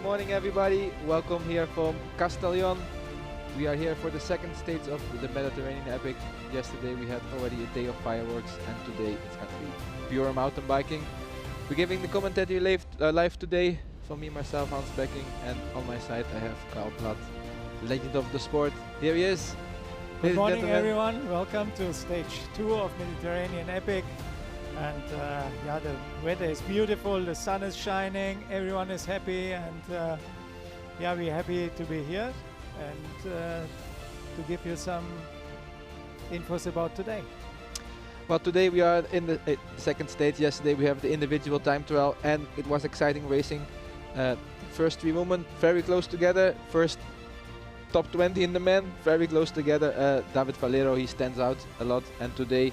morning everybody. Welcome here from Castellón. We are here for the second stage of the Mediterranean Epic. Yesterday we had already a day of fireworks and today it's going to be pure mountain biking. We're giving the commentary live today from me, myself, Hans Becking, and on my side I have Karl Platt, legend of the sport. Here he is. Good morning everyone, welcome to stage 2 of Mediterranean Epic. And yeah, the weather is beautiful, the sun is shining, everyone is happy, and yeah, we're happy to be here and to give you some infos about today. Well, today we are in the second stage. Yesterday we have the individual time trial and it was exciting racing. First three women very close together. First top 20 in the men, very close together. David Valero, he stands out a lot, and today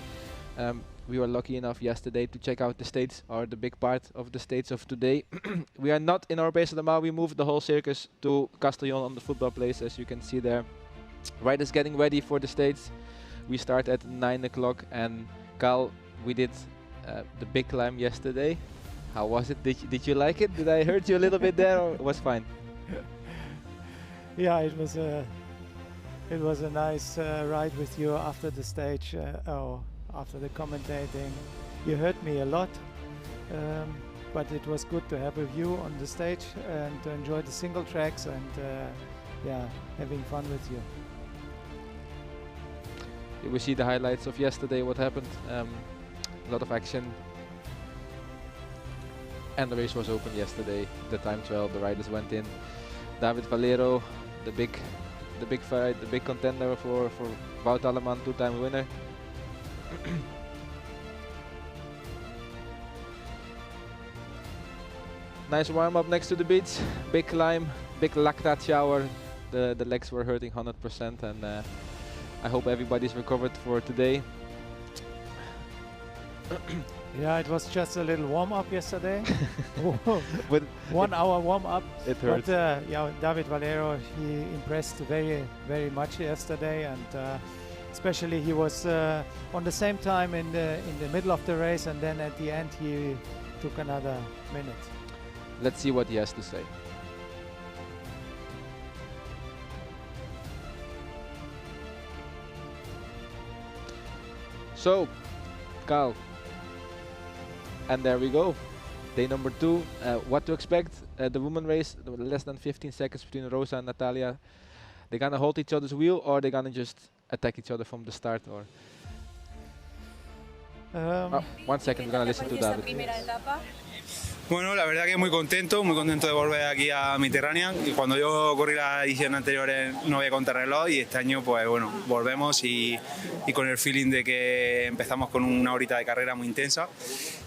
we were lucky enough yesterday to check out the states, or the big part of the states of today. We are not in our base of the Mall. We moved the whole circus to Castellón on the football place, as you can see there. Riders getting ready for the states. We start at 9 o'clock, and Karl, we did the big climb yesterday. How was it? Did you like it? Did I hurt you a little bit there, or it was fine? Yeah, it was a nice ride with you after the stage. After the commentating. You hurt me a lot, but it was good to have a view on the stage and to enjoy the single tracks and yeah, having fun with you. We see the highlights of yesterday, what happened. A lot of action. And the race was open yesterday. The time trial, the riders went in. David Valero, the big fight, the big contender for Wout Alleman, two-time winner. Nice warm up next to the beach, big climb, big lactate shower. The legs were hurting 100%, and I hope everybody's recovered for today. Yeah, it was just a little warm up yesterday. But 1 hour warm up. It hurt. But yeah, David Valero, he impressed very, very much yesterday, and especially he was on the same time in the middle of the race, and then at the end he took another minute. Let's see what he has to say. So, Karl, and there we go. Day number 2. What to expect? The women race, less than 15 seconds between Rosa and Natalia. They're gonna hold each other's wheel, or they're gonna just attack each other from the start, or 1 second, we're gonna listen to David. Bueno, la verdad que muy contento de volver aquí a Mediterranean. Y cuando yo corrí las ediciones anteriores no había contrarreloj, y este año pues bueno, volvemos y con el feeling de que empezamos con una horita de carrera muy intensa.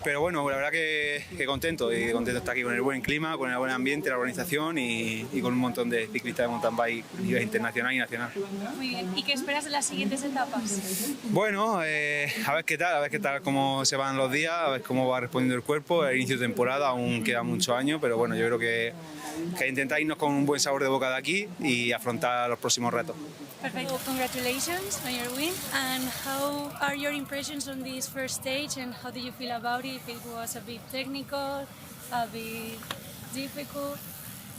Pero bueno, la verdad que contento de estar aquí con el buen clima, con el buen ambiente, la organización y con un montón de ciclistas de mountain bike a nivel internacional y nacional. Muy bien. ¿Y qué esperas de las siguientes etapas? Bueno, a ver qué tal cómo se van los días, a ver cómo va respondiendo el cuerpo. El inicio de temporada aún queda muchos años, pero bueno, yo creo que intentar irnos con un buen sabor de boca de aquí y afrontar los próximos retos. Perfecto. Congratulations on your win. And how are your impressions on this first stage, and how do you feel about it? If it was a bit technical, a bit difficult?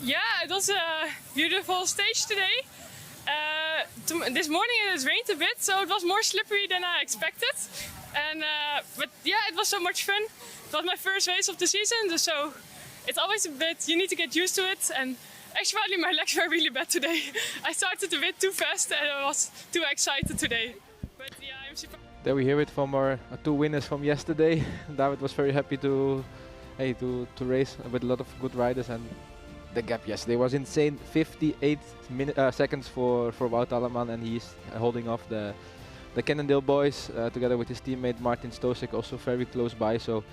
Yeah, it was a beautiful stage today. This morning it has rained a bit, so it was more slippery than I expected. And but yeah, it was so much fun. It was my first race of the season, so it's always a bit, you need to get used to it. And actually my legs were really bad today. I started a bit too fast and I was too excited today. But yeah, I'm super. There we hear it from our two winners from yesterday. David was very happy to race with a lot of good riders, and the gap yesterday was insane. 58 seconds for Wout Alleman, and he's holding off the Cannondale boys together with his teammate Martin Stosek, also very close by. So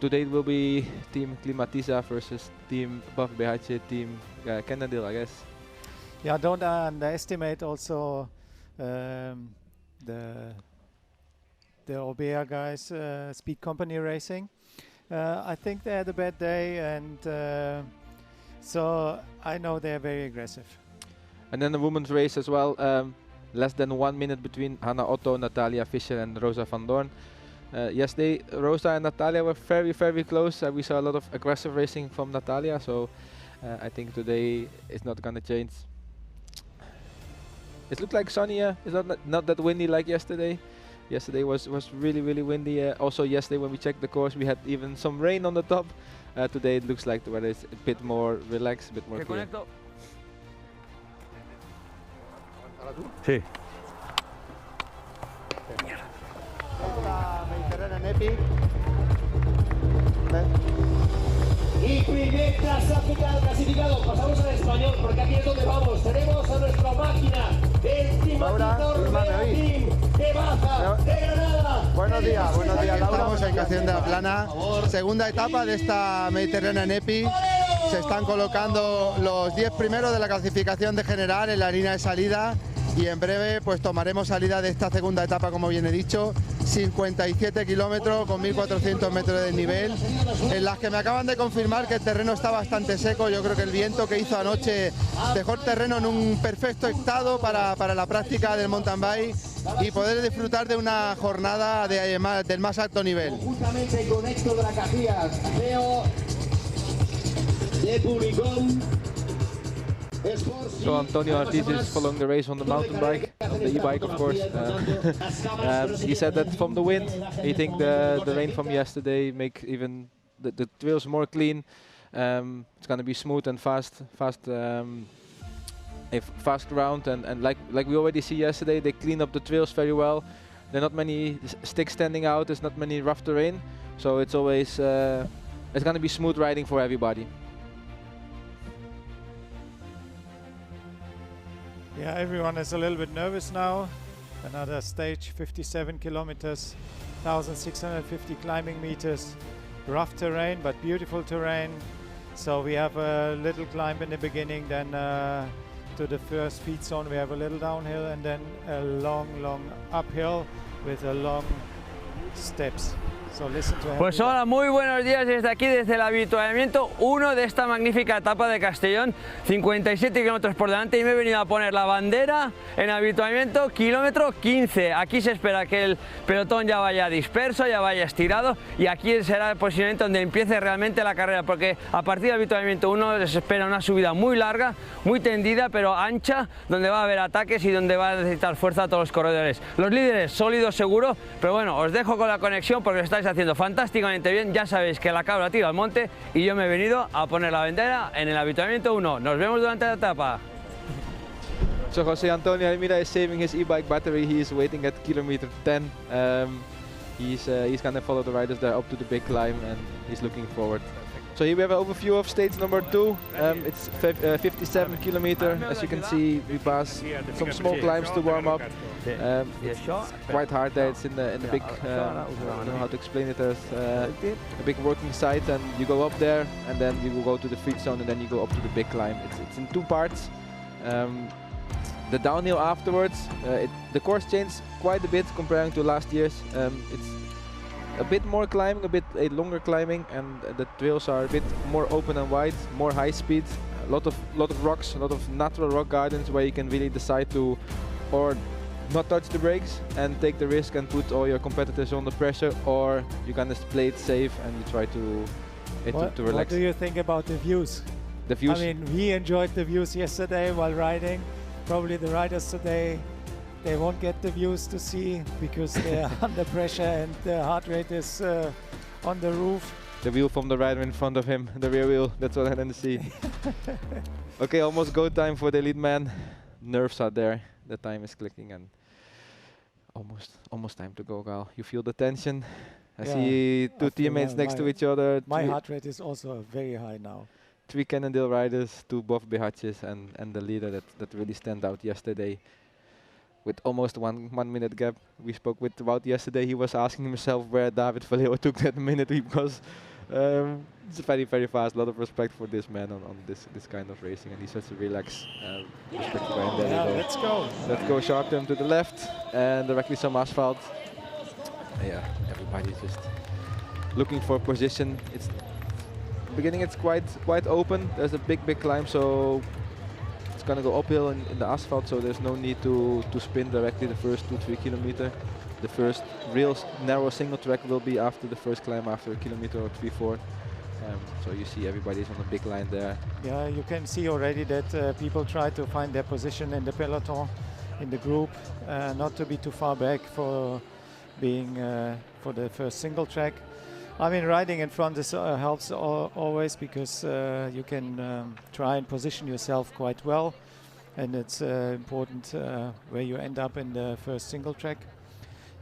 today it will be Team Klimatiza versus Team Buff BHC, Team Cannondale, I guess. Yeah, don't underestimate also the Orbea guys, Speed Company Racing. I think they had a bad day, and so I know they're very aggressive. And then the women's race as well. Less than 1 minute between Hannah Otto, Natalia Fischer and Rosa van Doorn. Yesterday, Rosa and Natalia were very, very close. We saw a lot of aggressive racing from Natalia, so I think today it's not gonna change. It looked like sunny. It's not that windy like yesterday. Yesterday was really windy. Also yesterday when we checked the course, we had even some rain on the top. Today it looks like the weather is a bit more relaxed, a bit more clear. Sí. La Mediterranean Epic. Y primer clasificado, pasamos al español porque aquí es donde vamos. Tenemos a nuestra máquina, el climatizador de Baja, de Granada. Buenos días, Laura. Estamos en Canción de la Plana, segunda etapa de esta Mediterranean Epic. Se están colocando los 10 primeros de la clasificación de general en la línea de salida y en breve pues tomaremos salida de esta segunda etapa, como bien he dicho, 57 kilómetros con 1400 metros de nivel, en las que me acaban de confirmar que el terreno está bastante seco. Yo creo que el viento que hizo anoche dejó el terreno en un perfecto estado para la práctica del mountain bike y poder disfrutar de una jornada del más alto nivel. Justamente con Héctor Bracacías, CEO de Publicom. So Antonio Ortiz is following the race on the mountain bike, on the e-bike of course. He said that from the wind, he think the rain from yesterday make even the trails more clean. It's gonna be smooth and fast ground, and like we already see yesterday, they clean up the trails very well. There are not many sticks standing out. There's not many rough terrain, so it's always it's gonna be smooth riding for everybody. Yeah, everyone is a little bit nervous now. Another stage, 57 kilometers, 1,650 climbing meters. Rough terrain, but beautiful terrain. So we have a little climb in the beginning, then to the first feed zone we have a little downhill, and then a long uphill with a long steps. So listen to Pues hola, muy buenos días desde aquí, desde el avituallamiento 1 de esta magnífica etapa de Castellón, 57 kilómetros por delante, y me he venido a poner la bandera en avituallamiento kilómetro 15. Aquí se espera que el pelotón ya vaya disperso, ya vaya estirado, y aquí será posiblemente donde empiece realmente la carrera, porque a partir del avituallamiento 1 se espera una subida muy larga, muy tendida, pero ancha, donde va a haber ataques y donde va a necesitar fuerza a todos los corredores. Los líderes sólidos seguro, pero bueno, os dejo con la conexión porque estáis haciendo fantásticamente bien. Ya sabéis que la cabra tira al monte y yo me he venido a poner la bandera en el avituallamiento 1. Nos vemos durante la etapa. So Jose Antonio Almeida is saving his e-bike battery. He is waiting at kilometer 10. He's gonna follow the riders there up to the big climb, and he's looking forward. So here we have an overview of stage number 2. It's 57 kilometers. As you can see, we pass some small climbs to warm up. It's quite hard there. It's in the big, I don't know how to explain it. There's a big working site, and you go up there, and then you will go to the feed zone, and then you go up to the big climb. It's in 2 parts. The downhill afterwards, the course changed quite a bit comparing to last year's. It's a bit more climbing, a bit longer climbing, and the trails are a bit more open and wide, more high speed. A lot of rocks, a lot of natural rock gardens where you can really decide to or not touch the brakes and take the risk and put all your competitors under pressure, or you can just play it safe and you try to relax. What do you think about the views? The views? I mean, we enjoyed the views yesterday while riding. Probably the riders today, they won't get the views to see because they're under pressure and the heart rate is on the roof. The wheel from the rider in front of him, the rear wheel, that's what I didn't see. Okay, almost go time for the lead man. Nerves are there, the time is clicking, and almost time to go, Gal. You feel the tension. I see 2 teammates next to each other. My heart rate is also very high now. 3 Cannondale riders, 2 Bob Bihatches, and the leader that really stand out yesterday. With almost one minute gap. We spoke with Wout yesterday. He was asking himself where David Vallejo took that minute, because it's very fast. A lot of respect for this man on this kind of racing, and he's such a relaxed, respected guy. Yeah, let's go. Let's go sharp turn to the left and directly some asphalt. Yeah, everybody's just looking for position. It's beginning. It's quite open. There's a big climb, so gonna go uphill in the asphalt, so there's no need to spin directly the first 2-3 kilometers. The first real narrow single track will be after the first climb, after a kilometer or 3-4. So you see everybody's on a big line there. Yeah, you can see already that people try to find their position in the peloton, in the group, not to be too far back for being for the first single track. I mean, riding in front is, helps always because you can try and position yourself quite well, and it's important where you end up in the first single track.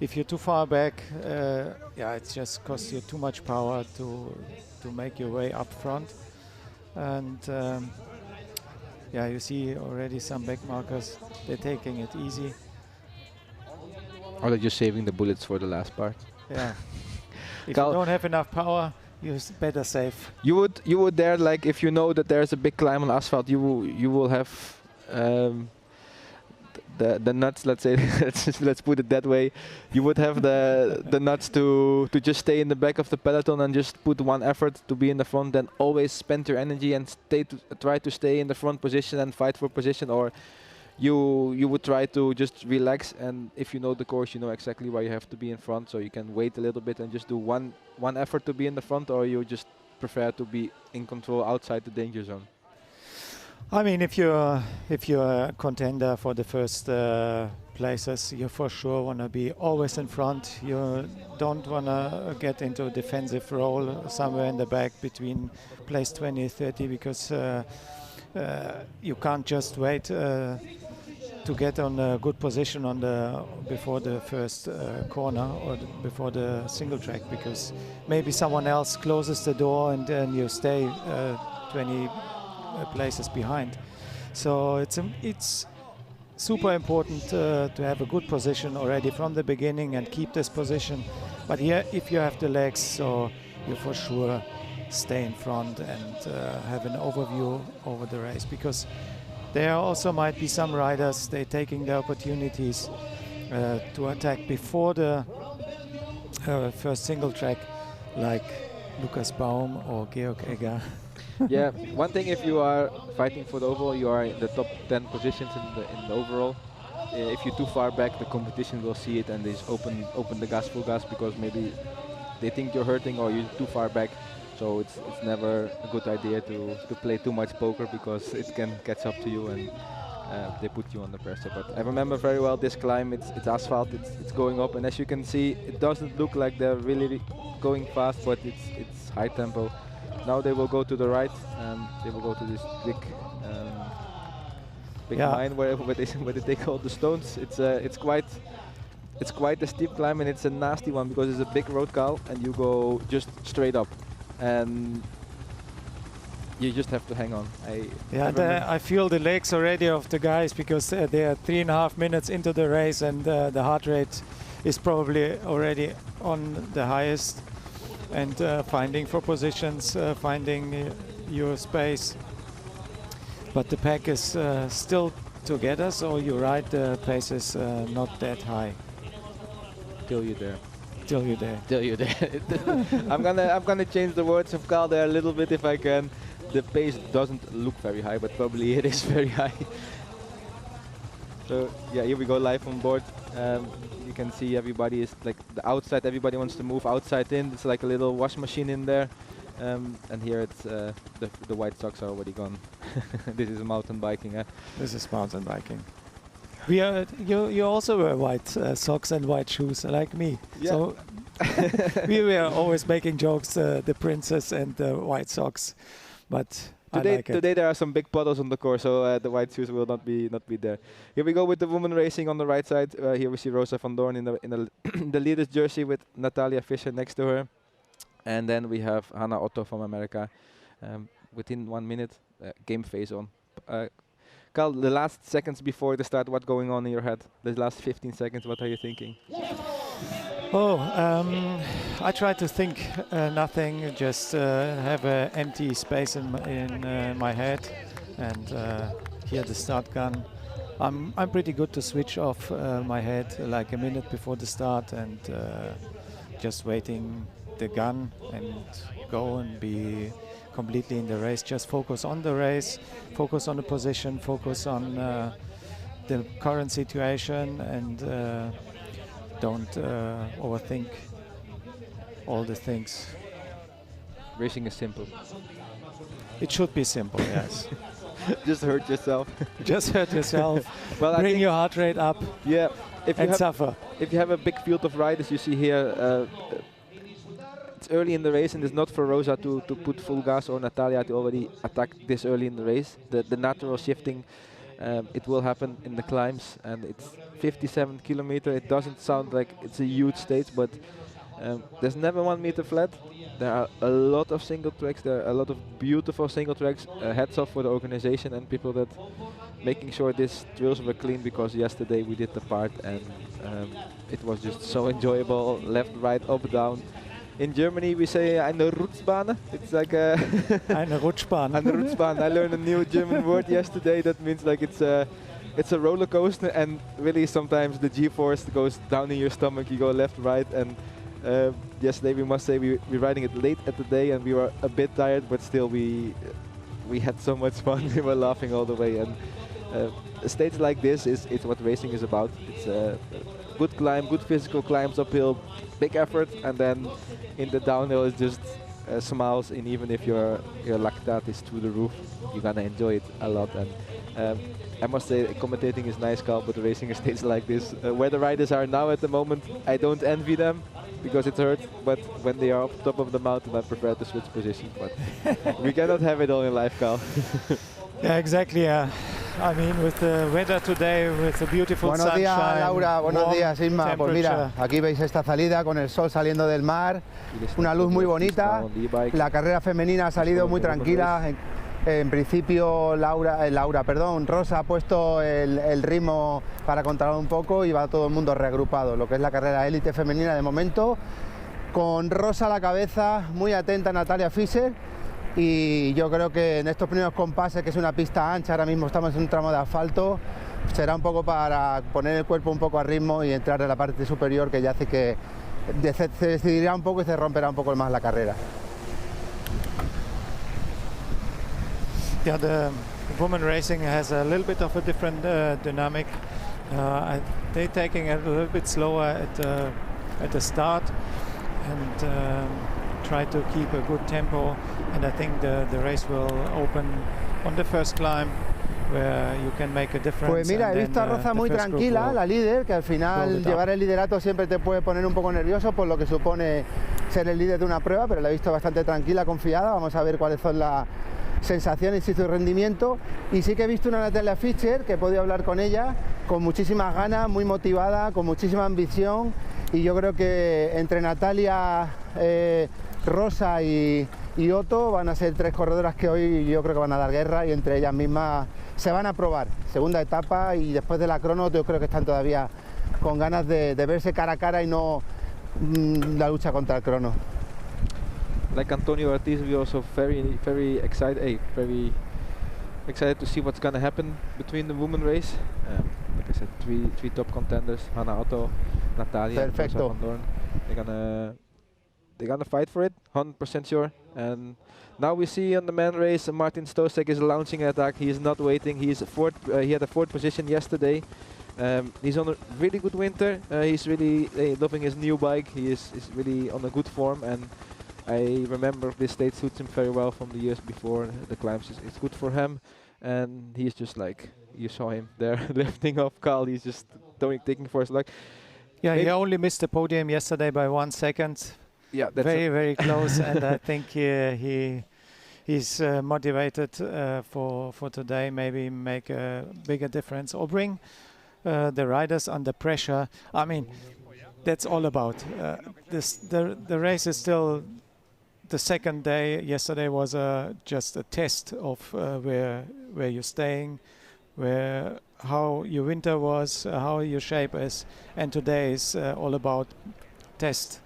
If you're too far back, yeah, it just costs you too much power to make your way up front. And yeah, you see already some back markers. They're taking it easy. Or they're just saving the bullets for the last part. Yeah. If Carl, you don't have enough power, you better save. You would dare, like, if you know that there's a big climb on asphalt, you will have the nuts. Let's say let's put it that way. You would have the nuts to just stay in the back of the peloton and just put one effort to be in the front. Then always spend your energy and try to stay in the front position and fight for position, or you would try to just relax, and if you know the course, you know exactly where you have to be in front, so you can wait a little bit and just do one effort to be in the front, or you just prefer to be in control outside the danger zone. I mean, if you're a contender for the first places, you for sure want to be always in front. You don't want to get into a defensive role somewhere in the back between place 20 and 30, because you can't just wait to get on a good position on before the first corner or before the single track, because maybe someone else closes the door and then you stay 20 places behind. So it's super important to have a good position already from the beginning and keep this position. But here, if you have the legs, so you for sure stay in front and have an overview over the race, because there also might be some riders, they're taking the opportunities to attack before the first single track, like Lukas Baum or Georg Egger. Yeah, one thing, if you are fighting for the overall, you are in the top 10 positions in the overall. If you're too far back, the competition will see it and they just open the gas, full gas, because maybe they think you're hurting or you're too far back. So it's never a good idea to play too much poker, because it can catch up to you and they put you under pressure. But I remember very well this climb. It's asphalt. It's going up, and as you can see, it doesn't look like they're really going fast, but it's high tempo. Now they will go to the right, and they will go to this big mine where they take all the stones. It's quite a steep climb, and it's a nasty one because it's a big road, Carl, and you go just straight up, and you just have to hang on. I feel the legs already of the guys, because they are 3.5 minutes into the race, and the heart rate is probably already on the highest, and finding for positions, finding your space. But the pack is still together, so you ride the pace is not that high. Till you're there. Till you're there. Till you're there. I'm gonna change the words of Carl there a little bit if I can. The pace doesn't look very high, but probably it is very high. So yeah, here we go live on board. You can see everybody is like the outside. Everybody wants to move outside in. It's like a little wash machine in there. And here it's the white socks are already gone. This is mountain biking. This is mountain biking. You also wear white socks and white shoes like me. Yeah. So we were always making jokes, the princess and the white socks. But today there are some big puddles on the course, so the white shoes will not be there. Here we go with the women racing on the right side. Here we see Rosa van Doorn in the leader's jersey with Natalia Fischer next to her. And then we have Hannah Otto from America. Within 1 minute, game phase on. Carl, the last seconds before the start, what's going on in your head? The last 15 seconds, what are you thinking? I try to think nothing, just have an empty space in my head, and hear the start gun. I'm pretty good to switch off my head like a minute before the start, and just waiting the gun and go and be completely in the race. Just focus on the race, focus on the position, focus on the current situation, and don't overthink all the things. racing is simple. It should be simple, yes. Just hurt yourself. Just hurt yourself. Well, I bring think your heart rate up. Yeah, if and you suffer. If you have a big field of riders, you see here, it's early in the race, and it's not for Rosa to put full gas or Natalia to already attack this early in the race. The natural shifting, it will happen in the climbs, and it's 57 kilometers. It doesn't sound like it's a huge stage, but there's never 1 meter flat. There are a lot of single tracks. There are a lot of beautiful single tracks. Hats off for the organization and people that making sure these trails were clean, because yesterday we did the part and it was just so enjoyable. Left, right, up, down. In Germany we say eine Rutschbahn. It's like a eine Rutschbahn. Eine Rutschbahn. I learned a new German word yesterday that means like it's a roller coaster, and really sometimes the G-force goes down in your stomach. You go left, right, and yesterday we must say we're riding it late at the day and we were a bit tired, but still we had so much fun. We were laughing all the way, and a stage like this is what racing is about. It's a good climb, good physical climbs uphill, big effort, and then in the downhill it's just smiles. And even if your lactate is through the roof, you're gonna enjoy it a lot. And I must say, commentating is nice, Carl, but racing a stage like this, where the riders are now at the moment, I don't envy them because it hurts. But when they are up top of the mountain, I prefer to switch positions. But we cannot have it all in life, Carl. Yeah, exactly. I mean, with the weather today, with the beautiful buenos sunshine. Buenos días, Laura. Buenos días, Isma. Pues mira, aquí veis esta salida con el sol saliendo del mar, una luz muy bonita. La carrera femenina ha salido muy tranquila. En principio, Rosa ha puesto el ritmo para controlar un poco y va todo el mundo reagrupado. Lo que es la carrera élite femenina de momento, con Rosa a la cabeza, muy atenta Natalia Fischer. Y yo creo que en estos primeros compases, que es una pista ancha, ahora mismo estamos en un tramo de asfalto, será un poco para poner el cuerpo un poco a ritmo y entrar en la parte superior, que ya hace que se decidirá un poco y se romperá un poco más la carrera. Yeah, the women racing has a little bit of a different dynamic. They're taking it a little bit slower at the start and try to keep a good tempo, and I think the race will open on the first climb where you can make a difference. Pues mira, he visto a Rosa muy tranquila, la líder, que al final llevar el liderato siempre te puede poner un poco nervioso por lo que supone ser el líder de una prueba, pero la he visto bastante tranquila, confiada. Vamos a ver cuáles son las sensaciones y su rendimiento. Y sí que he visto una Natalia Fischer, que he podido hablar con ella, con muchísimas ganas, muy motivada, con muchísima ambición, y yo creo que entre Natalia, Rosa y Otto van a ser tres corredoras que hoy yo creo que van a dar guerra, y entre ellas mismas se van a probar. Segunda etapa, y después de la crono yo creo que están todavía con ganas de verse cara a cara y no la lucha contra el crono. Like Antonio Ortiz, we're also very excited to see what's gonna happen between the women race. Like I said, three top contenders: Hannah Otto, Natalia, and Rosa van Doorn. They're gonna fight for it, 100% sure. And now we see on the men race, Martin Stosek is launching an attack. He is not waiting. He had a fourth position yesterday. He's on a really good winter. He's really loving his new bike. He is really on a good form, and I remember this stage suits him very well from the years before. The climbs, it's good for him, and he's just like, you saw him there lifting off Carl. He's just taking for his luck. Yeah, he only missed the podium yesterday by 1 second. Yeah, that's very close, and I think he's motivated for today. Maybe make a bigger difference or bring the riders under pressure. I mean, that's all about this. The race is still the second day. Yesterday was just a test of where you're staying, how your winter was, how your shape is, and today is all about test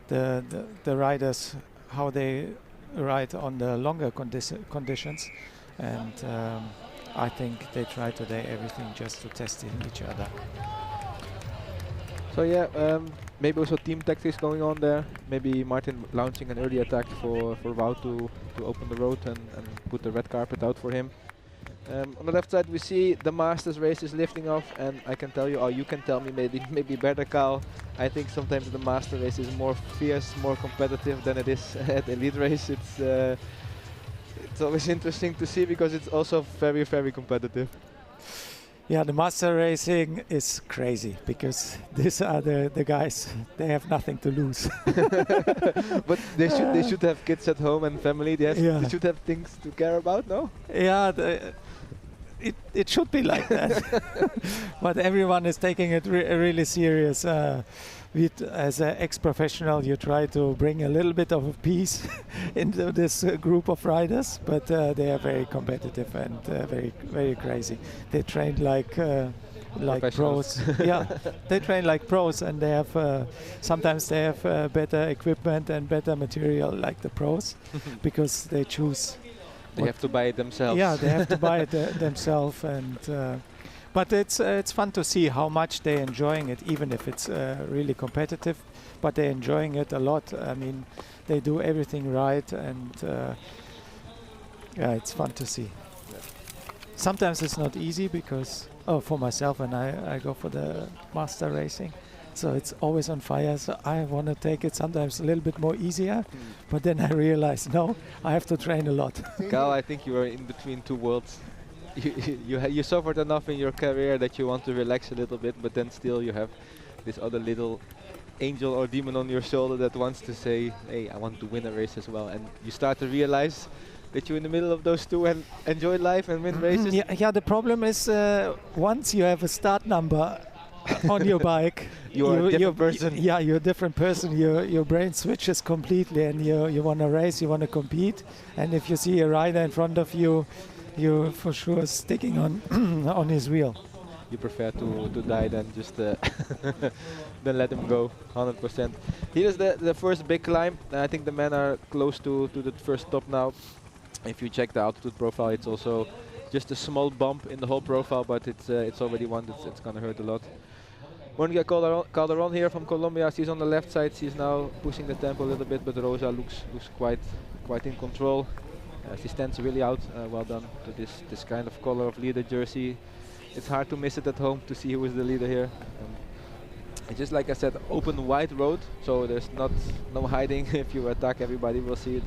the riders, how they ride on the longer conditions, and I think they try today everything just to test each other. So yeah, maybe also team tactics going on there. Maybe Martin launching an early attack for Wout to open the road and put the red carpet out for him. On the left side we see the Masters race is lifting off, and I can tell you, or you can tell me maybe better, Carl, I think sometimes the Master race is more fierce, more competitive than it is at Elite race. It's always interesting to see because it's also very, very competitive. Yeah, the master racing is crazy because these are the guys, they have nothing to lose. But they should have kids at home and family. They should have things to care about, no? Yeah, it should be like that. But everyone is taking it really serious. As an ex-professional, you try to bring a little bit of peace into this group of riders, but they are very competitive and very, very crazy. They train like pros. Yeah, they train like pros, and they have sometimes they have better equipment and better material like the pros because they choose. They have to buy it themselves. Yeah, they have to buy it themselves, and. But it's fun to see how much they're enjoying it, even if it's really competitive. But they're enjoying it a lot. I mean, they do everything right, and yeah, it's fun to see. Yeah. Sometimes it's not easy because, for myself, when I go for the master racing, so it's always on fire. So I want to take it sometimes a little bit more easier, but then I realize, no, I have to train a lot. Carl, I think you are in between two worlds. You suffered enough in your career that you want to relax a little bit, but then still you have this other little angel or demon on your shoulder that wants to say, hey, I want to win a race as well. And you start to realize that you're in the middle of those two and enjoy life and win races. Yeah, the problem is once you have a start number on your bike, you're a different person. Yeah, you're a different person. Your brain switches completely, and you want to race, you want to compete. And if you see a rider in front of you, you're for sure sticking on on his wheel. You prefer to die than just than let him go, 100%. Here's the first big climb. I think the men are close to the first stop now. If you check the altitude profile, it's also just a small bump in the whole profile, but it's already one that's gonna hurt a lot. Monica Calderon here from Colombia. She's on the left side. She's now pushing the tempo a little bit, but Rosa looks quite in control. She stands really out. Well done to this kind of color of leader jersey. It's hard to miss it at home to see who is the leader here. It's just like I said, open wide road, so there's no hiding. If you attack, everybody will see it.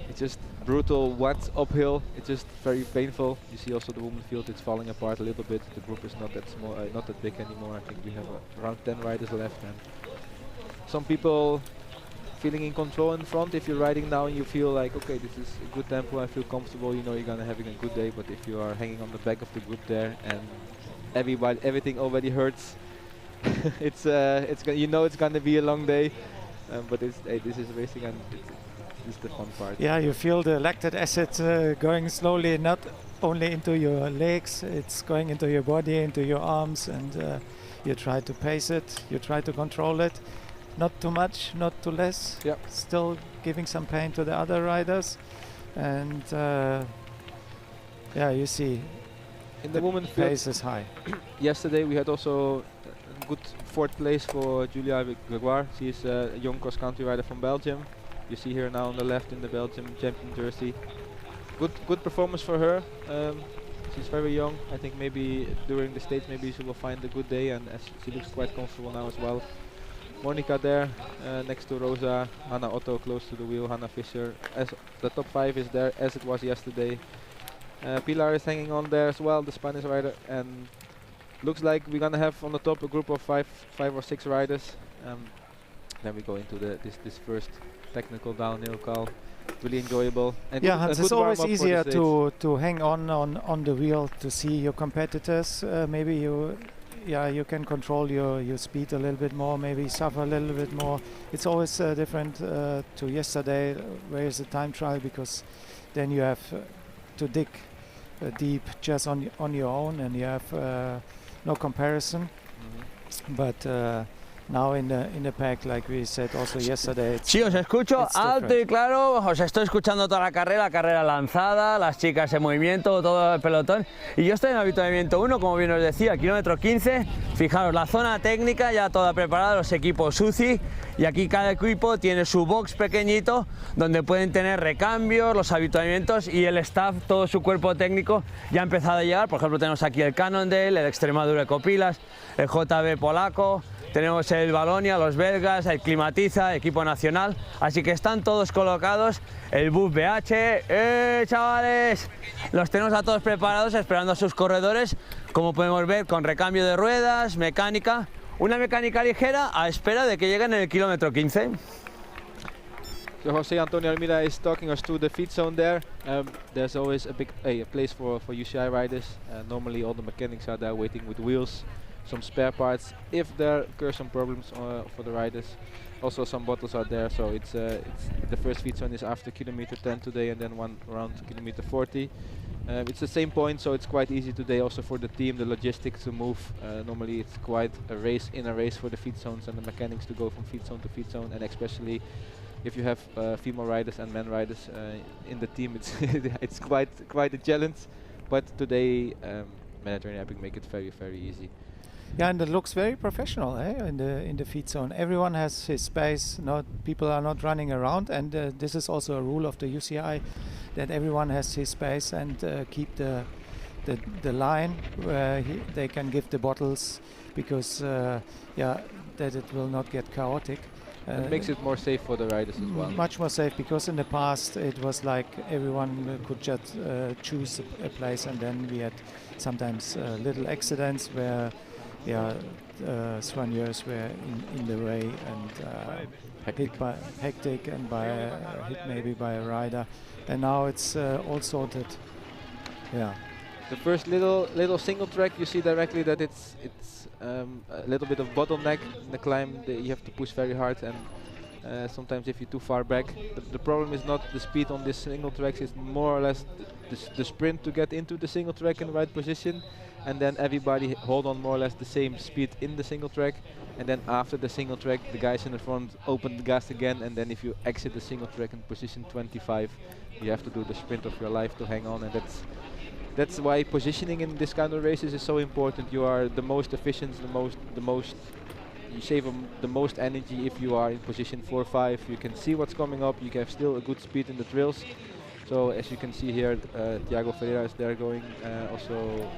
It's just brutal. Once uphill, it's just very painful. You see also the women field; it's falling apart a little bit. The group is not that small, not that big anymore. I think we have around 10 riders left, and some people feeling in control in front. If you're riding now and you feel like, okay, this is a good tempo, I feel comfortable, you know you're gonna having a good day. But if you are hanging on the back of the group there and everything already hurts, it's gonna be a long day. But this is racing, and this is the fun part. Yeah, you feel the lactic acid going slowly, not only into your legs, it's going into your body, into your arms, and you try to pace it, you try to control it. Not too much, not too less. Yep. Still giving some pain to the other riders, and yeah, you see. In the women's field, pace is high. Yesterday we had also a good fourth place for Julia Gregoire. She's a young cross-country rider from Belgium. You see her now on the left in the Belgium champion jersey. Good performance for her. She's very young. I think maybe during the stage maybe she will find a good day, and as she looks quite comfortable now as well. Monica there, next to Rosa, Hannah Otto close to the wheel, Hannah Fischer. As the top 5 is there as it was yesterday. Pilar is hanging on there as well, the Spanish rider, and looks like we're gonna have on the top a group of five or six riders. Then we go into this first technical downhill call. Really enjoyable. And yeah, it's always easier to hang on the wheel to see your competitors. Maybe you can control your speed a little bit more, maybe suffer a little bit more. It's always different to yesterday, where is the time trial, because then you have to dig deep just on your own, and you have no comparison. But now in the pack, like we said also yesterday. Sí, os escucho alto y claro, os estoy escuchando toda la carrera lanzada, las chicas en movimiento, todo el pelotón. Y yo estoy en avituallamiento 1, como bien os decía, kilómetro 15. Fijaros, la zona técnica ya toda preparada, los equipos UCI. Y aquí cada equipo tiene su box pequeñito, donde pueden tener recambios, los avituallamientos y el staff, todo su cuerpo técnico ya ha empezado a llegar. Por ejemplo, tenemos aquí el Cannondale, el Extremadura Ecopilas, el JB polaco. Tenemos el Valonia, los belgas, el Climatiza, equipo nacional, así que están todos colocados. El Buff BH, chavales, los tenemos a todos preparados esperando a sus corredores, como podemos ver, con recambio de ruedas, mecánica, una mecánica ligera a espera de que lleguen en el kilómetro 15. So Jose Antonio Almeida is talking us through the feed zone there. There's always a big place for UCI riders. Normally all the mechanics are there waiting with wheels, some spare parts if there occur some problems for the riders. Also some bottles are there, so it's the first feed zone is after kilometer 10 today, and then one around kilometer 40. It's the same point, so it's quite easy today also for the team, the logistics to move. Normally it's quite a race in a race for the feed zones and the mechanics to go from feed zone to feed zone, and especially if you have female riders and men riders in the team, it's quite a challenge. But today Mediterranean Epic make it very easy. Yeah, and it looks very professional, in the feed zone. Everyone has his space. People are not running around, and this is also a rule of the UCI, that everyone has his space and keep the line where they can give the bottles, because that it will not get chaotic. It makes it more safe for the riders as well. Much more safe, because in the past it was like everyone could just choose a place, and then we had sometimes little accidents where soigneurs were in the way and hectic and hit maybe by a rider, and now it's all sorted. Yeah. The first little single track, you see directly that it's a little bit of bottleneck in the climb. You have to push very hard, and sometimes if you're too far back, the problem is not the speed on this single tracks, it's more or less the sprint to get into the single track in the right position, and then everybody hold on more or less the same speed in the single track, and then after the single track the guys in the front open the gas again, and then if you exit the single track in position 25, you have to do the sprint of your life to hang on, and that's why positioning in this kind of races is so important. You are the most efficient, you save the most energy if you are in position 4 or 5. You can see what's coming up, you have still a good speed in the trails. So as you can see here, Thiago Ferreira is there going, also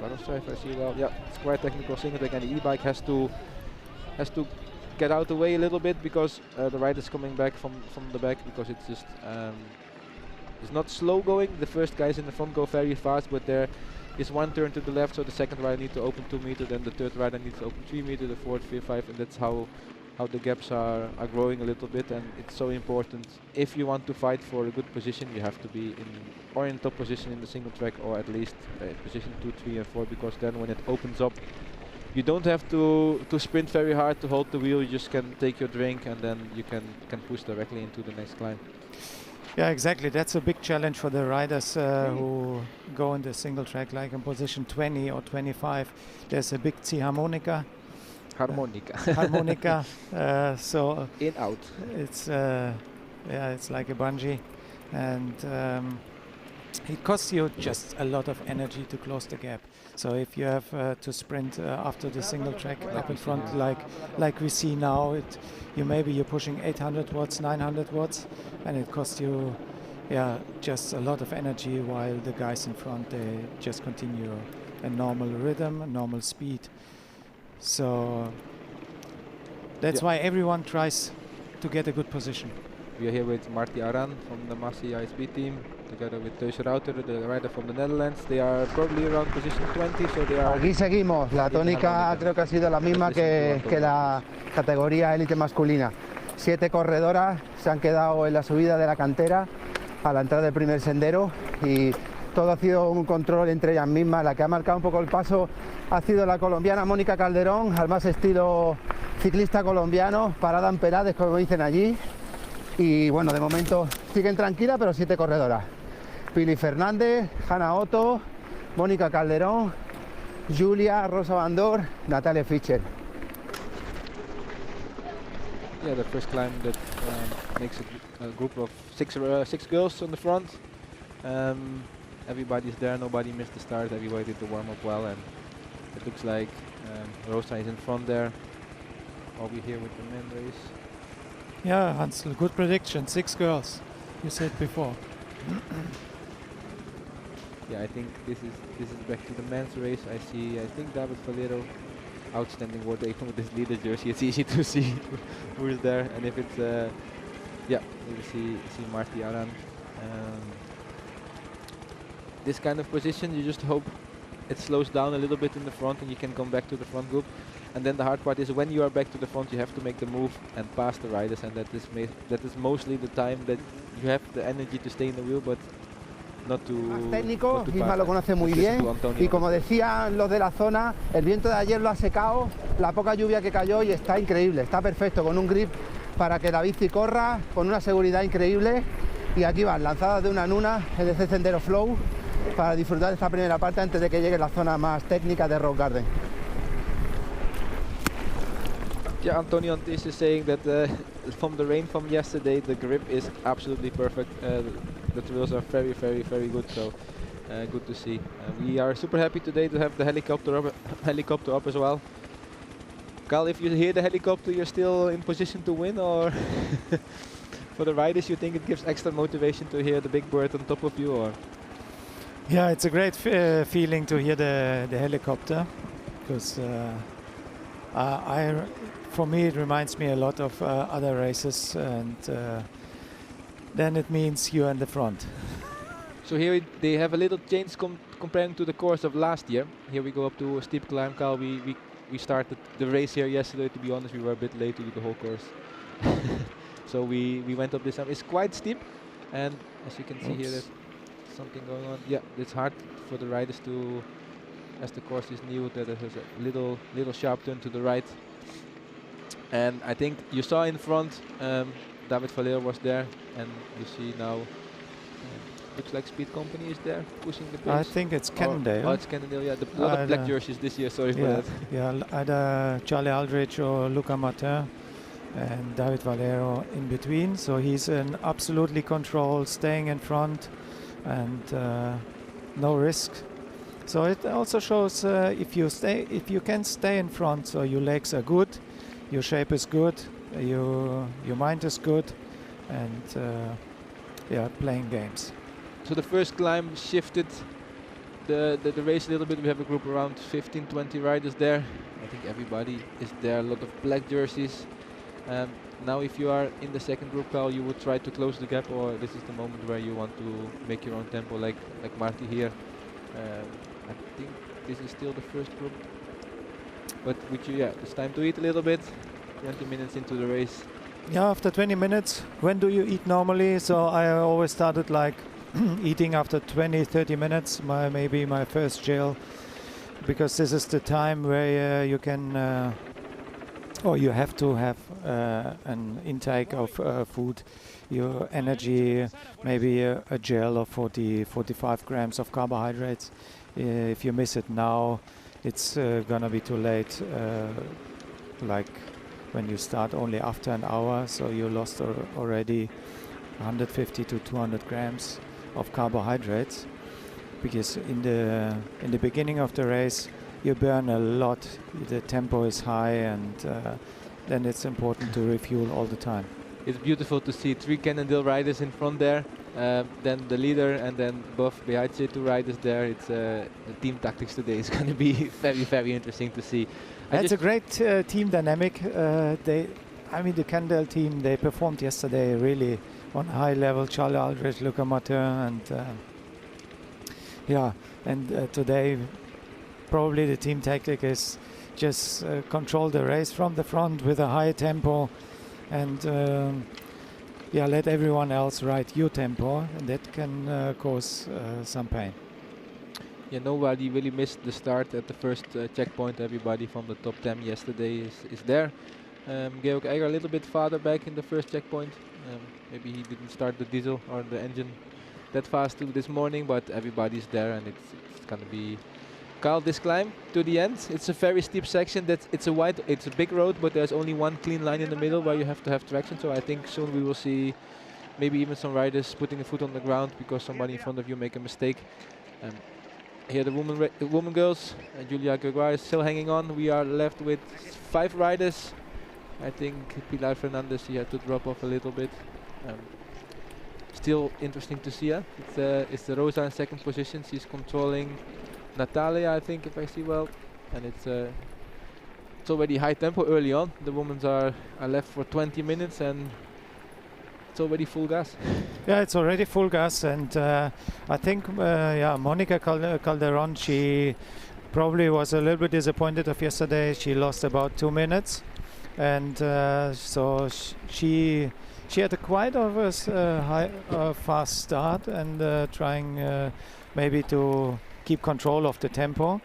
Radoslav, I see well. Yeah, it's quite technical single track, and the e-bike has to get out the way a little bit, because the rider's coming back from the back, because it's just it's not slow going. The first guys in the front go very fast, but there is one turn to the left, so the second rider needs to open 2 meters, then the third rider needs to open 3 meters, the fourth, fifth, 5, and that's how the gaps are growing a little bit. And it's so important, if you want to fight for a good position, you have to be in top position in the single track, or at least position 2, 3 and 4, because then when it opens up, you don't have to sprint very hard to hold the wheel, you just can take your drink, and then you can push directly into the next climb. Yeah, exactly. That's a big challenge for the riders who go in the single track, like in position 20 or 25. There's a big harmonica. So in out. It's it's like a bungee, and it costs you just a lot of energy to close the gap. So if you have to sprint after the single track up in front, like we see now, you're pushing 800 watts, 900 watts, and it costs you just a lot of energy, while the guys in front, they just continue a normal rhythm, a normal speed. So that's why everyone tries to get a good position. We are here with Marty Aran from the Massey ISP team, together with Teus Rauter, the rider from the Netherlands. They are probably around position 20, so they are... Aquí seguimos, la tónica creo que ha sido la misma que la categoría élite masculina. 7 corredoras se han quedado en la subida de la cantera a la entrada del primer sendero, y todo ha sido un control entre ellas mismas. La que ha marcado un poco el paso ha sido la colombiana Mónica Calderón, al más estilo ciclista colombiano, parada en Perades, como dicen allí. Y bueno, de momento siguen tranquilas, pero 7 corredoras. Pili Fernández, Hanna Otto, Mónica Calderón, Julia, Rosa Bandor, Natalia Fischer. yeah, the first climb that makes a group of six girls on the front. Everybody's there, nobody missed the start, everybody did the warm-up well, and it looks like Rosa is in front there. Are we here with the men race? Yeah, Hansel, good prediction. 6 girls, you said before. Yeah, I think this is back to the men's race. I think David Valero, outstanding work even with this leader jersey. It's easy to see who is there, and if it's yeah, you see Marty Aran. This kind of position, you just hope it slows down a little bit in the front and you can come back to the front group. And then the hard part is when you are back to the front, you have to make the move and pass the riders, and that is mostly the time that you have the energy to stay in the wheel, but not to. Más técnico, not to Isma pass. lo conoce muy Listen bien to Antonio. y como decían los de la zona, el viento de ayer lo ha secado, la poca lluvia que cayó y está increíble, está perfecto, con un grip para que la bici corra, con una seguridad increíble, y aquí van, lanzadas de una en una, el de Sendero Flow, para disfrutar de esta primera parte antes de que llegue la zona más técnica de Rock Garden. Yeah, Antonio Antis is saying that from the rain from yesterday, the grip is absolutely perfect. The trails are very, very, very good, so good to see. We are super happy today to have the helicopter up as well. Carl, if you hear the helicopter, you're still in position to win, or for the riders, you think it gives extra motivation to hear the big bird on top of you, or? Yeah, it's a great feeling to hear the helicopter, because for me it reminds me a lot of other races, and then it means you're in the front. So here they have a little change comparing to the course of last year. Here we go up to a steep climb, Carl. We started the race here yesterday. To be honest, we were a bit late to do the whole course. So we went up this time. It's quite steep, and as you can see here, there's something going on. Yeah, it's hard for the riders to, as the course is new, that it has a little sharp turn to the right. And I think you saw in front, David Valero was there, and you see now, looks like Speed Company is there pushing the pace. I think it's Cannondale. Oh, it's Cannondale, yeah. A lot of black jerseys this year, sorry for that. Yeah, either Charlie Aldrich or Luca Martin and David Valero in between. So he's in absolutely control, staying in front, and no risk. So it also shows if you can stay in front, so your legs are good, your shape is good, your mind is good, and yeah, playing games. So the first climb shifted the race a little bit. We have a group around 15-20 riders there. I think everybody is there, a lot of black jerseys. Now if you are in the second group, Carl, you would try to close the gap, or this is the moment where you want to make your own tempo like Marty here. I think this is still the first group. But with you, yeah, it's time to eat a little bit. 20 minutes into the race. Yeah, after 20 minutes. When do you eat normally? So I always started like eating after 20-30 minutes, maybe my first gel, because this is the time where you can or you have to have an intake of food, your energy, maybe a gel of 40-45 grams of carbohydrates. If you miss it now, it's gonna be too late, like when you start only after an hour, so you lost already 150 to 200 grams of carbohydrates, because in the beginning of the race you burn a lot, the tempo is high, and then it's important to refuel all the time. It's beautiful to see 3 Cannondale riders in front there, then the leader, and then above behind 2 riders there. It's the team tactics today is going to be very, very interesting to see. It's a great team dynamic. I mean, the Cannondale team, they performed yesterday really on a high level. Charlie Aldrich, Luca Martin, and yeah, and today probably the team tactic is just control the race from the front with a high tempo, and yeah, let everyone else ride your tempo, and that can cause some pain. Yeah, nobody really missed the start at the first checkpoint. Everybody from the top 10 yesterday is there. Georg Eiger a little bit farther back in the first checkpoint. Maybe he didn't start the diesel or the engine that fast this morning, but everybody's there, and it's going to be Carl, this climb to the end, it's a very steep section. It's a big road, but there's only one clean line in the middle where you have to have traction. So I think soon we will see maybe even some riders putting a foot on the ground because somebody in front of you make a mistake. Here the woman girls, Julia Gregoire is still hanging on. We are left with 5 riders. I think Pilar Fernandez, she had to drop off a little bit. Still interesting to see her. It's the Rosa in second position. She's controlling Natalia, I think, if I see well. And it's already high tempo early on. The women are left for 20 minutes and it's already full gas. Yeah, it's already full gas, and I think Monica Calderon, she probably was a little bit disappointed of yesterday. She lost about 2 minutes, and so she had a quite of a fast start and trying maybe to keep control of the tempo,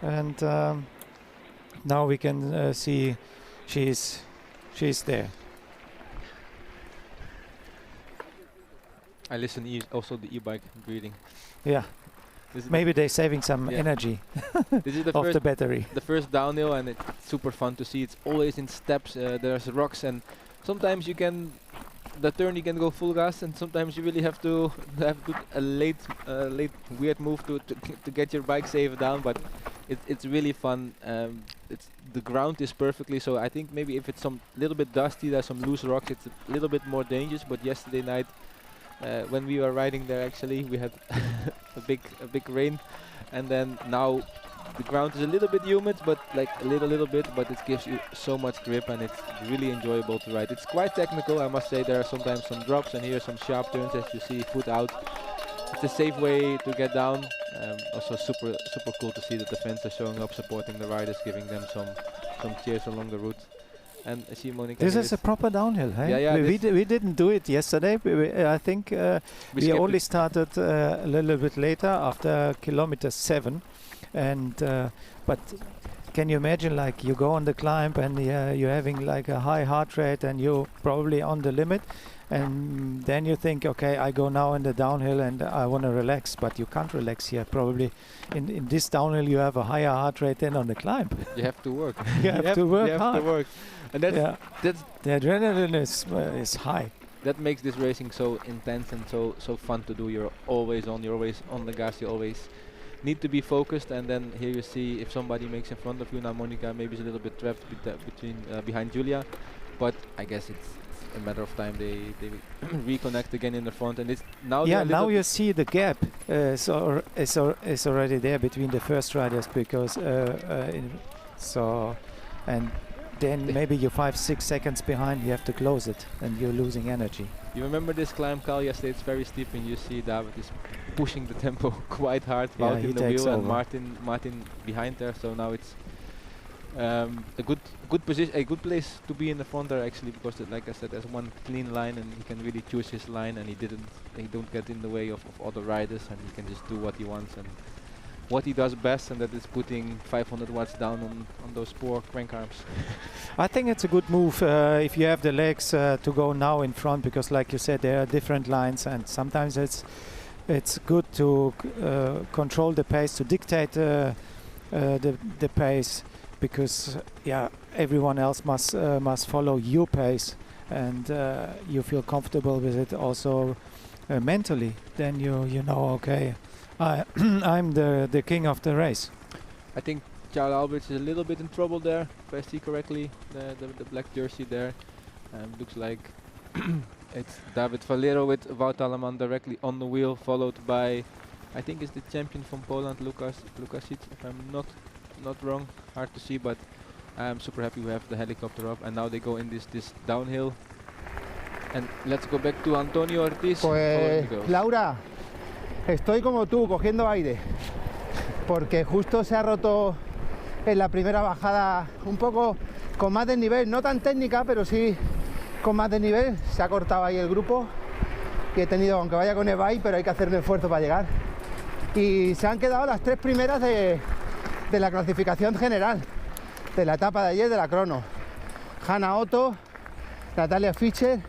and now we can see she's there. I listen also the e-bike breathing. Yeah, maybe they're saving some energy this is the of the battery. The first downhill, and it's super fun to see. It's always in steps. There's rocks, and sometimes you can go full gas, and sometimes you really have to have a late weird move to get your bike safe down. But it's really fun. The ground is perfectly, so I think maybe if it's some little bit dusty, there's some loose rocks, it's a little bit more dangerous. But yesterday night, when we were riding there, actually we had a big rain, and then now the ground is a little bit humid, but like a little bit, but it gives you so much grip, and it's really enjoyable to ride. It's quite technical, I must say. There are sometimes some drops, and here some sharp turns, as you see, foot out. It's a safe way to get down. Also super cool to see that the fans are showing up, supporting the riders, giving them some cheers along the route. And I see Monica. This is a proper downhill, hey? Yeah, we didn't do it yesterday. I think we only started a little bit later, after kilometer 7. And but can you imagine, like, you go on the climb and you're having like a high heart rate and you're probably on the limit, and then you think, okay, I go now in the downhill and I want to relax, but you can't relax here. Probably in this downhill you have a higher heart rate than on the climb. You have to work. You have to work hard. And that's the adrenaline is high. That makes this racing so intense and so fun to do. You're always on the gas. You always need to be focused, and then here you see if somebody makes in front of you. Now Monica maybe is a little bit trapped behind Julia, but I guess it's a matter of time. They reconnect again in the front, and it's now. Yeah, now you see the gap is already there between the first riders, because and then maybe you're 5-6 seconds behind. You have to close it, and you're losing energy. You remember this climb, Carl? Yesterday it's very steep, and you see David is pushing the tempo quite hard, Wout in the wheel, and Martin behind there. So now it's a good position, a good place to be in the front there, actually, because like I said, there's one clean line, and he can really choose his line, and he don't get in the way of other riders, and he can just do what he wants and what he does best, and that is putting 500 watts down on those poor crank arms. I think it's a good move if you have the legs to go now in front, because like you said, there are different lines, and sometimes it's good to control the pace, to dictate the pace, because everyone else must follow your pace, and you feel comfortable with it also mentally. Then you know, okay, I'm the king of the race. I think Charles Alberts is a little bit in trouble there, if I see correctly. The black jersey there. Looks like it's David Valero with Wout Alleman directly on the wheel, followed by, I think it's the champion from Poland, Lukasic, if I'm not wrong. Hard to see, but I'm super happy we have the helicopter up, and now they go in this downhill. And let's go back to Antonio Ortiz. Pues Laura, estoy como tú, cogiendo aire, porque justo se ha roto en la primera bajada, un poco con más desnivel, no tan técnica, pero sí con más desnivel. Se ha cortado ahí el grupo y he tenido, aunque vaya con el bike, pero hay que hacer un esfuerzo para llegar. Y se han quedado las 3 primeras de la clasificación general, de la etapa de ayer, de la crono. Hanna Otto, Natalia Fischer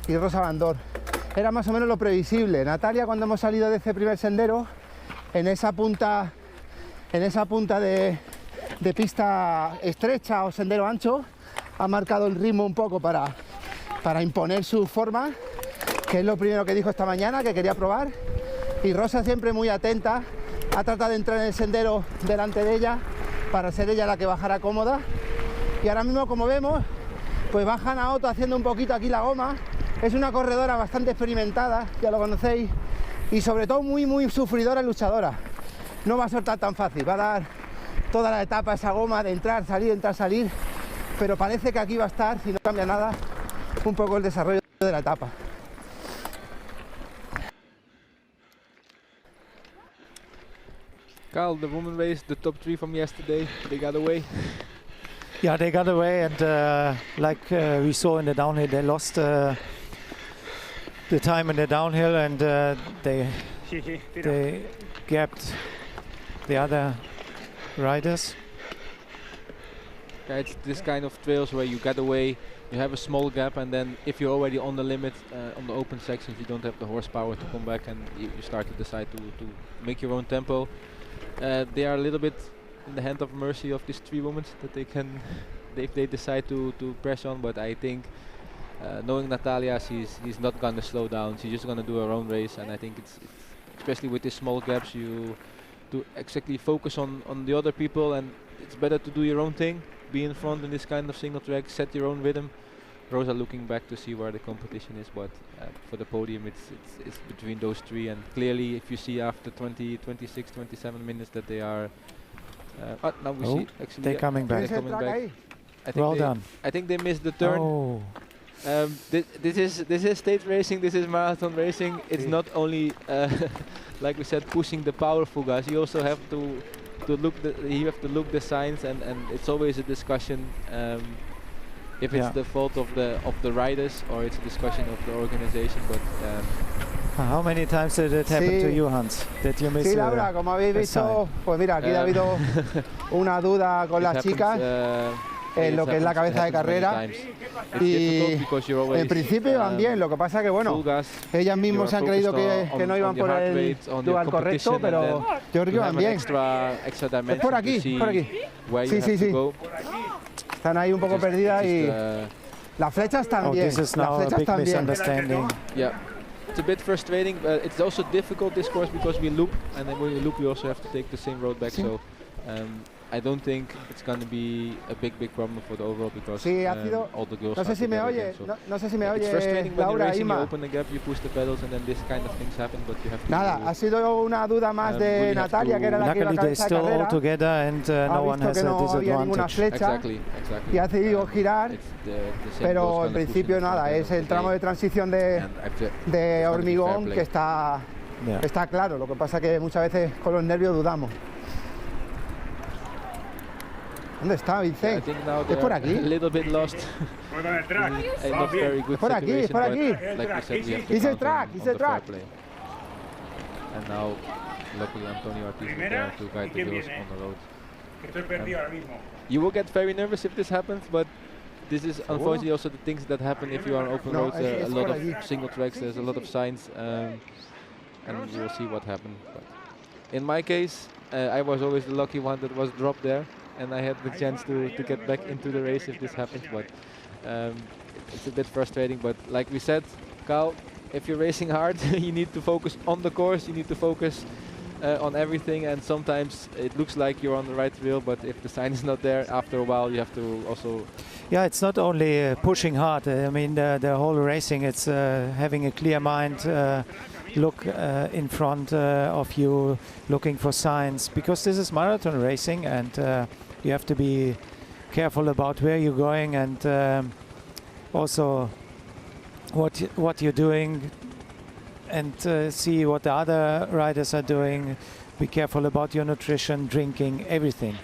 y Rosa Van Dor. Era más o menos lo previsible. Natalia, cuando hemos salido de ese primer sendero, en esa punta en esa punta de pista estrecha o sendero ancho, ha marcado el ritmo un poco para imponer su forma, que es lo primero que dijo esta mañana, que quería probar. Y Rosa, siempre muy atenta, ha tratado de entrar en el sendero delante de ella para ser ella la que bajara cómoda. Y ahora mismo, como vemos, pues baja Naoto haciendo un poquito aquí la goma. Es una corredora bastante experimentada, ya lo conocéis, y sobre todo muy sufridora y luchadora. No va a soltar tan fácil, va a dar toda la etapa esa goma de entrar, salir, pero parece que aquí va a estar, si no cambia nada, un poco el desarrollo de la etapa. Carl, the women race, the top 3 from yesterday, they got away. Yeah, they got away, and like we saw in the downhill, they lost the time in the downhill, and they gapped the other riders. Yeah, it's this kind of trails where you get away, you have a small gap, and then if you're already on the limit on the open sections, you don't have the horsepower to come back, and you start to decide to make your own tempo. They are a little bit in the hand of mercy of these 3 women that they can, if they decide to press on. But I think, knowing Natalia, she's not gonna slow down. She's just gonna do her own race, and I think it's especially with these small gaps, you do exactly focus on the other people, and it's better to do your own thing, be in front in this kind of single track, set your own rhythm. Rosa looking back to see where the competition is, but for the podium it's between those 3, and clearly if you see after 20, 26, 27 minutes that they are now we see actually they're coming back. They're coming back. I think Well done. I think they missed the turn. Oh. This is stage racing, this is marathon racing. It's not only like we said, pushing the powerful guys. You also have to look the signs, and it's always a discussion if it's the fault of the riders or it's a discussion of the organization. But how many times did it happen to you, Hans? Did you miss? Sí, Laura, como habéis visto, pues mira, aquí ha habido una duda con las chicas en lo que es la cabeza de carrera, y en principio van bien. Lo que pasa que bueno, ellas mismas se han creído que no iban por el dual correcto, pero yo creo que van bien. Es por aquí. Sí. Están ahí un poco perdidas y las flechas también. This is now a big misunderstanding. Yeah, it's a bit frustrating, but it's also difficult this course because we loop, and then when we loop, we also have to take the same road back. So I don't think it's going to be a big problem for the overall because all the girls. No sé si me oye, no sé si me oye, Laura, Ima. You open the gap, you push the pedals, and then this kind of things happen, but you have to. Nada, ha sido una duda más de Natalia, que era la que iba a cabeza de carrera. Together and no one has a disadvantage. Exactly. Y ha decidido girar, pero en principio nada, es el tramo de transición de hormigón que está claro. Lo que pasa que muchas veces con los nervios dudamos. ¿Dónde está Vincent? ¿Es por aquí? A little bit lost. Es por aquí, es por aquí. It's a track. And now, luckily, Antonio Ortiz is there to guide the girls on the road. You will get very nervous if this happens, but this is unfortunately also the things that happen if you are on open roads. A lot of single tracks, there's a lot of signs, and we'll see what happens. But in my case, I was always the lucky one that was dropped there, and I had the chance to get back into the race if this happens. But it's a bit frustrating. But like we said, Carl, if you're racing hard, you need to focus on the course. You need to focus on everything. And sometimes it looks like you're on the right wheel, but if the sign is not there, after a while you have to also. Yeah, it's not only pushing hard. I mean, the whole racing. It's having a clear mind. Look in front of you, looking for signs, because this is marathon racing, and you have to be careful about where you're going, and also what you're doing, and see what the other riders are doing. Be careful about your nutrition, drinking, everything.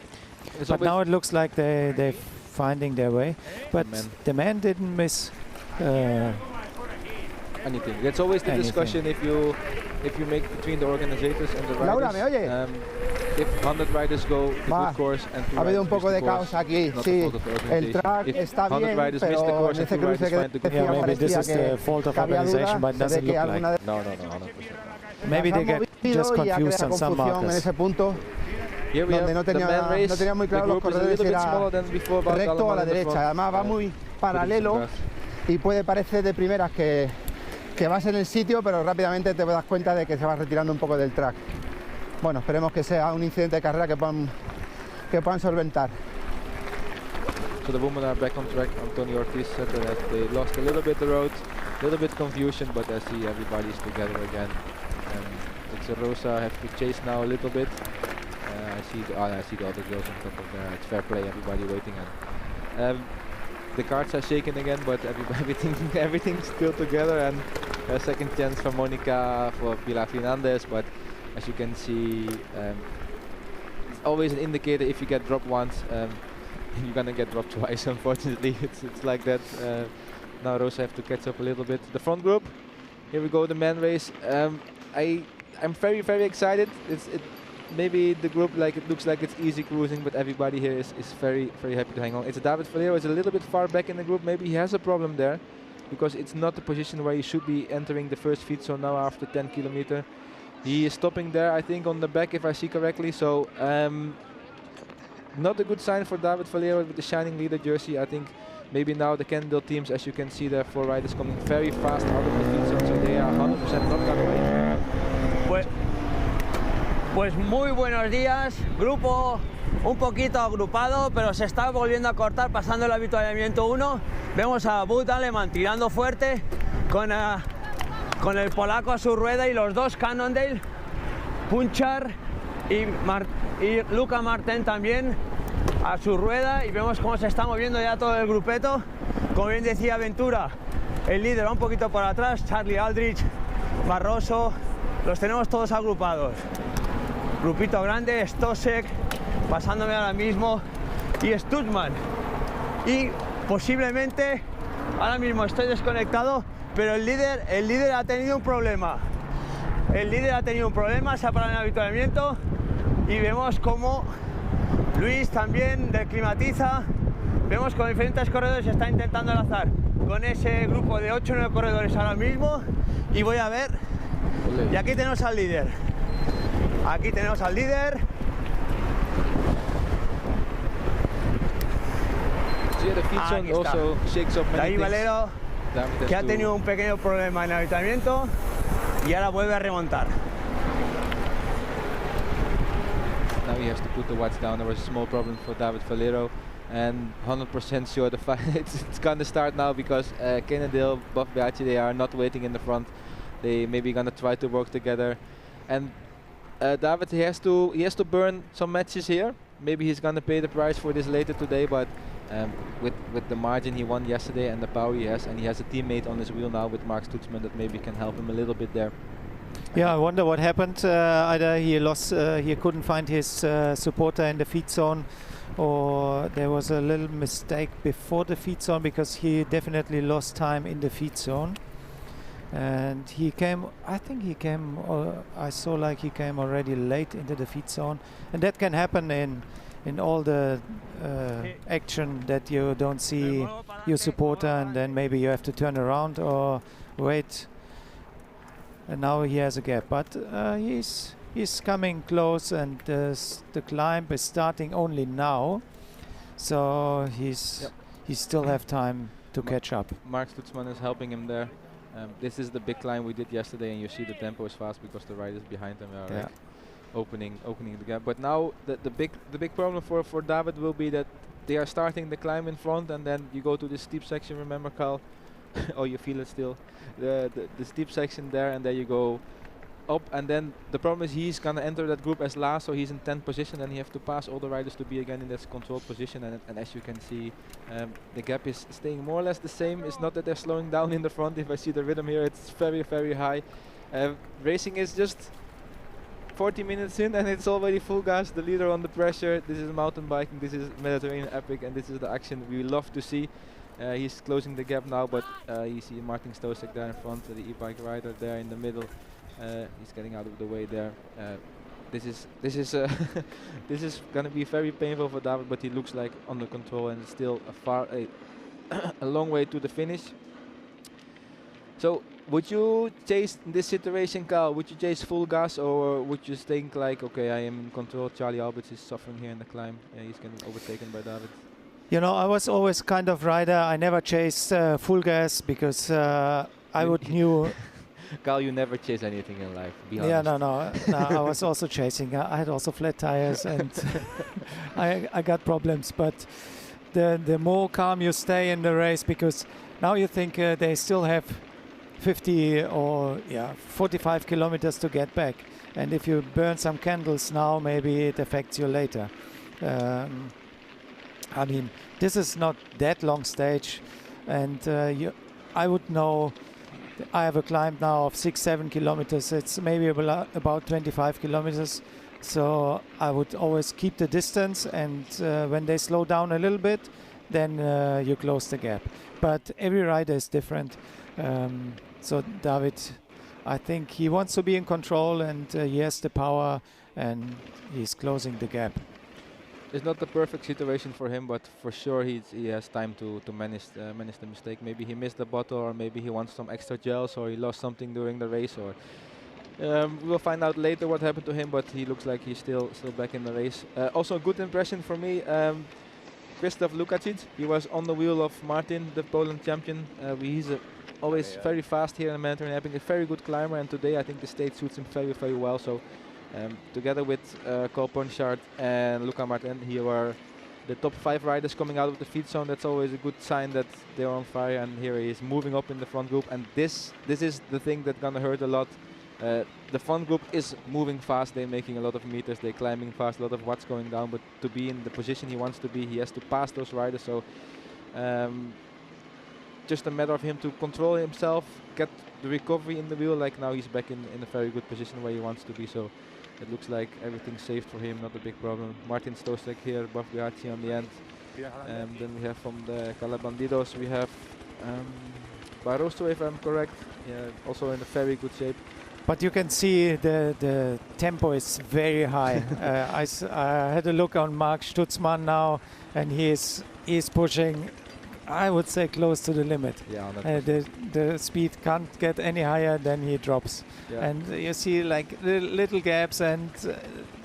But now it looks like they're finding their way. But the men didn't miss anything. That's always the discussion if you make between the organizers and the riders. Laura, ¿me oye? If 100 riders go the good course and ha habido un poco de caos aquí. Sí, el track está bien, pero en este cruce que decía parecía que había dudas, se ve que alguna de no, 100%. Maybe they get just confused on some markers. En ese punto, Here we donde have no the man race. no tenía muy claro The los group is a corredores little si bit era smaller than before, but recto o a Alleman la in the derecha. front, Además va muy putting some paralelo gas. y puede parecer de primeras que vas en el sitio, pero rápidamente te das cuenta de que se va retirando un poco del track. Bueno, esperemos que sea un incidente de carrera que puedan solventar. So the women are back on track. Antonio Ortiz said that they lost a little bit the road, a little bit confusion, but I see everybody's together again. It's Rosa have to chase now a little bit. I see the other girls on top of there. It's fair play, everybody waiting on. The cards are shaking again, but everything's still together, and a second chance for Monica, for Pilar Fernandez, but as you can see, it's always an indicator. If you get dropped once, you're gonna get dropped twice. Unfortunately, it's like that. Now Rosa have to catch up a little bit. The front group, here we go, the man race. I'm very excited. Maybe the group, like, it looks like it's easy cruising, but everybody here is very happy to hang on. It's David Valero is a little bit far back in the group. Maybe he has a problem there, because it's not the position where he should be entering the first feed. So now after 10 kilometer, he is stopping there, I think, on the back, if I see correctly. So not a good sign for David Valero with the shining leader jersey. I think maybe now the Cannondale teams, as you can see, there are 4 riders coming very fast out of the feed zone, so they are 100% not gonna wait. Pues muy buenos días, grupo un poquito agrupado, pero se está volviendo a cortar pasando el avituallamiento 1. Vemos a Bud Alleman tirando fuerte con el polaco a su rueda y los dos Cannondale, Punchar y Luca Martin también a su rueda, y vemos cómo se está moviendo ya todo el grupeto. Como bien decía Ventura, el líder va un poquito por atrás, Charlie Aldrich, Barroso, los tenemos todos agrupados. Grupito grande, Stosek, pasándome ahora mismo, y Stutzman. Y posiblemente, ahora mismo estoy desconectado, pero el líder ha tenido un problema. El líder ha tenido un problema, se ha parado en el avituallamiento, y vemos como Luis también del Climatiza, vemos con diferentes corredores se está intentando enlazar con ese grupo de 8 o 9 corredores ahora mismo, y voy a ver, y aquí tenemos al líder. Aquí tenemos al líder. Aquí está. David Valero, que ha tenido un pequeño problema en el avituallamiento y ahora vuelve a remontar. Now he has to put the watch down. There was a small problem for David Valero, and 100% sure the fight it's gonna start now, because Cannondale, Buff Beachi, they are not waiting in the front. They maybe gonna try to work together, and David, he has to burn some matches here. Maybe he's gonna pay the price for this later today, but with the margin he won yesterday and the power he has, and he has a teammate on his wheel now with Mark Stutzman that maybe can help him a little bit there. Yeah, I wonder what happened. Either he lost, he couldn't find his supporter in the feed zone, or there was a little mistake before the feed zone, because he definitely lost time in the feed zone. And he came, I think he came, I saw like he came already late into the feed zone, and that can happen in all the action, that you don't see your supporter, and then maybe you have to turn around or wait. And now he has a gap, but he's coming close, and the climb is starting only now, so he still have time to catch up. Mark Stutzman is helping him there. This is the big climb we did yesterday, and you see the tempo is fast because the riders behind them are like opening the gap. But now the big problem for David will be that they are starting the climb in front, and then you go to the steep section. Remember, Carl? Oh, you feel it still. The steep section there, and there you go up, and then the problem is he's gonna enter that group as last, so he's in 10th position, and he have to pass all the riders to be again in this controlled position, and as you can see, the gap is staying more or less the same. It's not that they're slowing down in the front. If I see the rhythm here, it's very high. Racing is just 40 minutes in, and it's already full gas, the leader on the pressure. This is mountain biking, this is Mediterranean Epic, and this is the action we love to see. He's closing the gap now, but you see Martin Stosek there in front, the e-bike rider there in the middle. He's getting out of the way there. This is gonna be very painful for David, but he looks like under control, and it's still a long way to the finish. So Would you chase in this situation, Kyle? Would you chase full gas, or would you think like, okay, I am in control? Charlie Alberts is suffering here in the climb. He's getting overtaken by David. You know, I was always kind of rider. I never chased full gas because I would knew. Kyle, you never chase anything in life. Be honest. Yeah, no. I was also chasing. I had also flat tires, and I got problems. But the more calm you stay in the race, because now you think they still have 50 or 45 kilometers to get back, and if you burn some candles now, maybe it affects you later. I mean, this is not that long stage, and I would know. I have a climb now of 6-7 kilometers. It's maybe about 25 kilometers. So I would always keep the distance, and when they slow down a little bit, then you close the gap. But every rider is different. So David, I think he wants to be in control, and he has the power, and he's closing the gap. It's not the perfect situation for him, but for sure he has time to manage the mistake. Maybe he missed the bottle, or maybe he wants some extra gels, or he lost something during the race, or we'll find out later what happened to him. But he looks like he's still back in the race. Also, a good impression for me. Krzysztof Lukacic. He was on the wheel of Martin, the Poland champion. He's always very fast here in the Mediterranean Epic. A very good climber, and today I think the stage suits him very, very well. So. Together with Cole Ponchard and Luca Martin, here are the top 5 riders coming out of the feed zone. That's always a good sign that they're on fire, and here he is moving up in the front group. And this is the thing that's gonna hurt a lot. The front group is moving fast, they're making a lot of meters, they're climbing fast, a lot of watts going down, but to be in the position he wants to be, he has to pass those riders. So just a matter of him to control himself, get the recovery in the wheel. Like now he's back in a very good position where he wants to be. So it looks like everything's safe for him, not a big problem. Martin Stosek here, above Biaggi on the end. Then we have from the Cala Bandidos, we have Barroso, if I'm correct. Yeah, also in a very good shape. But you can see the tempo is very high. I had a look on Mark Stutzmann now, and he's pushing, I would say, close to the limit. Yeah, the speed can't get any higher than he drops. Yeah. And you see like little gaps, and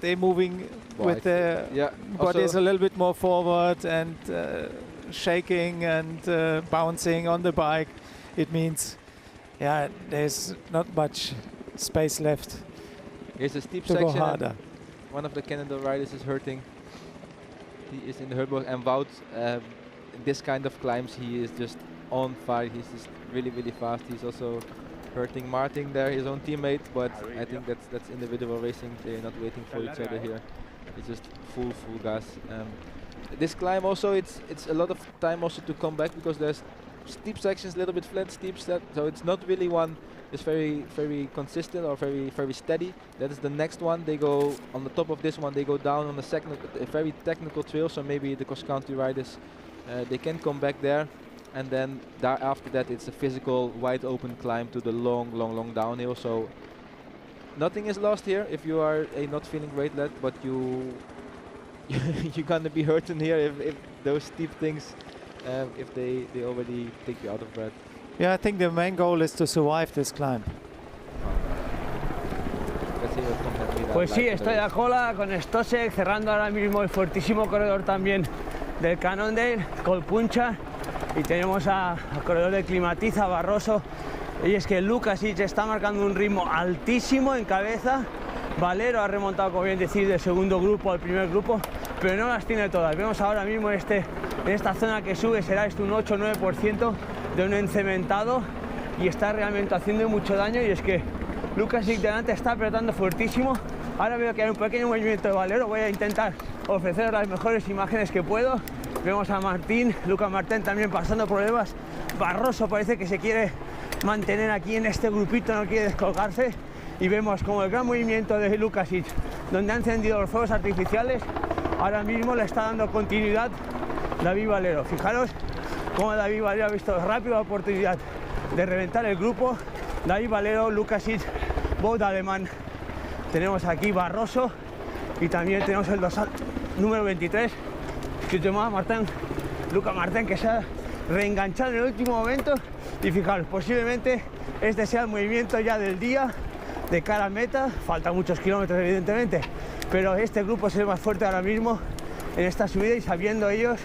they're moving with the bodies a little bit more forward, and shaking and bouncing on the bike. It means, there's not much space left. Here's a steep to section. Go harder. One of the Cannondale riders is hurting. He is in the hurt box, and Wout, in this kind of climbs, he is just on fire. He's just really, really fast. He's also hurting Martin there, his own teammate, but I think that's individual racing. They're not waiting for each other here. It's just full gas. This climb also, it's a lot of time also to come back, because there's steep sections, a little bit flat, steep so it's not really one is very, very consistent or very, very steady. That is the next one. They go on the top of this one, they go down on the second, a very technical trail, so maybe the cross-country riders they can come back there, and then after that it's a physical wide open climb to the long downhill. So nothing is lost here if you are not feeling great lad, but you're gonna be hurting here if those steep things if they already take you out of breath. Yeah, I think the main goal is to survive this climb. Pues sí, estoy a cola con Stosek, cerrando ahora mismo el fuertísimo corredor también del Cannondale, Cole Ponchard, y tenemos al corredor de Climatiza, Barroso. Y es que Lukacic está marcando un ritmo altísimo en cabeza. Valero ha remontado, como bien decir, del segundo grupo al primer grupo, pero no las tiene todas. Vemos ahora mismo en esta zona que sube, será esto un 8-9% de un encementado, y está realmente haciendo mucho daño. Y es que Lukacic delante está apretando fuertísimo. Ahora veo que hay un pequeño movimiento de Valero. Voy a intentar ofrecer las mejores imágenes que puedo. Vemos a Martín, Luca Martín también pasando problemas. Barroso parece que se quiere mantener aquí en este grupito, no quiere descolgarse. Y vemos como el gran movimiento de Lukacic, donde ha encendido los fuegos artificiales, ahora mismo le está dando continuidad David Valero. Fijaros cómo David Valero ha visto rápido la oportunidad de reventar el grupo. David Valero, Lukacic, Wout alemán. Tenemos aquí Barroso, y también tenemos el dorsal número 23, que se llama Martín, Luca Martín, que se ha reenganchado en el último momento. Y fijaros, posiblemente este sea el movimiento ya del día de cara a meta. Faltan muchos kilómetros evidentemente, pero este grupo es el más fuerte ahora mismo en esta subida y sabiendo ellos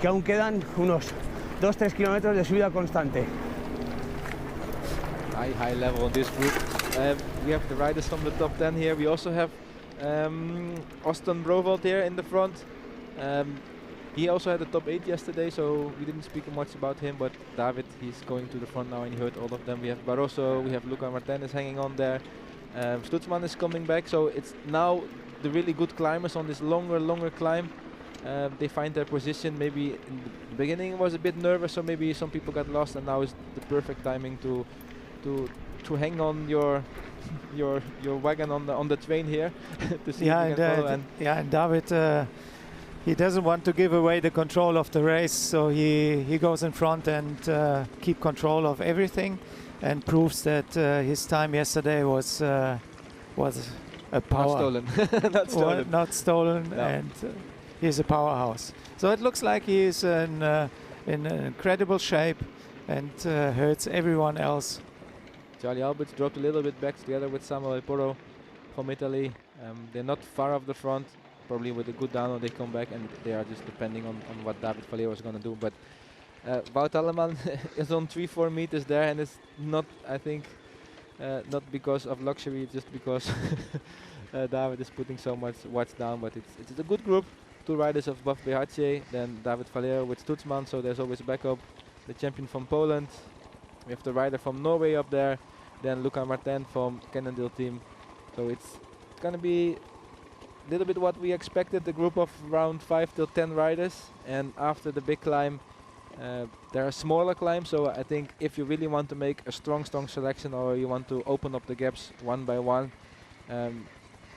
que aún quedan unos 2-3 kilómetros de subida constante. High level on this group. We have the riders from the top 10 here. We also have Austin Brovold here in the front. He also had the top 8 yesterday, so we didn't speak much about him, but David, he's going to the front now and he heard all of them. We have Barroso, we have Luca Martinez hanging on there. Stutzman is coming back, so it's now the really good climbers on this longer climb. They find their position. Maybe in the beginning was a bit nervous, so maybe some people got lost, and now is the perfect timing to hang on your wagon on the train here to see if you can follow. And David, he doesn't want to give away the control of the race, so he goes in front and keep control of everything, and proves that his time yesterday was a power. Not stolen, no. And he's a powerhouse. So it looks like he is in incredible shape and hurts everyone else. Charlie Alberts dropped a little bit back together with Samuel Porro from Italy. They're not far off the front. Probably with a good downhill they come back, and they are just depending on what David Valero is going to do. But Wout Alleman is on 3-4 meters there, and it's not, I think, not because of luxury, just because David is putting so much watch down. But it's a good group. 2 riders of Buff BHC, then David Valero with Stutzman, so there's always backup. The champion from Poland. We have the rider from Norway up there, then Luca Martin from Cannondale team. So it's going to be a little bit what we expected, a group of around 5 till 10 riders. And after the big climb, there are smaller climbs. So I think if you really want to make a strong selection, or you want to open up the gaps one by one,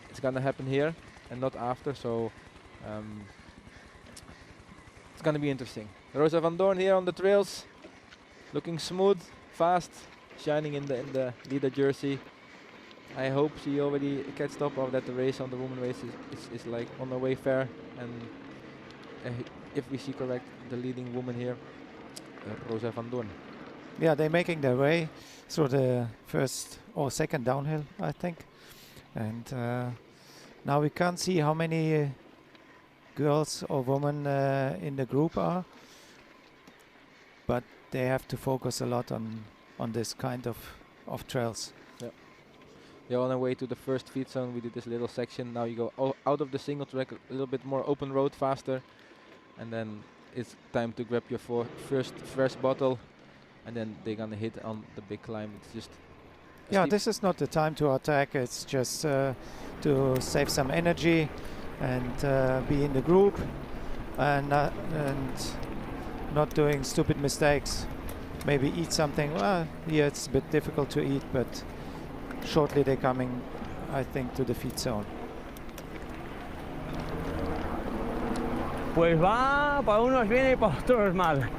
it's going to happen here and not after. So it's going to be interesting. Rosa van Doorn here on the trails, looking smooth, fast, shining in the leader jersey. I hope she already catched up of that the race on the women race is like on the way fair, and if we see correct, the leading woman here, Rosa van Doorn. Yeah, they're making their way through the first or second downhill, I think. And now we can't see how many girls or women in the group are, but they have to focus a lot on this kind of trails. Yeah. You're on the way to the first feed zone. We did this little section. Now you go out of the single track, a little bit more open road, faster, and then it's time to grab your first fresh bottle, and then they're gonna hit on the big climb. It's just this is not the time to attack. It's just to save some energy and be in the group and not doing stupid mistakes. Maybe eat something. Well, yeah, it's a bit difficult to eat, but shortly they're coming, I think, to the feed zone. Pues va, para unos bien y para otros mal.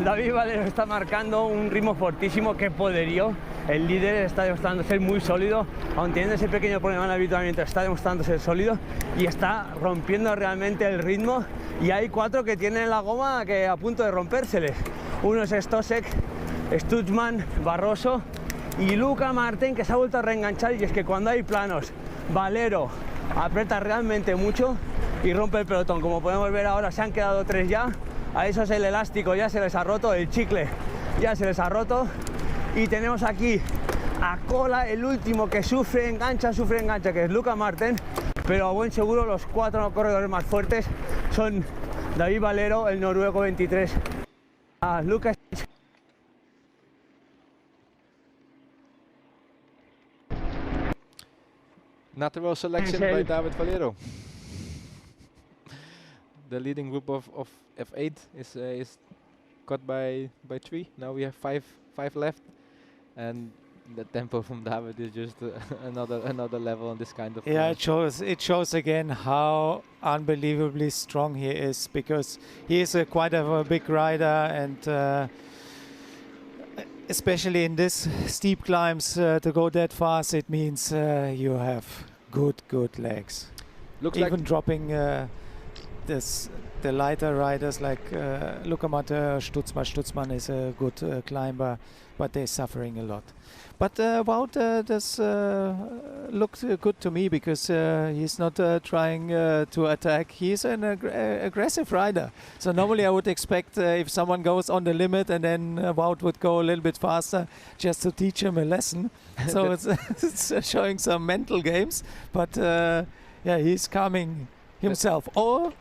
David Valero está marcando un ritmo fortísimo, qué poderío. El líder está demostrando ser muy sólido, aun teniendo ese pequeño problema en el habituamiento, está demostrando ser sólido y está rompiendo realmente el ritmo. Y hay 4 que tienen la goma que a punto de rompérseles. Uno es Stosek, Stutzman, Barroso y Luca Martin, que se ha vuelto a reenganchar. Y es que cuando hay planos, Valero aprieta realmente mucho y rompe el pelotón. Como podemos ver ahora, se han quedado 3 ya. A esos el elástico ya se les ha roto, el chicle ya se les ha roto. Y tenemos aquí a cola el último que sufre engancha, que es Luca Martin. Pero a buen seguro los 4 corredores más fuertes son David Valero, el noruego 23. Lucas. Natural selection by David Valero. The leading group of F8 is cut by 3. Now we have 5 left, and the tempo from David is just another level on this kind of. Yeah, it shows again how unbelievably strong he is, because he is quite a big rider, and especially in this steep climbs, to go that fast, it means you have good legs. Looks even like dropping this the lighter riders like Luca Matteo, Stutzmann. Stutzmann is a good climber, but they're suffering a lot. But Wout does look good to me because he's not trying to attack. He's an aggressive rider. So normally I would expect if someone goes on the limit and then Wout would go a little bit faster just to teach him a lesson. So it's showing some mental games. But yeah, he's calming himself. Or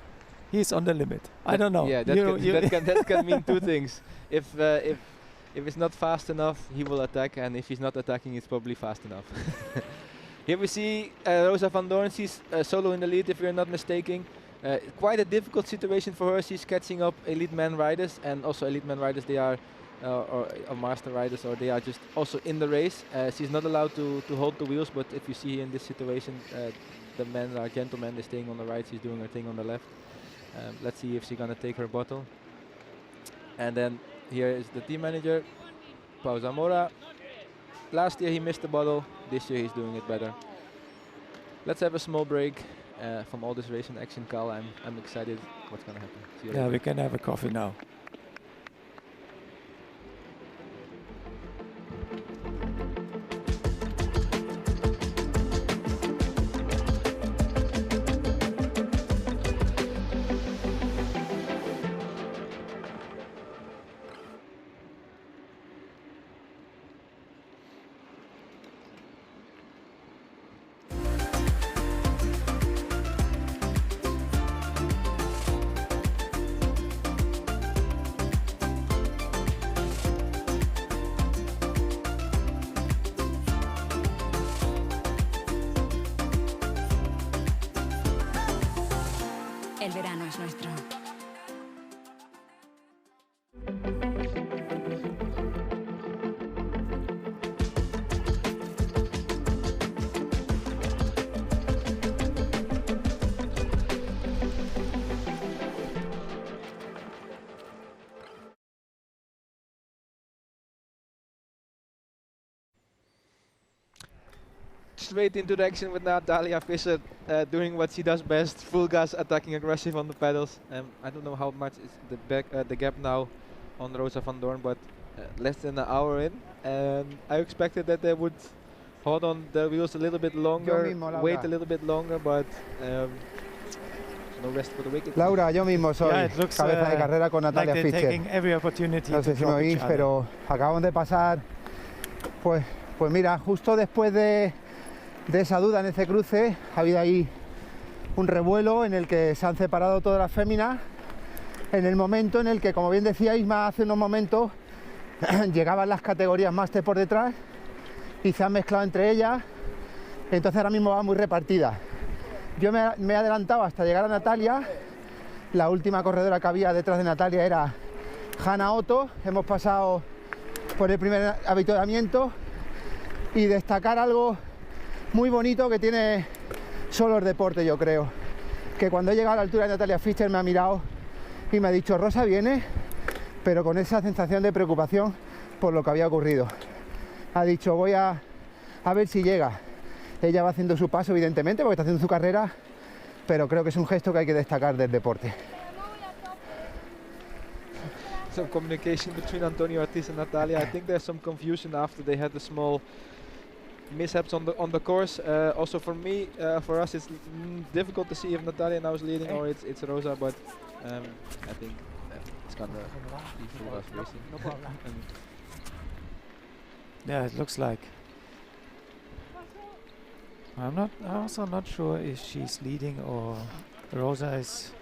he's on the limit. I don't know. Yeah, that can mean two things. If it's not fast enough, he will attack, and if he's not attacking, it's probably fast enough. Here we see Rosa van Doorn. She's solo in the lead, if we're not mistaken. Quite a difficult situation for her. She's catching up elite men riders, and also elite men riders, they are or master riders, or they are just also in the race. She's not allowed to hold the wheels, but if you see in this situation, the men are gentlemen. They're staying on the right. She's doing her thing on the left. Let's see if she's gonna take her bottle. And then here is the team manager, Pau Zamora. Last year he missed the bottle. This year he's doing it better. Let's have a small break from all this racing action, Carl. I'm excited what's gonna happen. See you later. We can have a coffee now. El verano es nuestro. Straight into the action with Natalia Fischer doing what she does best, full gas, attacking aggressive on the pedals. I don't know how much is the gap now on Rosa van Doorn, but less than an hour in, and I expected that they would hold on the wheels a little bit longer, wait a little bit longer, but no rest for the wicked. Laura, yo mismo soy cabeza de carrera con Natalia like Fischer. No sé si me oís, pero acabamos de pasar, pues mira, justo después de esa duda en ese cruce, ha habido ahí un revuelo en el que se han separado todas las féminas, en el momento en el que, como bien decía Isma hace unos momentos, llegaban las categorías máster por detrás y se han mezclado entre ellas, entonces ahora mismo va muy repartida. Yo me he adelantado hasta llegar a Natalia. La última corredora que había detrás de Natalia era Hanna Otto. Hemos pasado por el primer avituallamiento y destacar algo muy bonito que tiene solo el deporte, yo creo. Que cuando he llegado a la altura de Natalia Fischer me ha mirado y me ha dicho: Rosa viene, pero con esa sensación de preocupación por lo que había ocurrido. Ha dicho: voy a ver si llega. Ella va haciendo su paso, evidentemente, porque está haciendo su carrera, pero creo que es un gesto que hay que destacar del deporte. Some communication between Antonio Ortiz and Natalia. I think there's some confusion after they had the small mishaps on the course. Also for me, for us, it's difficult to see if Natalia now is leading or it's Rosa, but I think it's gonna be full gas racing. No problem. Yeah, it looks like. I'm also not sure if she's leading or Rosa is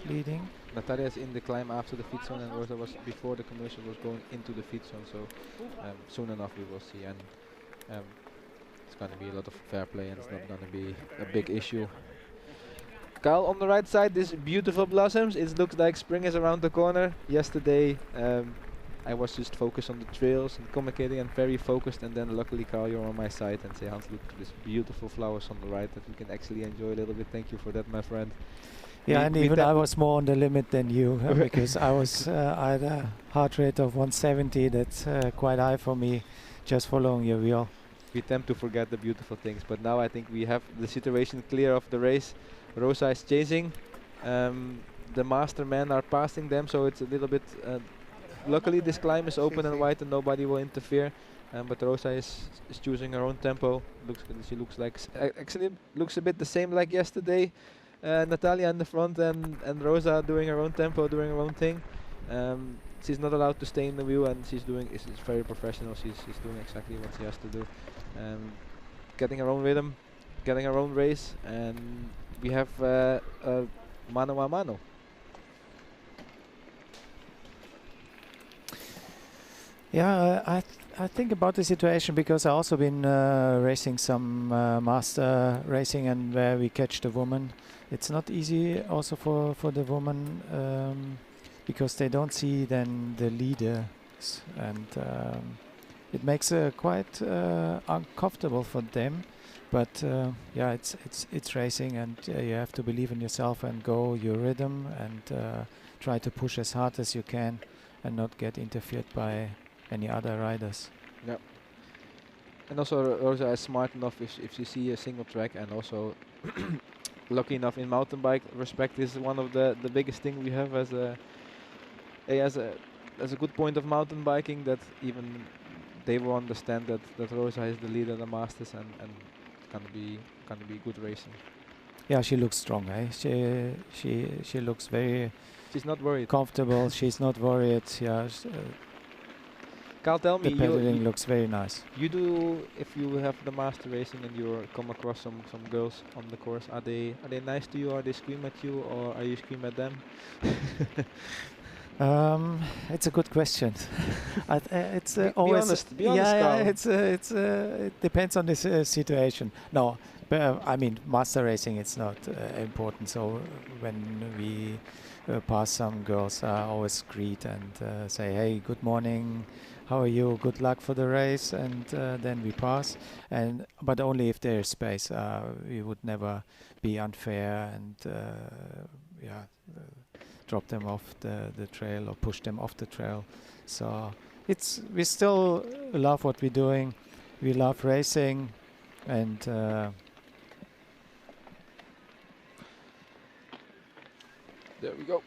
leading. Natalia is in the climb after the feed zone, and Rosa was before the commercial was going into the feed zone, so soon enough we will see, and it's going to be a lot of fair play and it's not going to be a big issue. Kyle, on the right side, this beautiful blossoms. It looks like spring is around the corner. Yesterday I was just focused on the trails and communicating and very focused, and then luckily Carl, you're on my side and say, Hans, look at this beautiful flowers on the right that we can actually enjoy a little bit. Thank you for that, my friend. Yeah, and even I was more on the limit than you because I was at a heart rate of 170. That's quite high for me, just following your wheel. We tend to forget the beautiful things, but now I think we have the situation clear of the race. Rosa is chasing. the master men are passing them, so it's a little bit. Luckily, this climb is open and wide, and nobody will interfere. But Rosa is choosing her own tempo. She looks like actually looks a bit the same like yesterday. Natalia in the front and Rosa doing her own tempo, doing her own thing. She's not allowed to stay in the wheel, and she's very professional. She's doing exactly what she has to do, getting her own rhythm, getting her own race, and we have mano a mano. Yeah, I think about the situation because I also been racing some master racing, and where we catch the woman. It's not easy also for the woman because they don't see then the leaders, and it makes quite uncomfortable for them. But yeah, it's racing, and you have to believe in yourself and go your rhythm and try to push as hard as you can and not get interfered by any other riders. Yeah. And also Rosa is smart enough if you see a single track, and also lucky enough in mountain bike. Respect is one of the biggest thing we have as a good point of mountain biking, that even they will understand that Rosa is the leader of the masters, and it's gonna be good racing. Yeah, she looks strong, eh? She looks very. She's not worried. Comfortable. She's not worried. Yeah. Carl, tell me, the pedaling looks very nice. You do, if you have the master racing and you come across some girls on the course, are they nice to you? Are they scream at you, or are you scream at them? It's a good question. It's Be always honest, Carl. it depends on the situation. No, but I mean, master racing, it's not important. So when we pass some girls, I always greet and say, "Hey, good morning. How are you? Good luck for the race," and then we pass. But only if there is space. We would never be unfair and drop them off the trail or push them off the trail. So we still love what we're doing. We love racing, and there we go.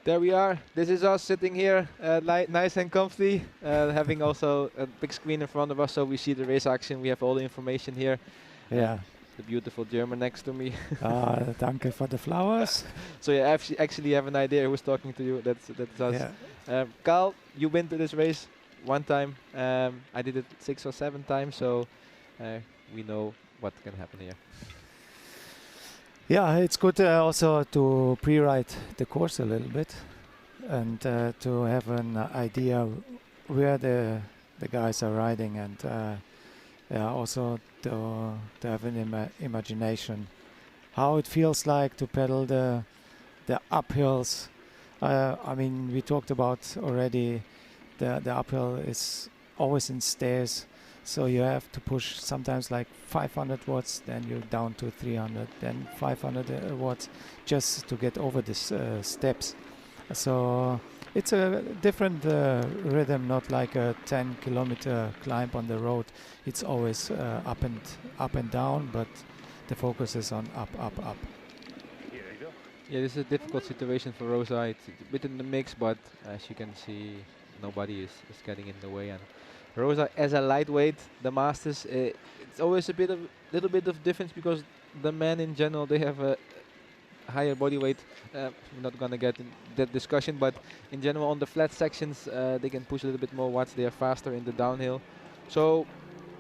There we are. This is us sitting here, nice and comfy, having also a big screen in front of us, so we see the race action. We have all the information here. Yeah. The beautiful German next to me. Danke for the flowers. So you actually have an idea who's talking to you. That's us. Yeah. Carl, you been to this race one time. I did it 6 or 7 times, so we know what can happen here. Yeah, it's good also to pre-ride the course a little bit, and to have an idea where the guys are riding, and also to have an imagination how it feels like to pedal the uphills. I mean, we talked about already the uphill is always in stairs. So you have to push sometimes like 500 watts, then you're down to 300, then 500 watts just to get over these steps. So it's a different rhythm, not like a 10-kilometer climb on the road. It's always up and down, but the focus is on up. Yeah, this is a difficult situation for Rosa. It's a bit in the mix, but as you can see, nobody is getting in the way. And Rosa, as a lightweight, the masters, it's always a little bit of difference, because the men in general, they have a higher body weight. We're not gonna get in that discussion, but in general on the flat sections, they can push a little bit more watts. They are faster in the downhill. So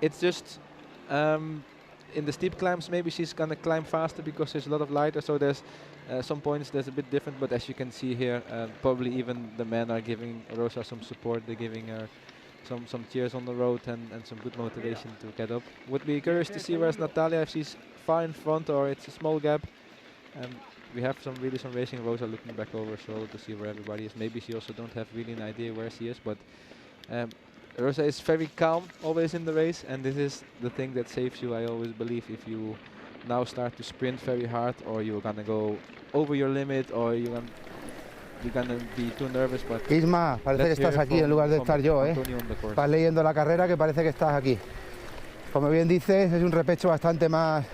it's just in the steep climbs, maybe she's gonna climb faster because there's a lot of lighter. So there's some points there's a bit different, but as you can see here, probably even the men are giving Rosa some support. They're giving her some cheers on the road and some good motivation to get up. Would be curious to see where's Natalia, if she's far in front or it's a small gap. We have some racing. Rosa looking back over her shoulder to see where everybody is. Maybe she also don't have really an idea where she is, but Rosa is very calm always in the race, and this is the thing that saves you, I always believe. If you now start to sprint very hard, or you're gonna go over your limit, or you're gonna be too nervous. But Isma, parece que estás aquí en lugar de estar yo, ¿eh? Estás leyendo la carrera, que parece que estás aquí. Como bien dices, es un repecho bastante más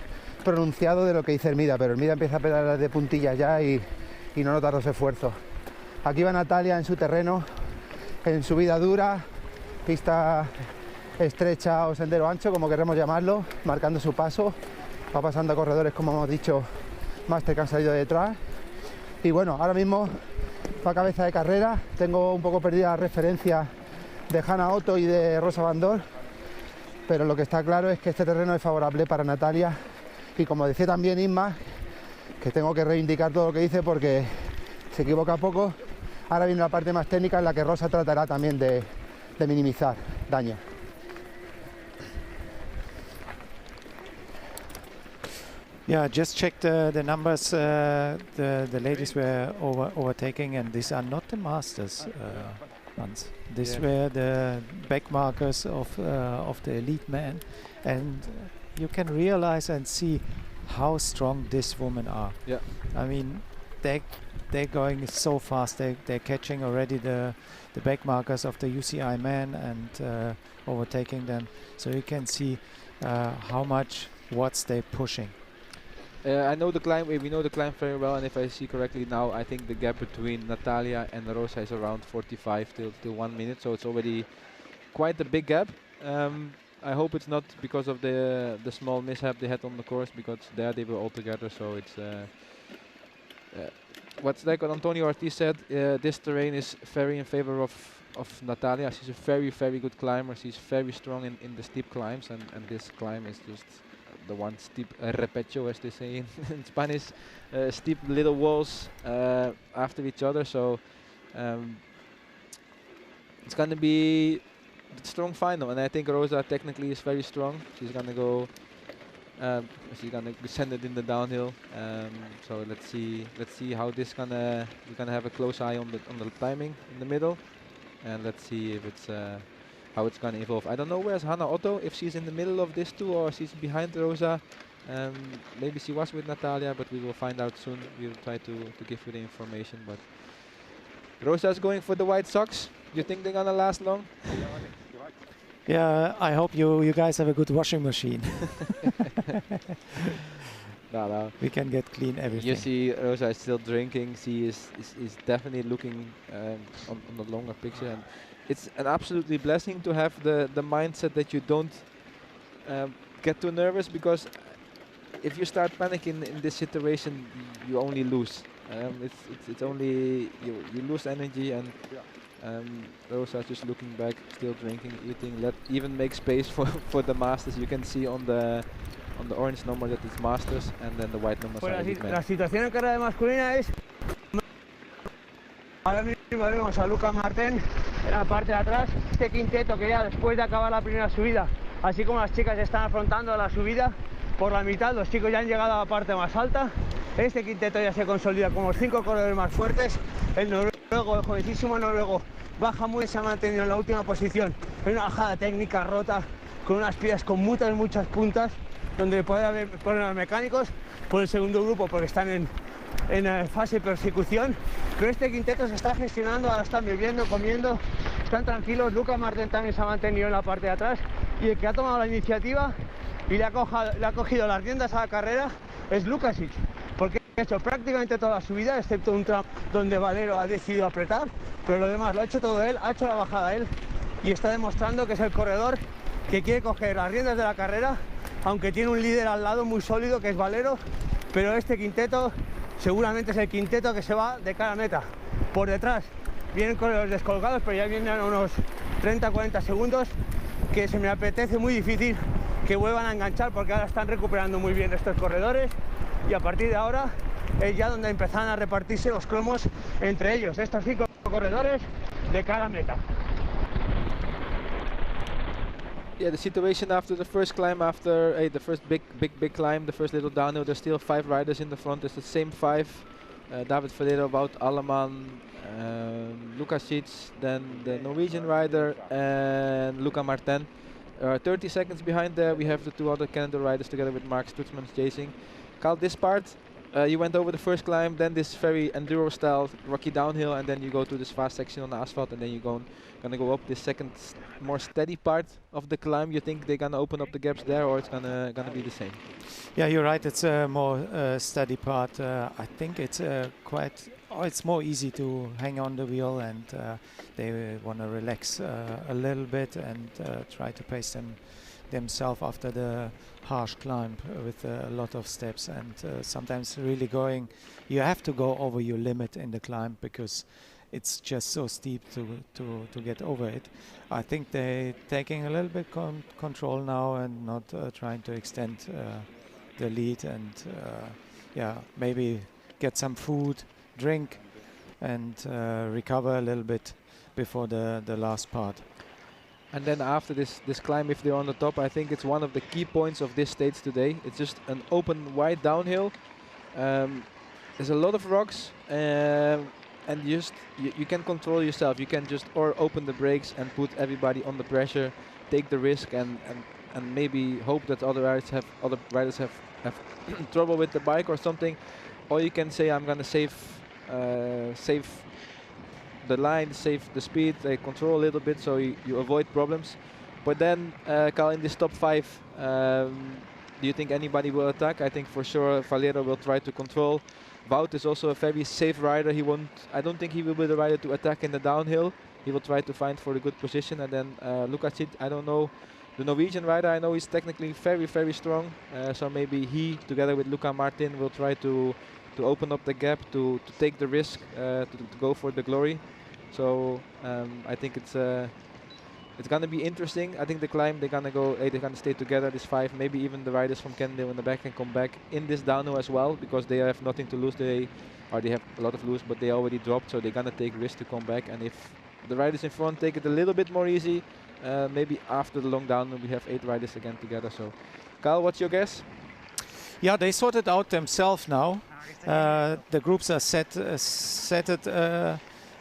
pronunciado de lo que dice Hermida, pero Hermida empieza a pedalar de puntillas ya y no notar los esfuerzos. Aquí va Natalia en su terreno, en subida dura, pista estrecha o sendero ancho, como queremos llamarlo, marcando su paso. Va pasando a corredores, como hemos dicho, máster que han salido detrás. Y bueno, ahora mismo va cabeza de carrera. Tengo un poco perdida la referencia de Hannah Otto y de Rosa Van Dor, pero lo que está claro es que este terreno es favorable para Natalia. Y como decía también Isma, que tengo que reivindicar todo lo que dice porque se equivoca poco. Ahora viene la parte más técnica en la que Rosa tratará también de minimizar daño. Yeah, just checked the numbers. The ladies were overtaking, and these are not the masters ones. These were the back markers of the elite men, and you can realize and see how strong these women are. Yeah, I mean, they're going so fast. They're catching already the back markers of the UCI men and overtaking them. So you can see how much watts they're pushing. I know the climb. We know the climb very well, and if I see correctly now, I think the gap between Natalia and Rosa is around 45 till 1 minute. So it's already quite a big gap. I hope it's not because of the small mishap they had on the course, because there they were all together. So it's what's like what Antonio Ortiz said. This terrain is very in favor of Natalia. She's a very good climber. She's very strong in the steep climbs, and this climb is just the one steep repecho, as they say in Spanish, steep little walls after each other. So it's gonna be a strong final, and I think Rosa technically is very strong. She's gonna go. She's gonna send it in the downhill. So let's see how this gonna. We're gonna have a close eye on the timing in the middle, and let's see if it's. How it's going to evolve. I don't know where's Hannah Otto, if she's in the middle of this too or she's behind Rosa. Maybe she was with Natalia, but we will find out soon. We will try to give you the information. But Rosa's going for the white socks. Do you think they're going to last long? Yeah, I hope you guys have a good washing machine. No. We can get clean everything. You see Rosa is still drinking. She is definitely looking on the longer picture. And it's an absolutely blessing to have the mindset that you don't get too nervous, because if you start panicking in this situation, you only lose. It's only you lose energy, and Rosa just looking back, still drinking, eating. Even make space for the masters. You can see on the orange number that it's masters, and then the white numbers are elite men. La situación en carrera masculina es. Ahora mismo vemos a Luca Martín en la parte de atrás. Este quinteto que ya después de acabar la primera subida, así como las chicas están afrontando la subida por la mitad, los chicos ya han llegado a la parte más alta. Este quinteto ya se consolida como los 5 corredores más fuertes. El noruego, el jovencísimo noruego, baja muy, se ha mantenido en la última posición. En una bajada técnica rota, con unas piedras con muchas puntas, donde puede haber problemas mecánicos por el segundo grupo, porque están en fase de persecución. Pero este quinteto se está gestionando, ahora están bebiendo, comiendo, están tranquilos. Luca Martín también se ha mantenido en la parte de atrás, y el que ha tomado la iniciativa y le ha cogido las riendas a la carrera es Lukasic, porque ha hecho prácticamente toda la subida, excepto un tramo donde Valero ha decidido apretar, pero lo demás lo ha hecho todo él, ha hecho la bajada él, y está demostrando que es el corredor que quiere coger las riendas de la carrera, aunque tiene un líder al lado muy sólido que es Valero. Pero este quinteto seguramente es el quinteto que se va de cara a meta. Por detrás vienen corredores descolgados, pero ya vienen unos 30-40 segundos que se me apetece muy difícil que vuelvan a enganchar, porque ahora están recuperando muy bien estos corredores, y a partir de ahora es ya donde empezarán a repartirse los cromos entre ellos, estos 5 corredores de cara a meta. Yeah, the situation after the first climb, after the first big climb, the first little downhill, there's still 5 riders in the front. It's the same 5. David Valero, Wout Alleman, Lukasic, then the Norwegian rider, and Luca Martin. 30 seconds behind there, we have the 2 other Canada riders together with Mark Stutzman chasing. Carl Dispart you went over the first climb, then this very enduro style rocky downhill, and then you go to this fast section on the asphalt, and then you're gonna go up this second more steady part of the climb. You think they're gonna open up the gaps there, or it's gonna be the same? Yeah, you're right. It's a more steady part. I think it's it's more easy to hang on the wheel, and they want to relax a little bit and try to pace themselves after the harsh climb with a lot of steps, and sometimes really you have to go over your limit in the climb because it's just so steep to get over it. I think they're taking a little bit control now and not trying to extend the lead, and maybe get some food, drink, and recover a little bit before the last part. And then after this climb, if they're on the top, I think it's one of the key points of this stage today. It's just an open, wide downhill. There's a lot of rocks, and you can control yourself. You can just open the brakes and put everybody under pressure, take the risk, and maybe hope that other riders have trouble with the bike or something. Or you can say, I'm gonna save the line, save the speed, control a little bit so you avoid problems. But then, Carl, in this top 5, do you think anybody will attack? I think for sure Valero will try to control. Wout is also a very safe rider. I don't think he will be the rider to attack in the downhill. He will try to find for the good position. And then Lukáš, I don't know, the Norwegian rider, I know he's technically very, very strong. So maybe he, together with Luca Martin, will try to open up the gap, to take the risk, to go for the glory. So I think it's gonna be interesting. I think the climb, they're gonna stay together, this 5. Maybe even the riders from Cannondale in the back can come back in this downhill as well, because they have nothing to lose. They have a lot of lose, but they already dropped, so they're gonna take risks to come back. And if the riders in front take it a little bit more easy, maybe after the long downhill we have 8 riders again together. So, Kyle, what's your guess? Yeah, they sorted out themselves now. The groups are set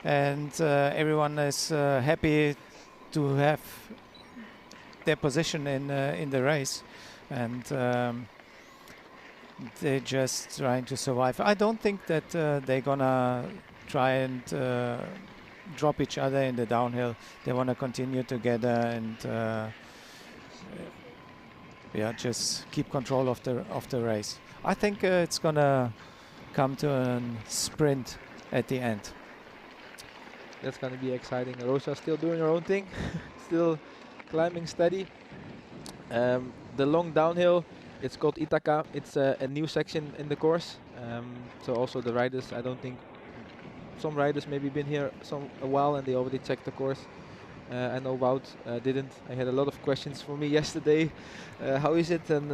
and everyone is happy to have their position in the race, and they're just trying to survive. I don't think that they're gonna try and drop each other in the downhill. They want to continue together and just keep control of the race. I think it's gonna come to a sprint at the end. That's going to be exciting. Rosa still doing her own thing, still climbing steady. The long downhill, it's called Ithaca. It's a new section in the course. So also the riders, I don't think, some riders maybe been here a while and they already checked the course. I know Wout didn't. I had a lot of questions for me yesterday. How is it? And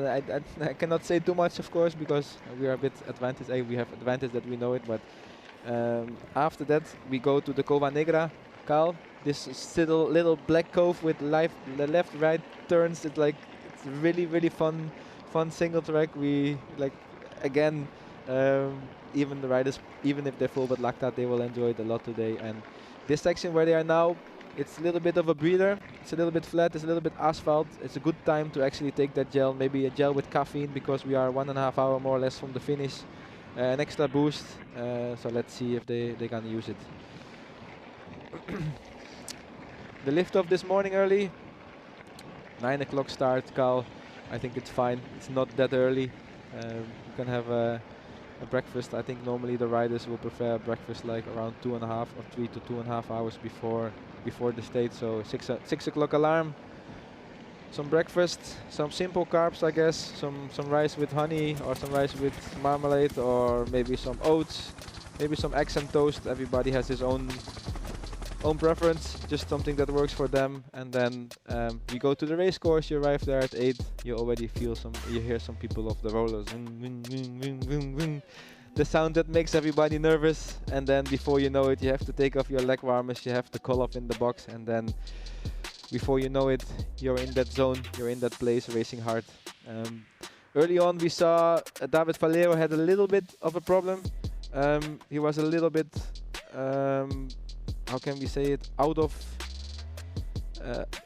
I cannot say too much, of course, because we are a bit advantaged. We have advantage that we know it, but after that we go to the Cova Negra, Carl. This little black cove with the left-right turns. It's really fun single track. We again, even the riders, even if they're full but locked out, they will enjoy it a lot today. And this section where they are now, it's a little bit of a breather. It's a little bit flat. It's a little bit asphalt. It's a good time to actually take that gel, maybe a gel with caffeine, because we are 1.5 hours more or less from the finish. An extra boost. So let's see if they're gonna use it. The lift off this morning early. 9 o'clock start, Carl. I think it's fine. It's not that early. You can have a breakfast. I think normally the riders will prefer breakfast like around 2.5 or 3 to 2.5 hours before the stage. So 6 o'clock alarm. Some breakfast, some simple carbs, I guess. Some rice with honey, or some rice with marmalade, or maybe some oats, maybe some eggs and toast. Everybody has his own preference, just something that works for them. And then we go to the race course. You arrive there at 8. You already feel you hear some people of the rollers. The sound that makes everybody nervous. And then before you know it, you have to take off your leg warmers. You have to call off in the box, and then before you know it, you're in that zone, you're in that place, racing hard. Early on, we saw David Valero had a little bit of a problem. He was a little bit, how can we say it, out of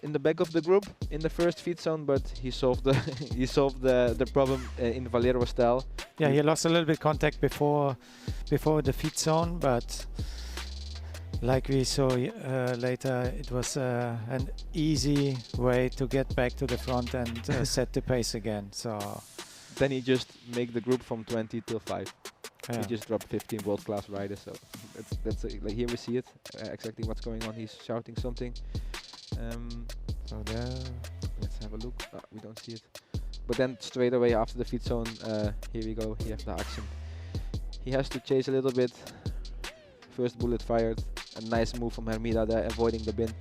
in the back of the group in the first feed zone, but he solved the he solved the problem in Valero style. Yeah, he lost a little bit contact before the feed zone, but like we saw later, it was an easy way to get back to the front and set the pace again. So then he just make the group from 20 till 5. yeah. He just dropped 15 world-class riders. So that's like here we see it exactly what's going on. He's shouting something. So there, let's have a look. We don't see it. But then straight away after the feed zone, here we go. He has the action. He has to chase a little bit. First bullet fired. A nice move from Hermida there, avoiding the bin.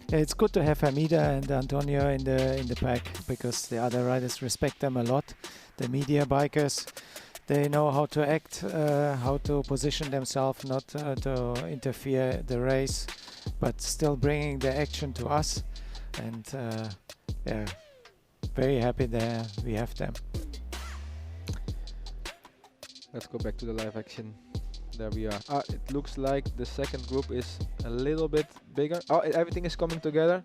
Yeah, it's good to have Hermida and Antonio in the pack, because the other riders respect them a lot. The media bikers, they know how to act, how to position themselves, not to interfere the race, but still bringing the action to us. And yeah, very happy there we have them. Let's go back to the live action. There we are. It looks like the second group is a little bit bigger. Oh, everything is coming together.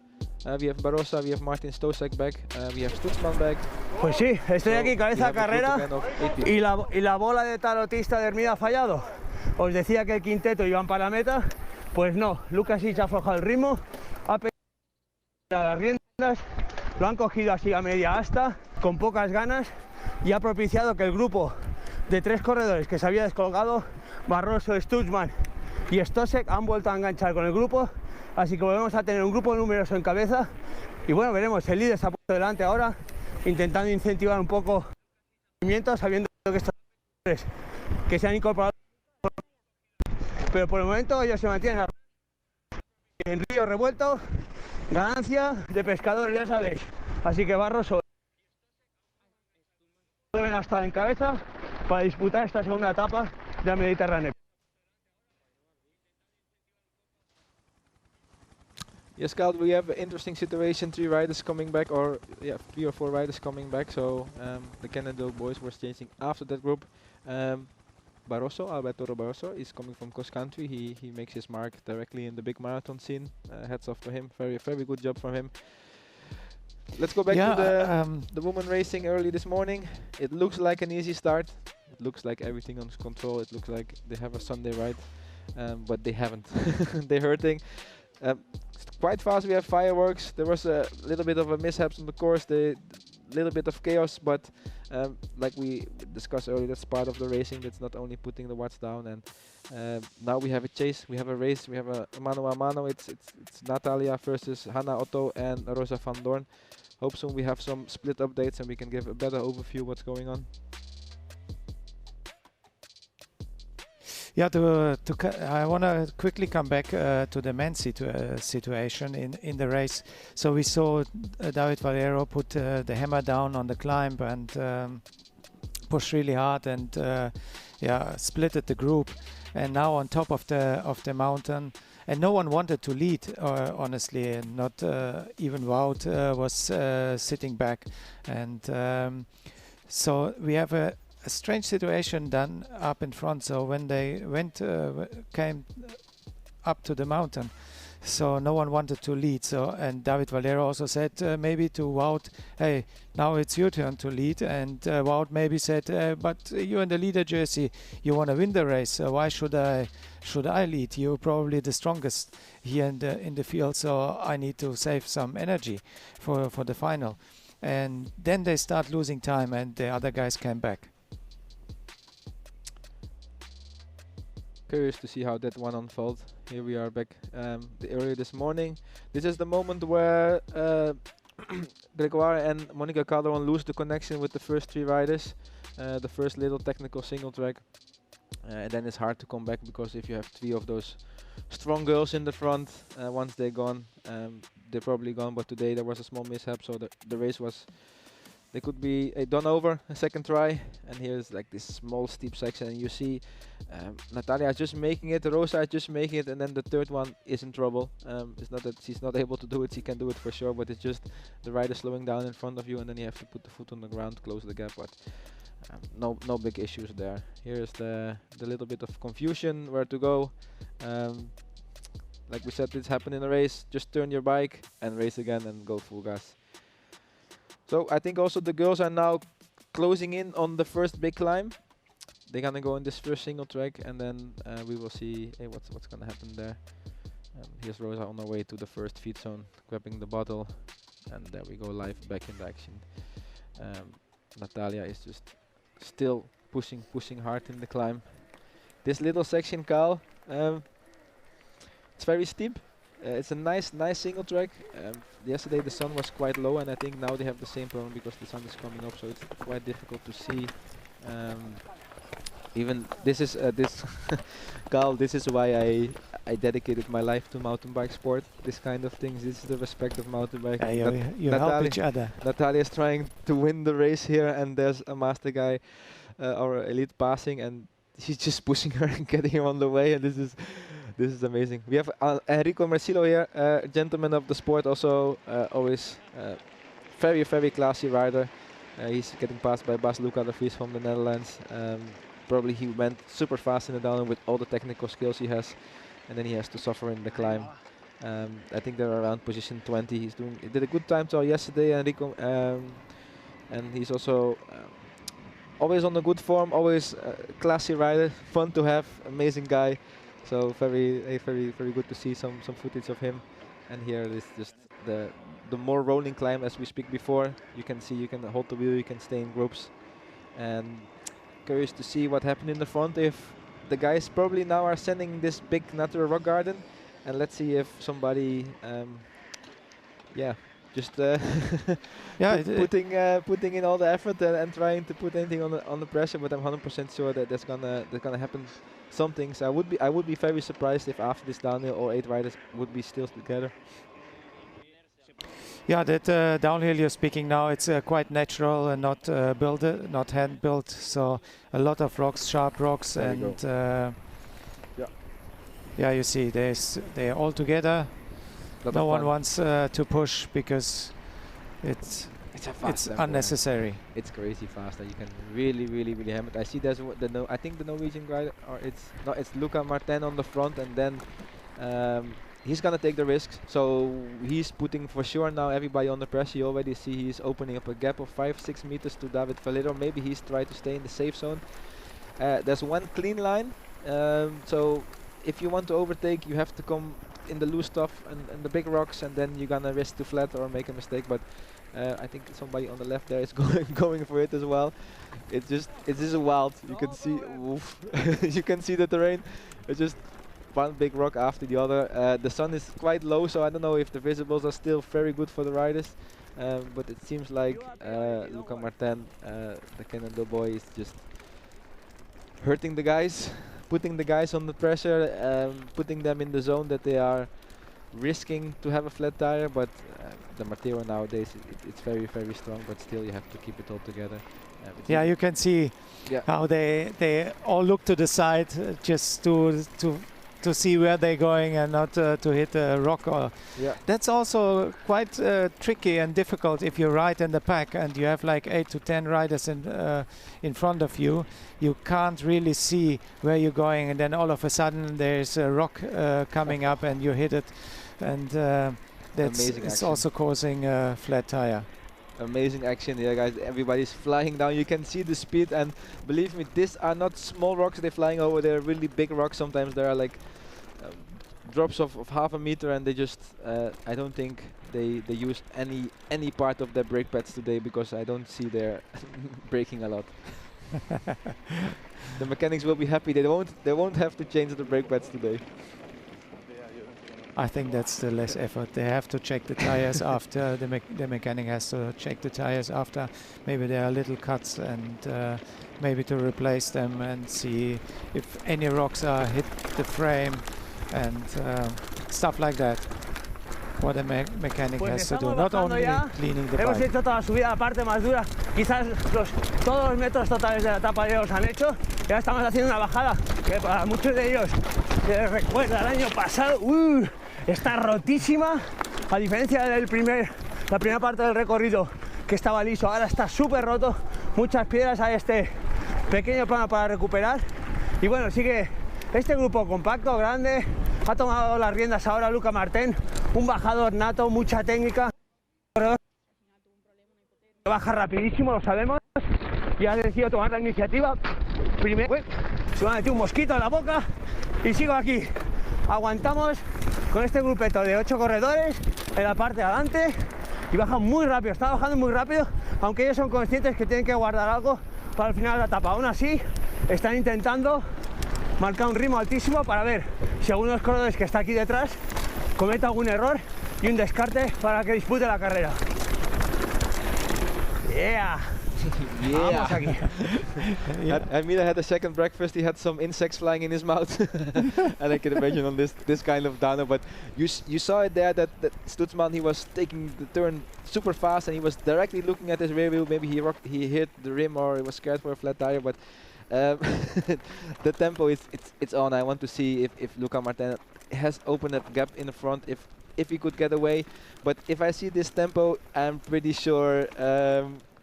We have Barossa, we have Martin Stosek back, we have Stutzman back. Pues sí, estoy So aquí, we cabeza have a group carrera, again of 8 people. y la bola de tarotista de Hermida ha fallado. Os decía que el quinteto iban para la meta, pues no, Lukasic ha aflojado el ritmo, ha pegado las riendas, lo han cogido así a media asta, con pocas ganas, y ha propiciado que el grupo de 3 corredores que se había descolgado, Barroso, Stutzman y Stosek, han vuelto a enganchar con el grupo, así que volvemos a tener un grupo numeroso en cabeza. Y bueno, veremos, el líder se ha puesto delante ahora, intentando incentivar un poco el movimiento, sabiendo que estos corredores que se han incorporado, pero por el momento ellos se mantienen en río revuelto, ganancia de pescadores, ya sabéis. Así que Barroso deben estar en cabeza para disputar esta segunda etapa de la Mediterránea. Yes, Cal, we have an interesting situation. 3 riders coming back, or yeah, 3 or 4 riders coming back. So the Canada boys were changing after that group. Barroso, Alberto Barroso, is coming from cross country. He makes his mark directly in the big marathon scene. Hats off to him. Very good job from him. Let's go back to the women racing early this morning. It looks like an easy start. It looks like everything under control. It looks like they have a Sunday ride, but they haven't. They're hurting. Quite fast. We have fireworks. There was a little bit of a mishaps on the course. Little bit of chaos, but like we discussed earlier, that's part of the racing. That's not only putting the watts down. And now we have a chase. We have a race. We have a mano a mano. It's Natalia versus Hannah Otto and Rosa van Doorn. Hope soon we have some split updates and we can give a better overview what's going on. Yeah, I want to quickly come back to the men's situation in the race. So we saw David Valero put the hammer down on the climb and pushed really hard and splitted the group. And now on top of the mountain, and no one wanted to lead, honestly, and not even Wout was sitting back. And so we have a strange situation done up in front. So when they came up to the mountain, so no one wanted to lead. So and David Valero also said maybe to Wout, hey, now it's your turn to lead. And Wout maybe said, but you're in the leader jersey, you want to win the race. So why should I lead? You're probably the strongest here in the field. So I need to save some energy for the final. And then they start losing time, and the other guys came back. Curious to see how that one unfolds. Here we are back earlier this morning. This is the moment where Gregoire and Monica Calderon lose the connection with the first 3 riders. The first little technical single track. And then it's hard to come back, because if you have 3 of those strong girls in the front, once they're gone, they're probably gone. But today there was a small mishap, so the race was... They could be done over a second try, and here's like this small steep section, and you see Natalia is just making it, Rosa is just making it, and then the third one is in trouble. It's not that she's not able to do it, she can do it for sure, but it's just the rider slowing down in front of you, and then you have to put the foot on the ground, close the gap. But no big issues there. Here's the little bit of confusion where to go. like we said, this happened in a race. Just turn your bike and race again and go full gas. So I think also the girls are now closing in on the first big climb. They're gonna go in this first single track, and then we will see what's gonna happen there. Here's Rosa on her way to the first feed zone, grabbing the bottle, and there we go, live back into action. Natalia is just still pushing hard in the climb. This little section, Carl, it's very steep. It's a nice single track. Yesterday the sun was quite low, and I think now they have the same problem because the sun is coming up, so it's quite difficult to see. Even this is Carl, this is why I dedicated my life to mountain bike sport. This kind of things. This is the respect of mountain bike. You help each other. Natalia is trying to win the race here, and there's a master guy or elite passing, and she's just pushing her and getting her on the way. And this is amazing. We have Enrico Marcillo here, gentleman of the sport, also always very classy rider. He's getting passed by Bas Luca de Vries from the Netherlands. Probably he went super fast in the downhill with all the technical skills he has, and then he has to suffer in the climb. I think they're around position 20. He did a good time trial yesterday, Enrico, and he's also always on a good form, always classy rider, fun to have, amazing guy. So very good to see some footage of him. And here is just the more rolling climb as we speak before. You can see you can hold the wheel, you can stay in groups, and curious to see what happened in the front, if the guys probably now are sending this big natural rock garden, and let's see if somebody just putting in all the effort and trying to put anything on the pressure. But I'm 100% sure that there's gonna happen something. So I would be very surprised if after this downhill all 8 riders would be still together. Yeah, that downhill you're speaking now, it's quite natural and not not hand built. So a lot of rocks, sharp rocks, there and yeah, you see they're all together. No one wants to push because it's unnecessary. It's crazy fast. You can really hammer it. I see there's I think the Norwegian guy, or it's Luca Martin on the front, and then he's gonna take the risks, so he's putting for sure now everybody under pressure. You already see he's opening up a gap of 5-6 meters to David Valero. Maybe he's trying to stay in the safe zone. There's one clean line, so if you want to overtake, you have to come in the loose stuff and the big rocks, and then you're gonna risk to flat or make a mistake. But I think somebody on the left there is going for it as well. It's just wild. You can see, you can see the terrain. It's just one big rock after the other. The sun is quite low, so I don't know if the visibles are still very good for the riders. But it seems like Luca Martin, the Cannondale boy, is just hurting the guys, putting the guys under pressure, putting them in the zone that they are risking to have a flat tire. But the Martero nowadays, it's very strong, but still you have to keep it all together. Yeah, you can see how they all look to the side just to see where they're going and not to hit a rock. That's also quite tricky and difficult if you're right in the pack and you have like 8 to 10 riders in front of you. You can't really see where you're going, and then all of a sudden there's a rock coming up and you hit it, and that's also causing a flat tire. Amazing action here, guys. Everybody's flying down. You can see the speed, and believe me, these are not small rocks they're flying over. They're really big rocks. Sometimes there are like drops of half a meter, and they just I don't think they used any part of their brake pads today, because I don't see they're braking a lot. The mechanics will be happy. They won't have to change the brake pads today. I think that's the less effort. They have to check the tires after. The mechanic has to check the tires after. Maybe there are little cuts, and maybe to replace them and see if any rocks are hit the frame and stuff like that. What a mechanic has to do, not only cleaning the bike. Hemos hecho toda la subida, la parte más dura. Quizás todos los metros totales de la etapa ya los han hecho. Y ahora estamos haciendo una bajada que para muchos de ellos les recuerda el año pasado. Está rotísima, a diferencia de la primera parte del recorrido que estaba liso. Ahora está súper roto, muchas piedras, hay este pequeño plano para recuperar. Y bueno, sigue este grupo compacto, grande, Ha tomado las riendas ahora Luca Martén, un bajador nato, mucha técnica. Baja rapidísimo, lo sabemos, y ha decidido tomar la iniciativa. Primero, se me ha metido un mosquito en la boca y sigo aquí. Aguantamos con este grupeto de 8 corredores en la parte de adelante y bajan muy rápido, está bajando muy rápido, aunque ellos son conscientes que tienen que guardar algo para el final de la etapa. Aún así, están intentando marcar un ritmo altísimo para ver si alguno de los corredores que está aquí detrás comete algún error y un descarte para que dispute la carrera. Yeah! Yeah. Vamos aquí. Amila had a second breakfast. He had some insects flying in his mouth, and I can imagine on this kind of downhill. But you saw it there that Stutzman, he was taking the turn super fast, and he was directly looking at his rear wheel. Maybe he hit the rim, or he was scared for a flat tire. But the tempo it's on. I want to see if Luca Martin has opened that gap in the front. If he could get away, but if I see this tempo, I'm pretty sure.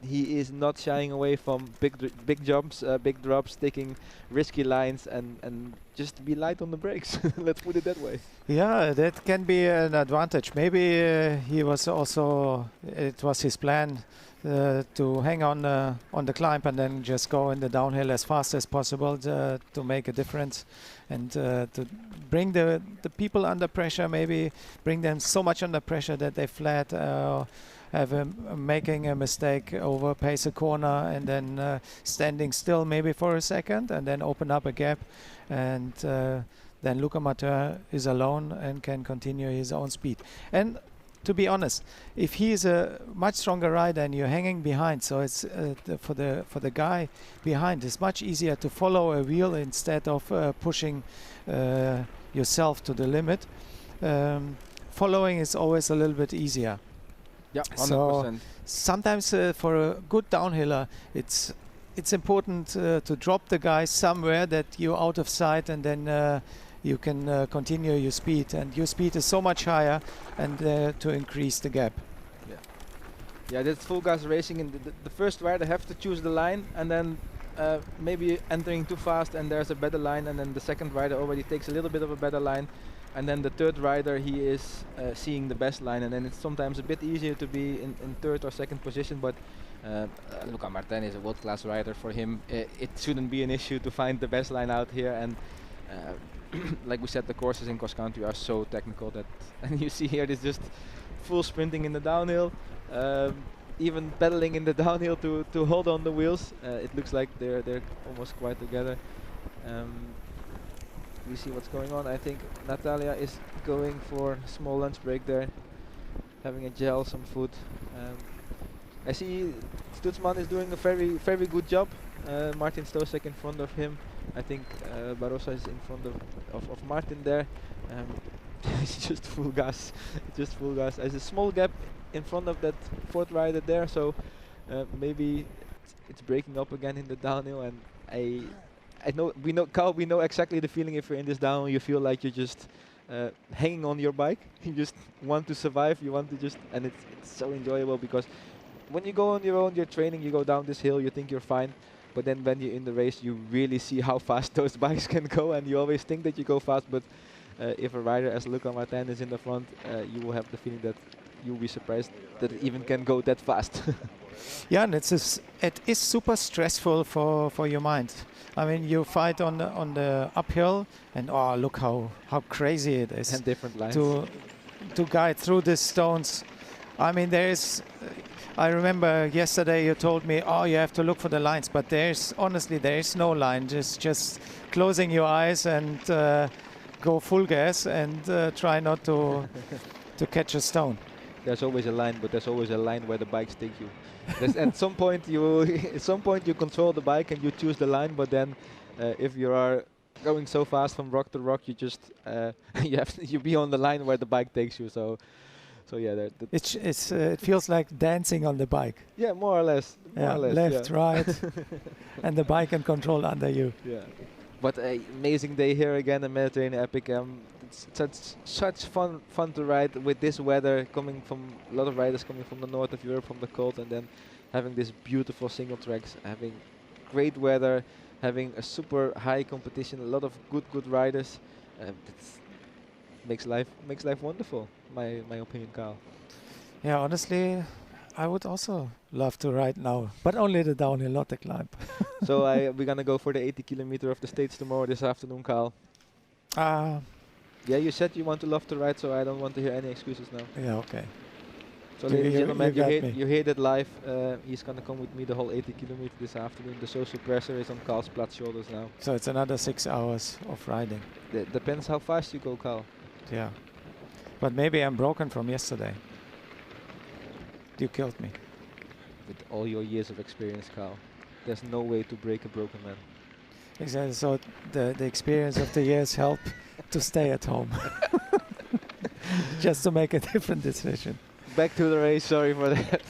He is not shying away from big jumps, big drops, taking risky lines, and just be light on the brakes. Let's put it that way. Yeah, that can be an advantage. Maybe he was also, it was his plan to hang on the climb and then just go in the downhill as fast as possible to make a difference and to bring the people under pressure, maybe bring them so much under pressure that they flat. Making a mistake, overpace a corner, and then standing still maybe for a second, and then open up a gap, and then Luca Martin is alone and can continue his own speed. And to be honest, if he is a much stronger rider and you're hanging behind, so it's for the guy behind, it's much easier to follow a wheel instead of pushing yourself to the limit. Following is always a little bit easier. Yeah, 100%. So sometimes for a good downhiller, it's important to drop the guy somewhere that you're out of sight, and then you can continue your speed. And your speed is so much higher, and to increase the gap. Yeah, that's full gas racing, and the first rider have to choose the line, and then maybe entering too fast, and there's a better line, and then the second rider already takes a little bit of a better line. And then the third rider, he is seeing the best line, and then it's sometimes a bit easier to be in third or second position. But Luca Martin is a world-class rider. For him, it shouldn't be an issue to find the best line out here. And like we said, the courses in cross country are so technical that, and you see here, it's just full sprinting in the downhill, even pedaling in the downhill to hold on the wheels. It looks like they're almost quite together. We see what's going on. I think Natalia is going for a small lunch break there, having a gel, some food. I see Stutzman is doing a very good job. Martin Stosek in front of him. I think Barroso is in front of Martin there. It's just full gas, just full gas. There's a small gap in front of that fourth rider there, so maybe it's breaking up again in the downhill. And I know we know exactly the feeling if you're in this downhill. You feel like you're just hanging on your bike. You just want to survive. You want to just, and it's so enjoyable because when you go on your own, you're training. You go down this hill, you think you're fine, but then when you're in the race, you really see how fast those bikes can go, and you always think that you go fast. But if a rider as Luca Martin is in the front, you will have the feeling that you'll be surprised that it even can go that fast. Yeah, and it is super stressful for your mind. I mean, you fight on the uphill, and oh, look how crazy it is. And different lines. To guide through the stones. I mean, I remember yesterday you told me, oh, you have to look for the lines, but honestly, there is no line. Just closing your eyes and go full gas and try not to catch a stone. There's always a line, but there's always a line where the bikes take you. At some point you control the bike and you choose the line, but then if you are going so fast from rock to rock, you just you be on the line where the bike takes you. So yeah, it feels like dancing on the bike. Yeah, more or less. Left, right, and the bike can control under you. Yeah, but an amazing day here again in Mediterranean Epic. It's such fun to ride with this weather, coming from a lot of riders coming from the north of Europe, from the cold, and then having this beautiful single tracks, having great weather, having a super high competition, a lot of good riders. makes life wonderful. My opinion, Carl. Yeah, honestly, I would also love to ride now, but only the downhill, not the climb. So we're gonna go for the 80 kilometer of the States tomorrow this afternoon, Carl. Yeah, you said you love to ride, so I don't want to hear any excuses now. Yeah, okay. So, You- ladies and you- gentlemen, you got me. you hear that live. He's gonna come with me the whole 80 kilometer this afternoon. The social pressure is on Carl's Plat's shoulders now. So it's another 6 hours of riding. Depends how fast you go, Carl. Yeah. But maybe I'm broken from yesterday. You killed me. With all your years of experience, Carl, there's no way to break a broken man. Exactly. So the experience of the years help to stay at home. Just to make a different decision. Back to the race. Sorry for that.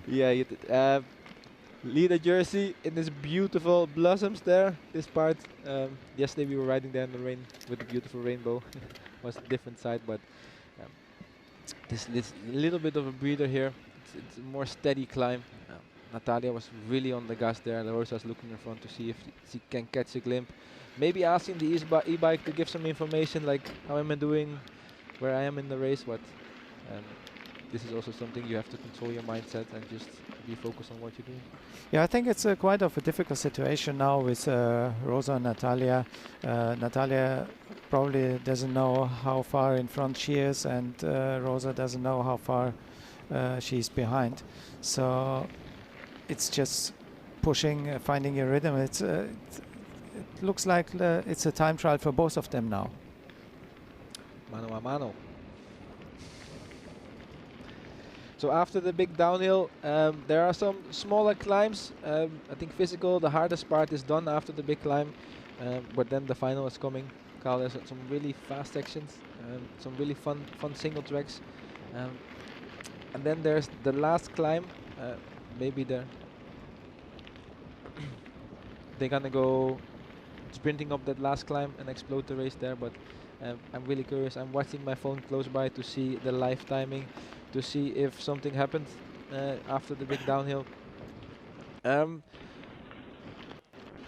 Yeah, you did. Leader jersey in this beautiful blossoms there. This part. Yesterday we were riding there in the rain with the beautiful rainbow. Was a different side, but this little bit of a breather here. It's a more steady climb. Natalia was really on the gas there. Rosa's looking in front to see if she can catch a glimpse. Maybe asking the e-bike to give some information, like how am I doing, where I am in the race. But this is also something you have to control your mindset and just be focused on what you're doing. Yeah, I think it's quite of a difficult situation now with Rosa and Natalia. Natalia probably doesn't know how far in front she is, and Rosa doesn't know how far she's behind. So it's just pushing, finding your rhythm. It looks like it's a time trial for both of them now. Mano a mano. So after the big downhill, there are some smaller climbs. I think physical, the hardest part is done after the big climb, but then the final is coming. Carl, there's some really fast sections, some really fun single tracks, and then there's the last climb. Maybe they're gonna go sprinting up that last climb and explode the race there, but I'm really curious. I'm watching my phone close by to see the live timing, to see if something happened after the big downhill.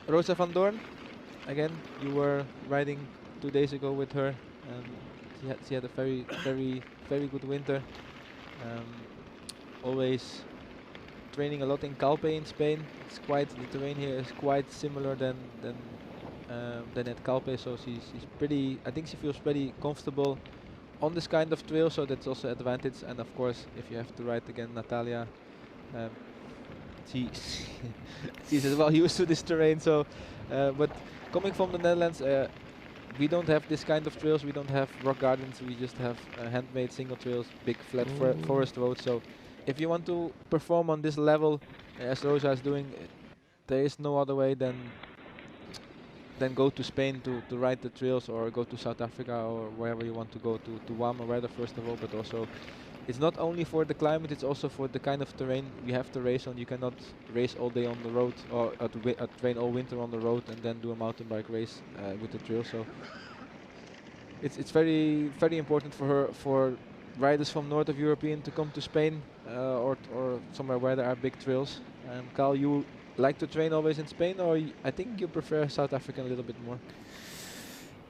Rosa van Doorn, again, you were riding 2 days ago with her. She had a very good winter. Always training a lot in Calpe in Spain. It's quite, the terrain here is quite similar than at Calpe, so she's pretty, I think she feels pretty comfortable on this kind of trail, so that's also advantage. And of course, if you have to ride again Natalia, she's as well used to this terrain. So, but coming from the Netherlands, we don't have this kind of trails. We don't have rock gardens. We just have handmade single trails, big flat forest roads. So, if you want to perform on this level, as Rosa is doing, there is no other way than go to Spain to ride the trails, or go to South Africa, or wherever you want to go, to WAM or rather, first of all. But also, it's not only for the climate, it's also for the kind of terrain we have to race on. You cannot race all day on the road, or train all winter on the road and then do a mountain bike race with the trail. So it's very important for riders from north of European to come to Spain or somewhere where there are big trails. Carl, you like to train always in Spain, or I think you prefer South Africa a little bit more?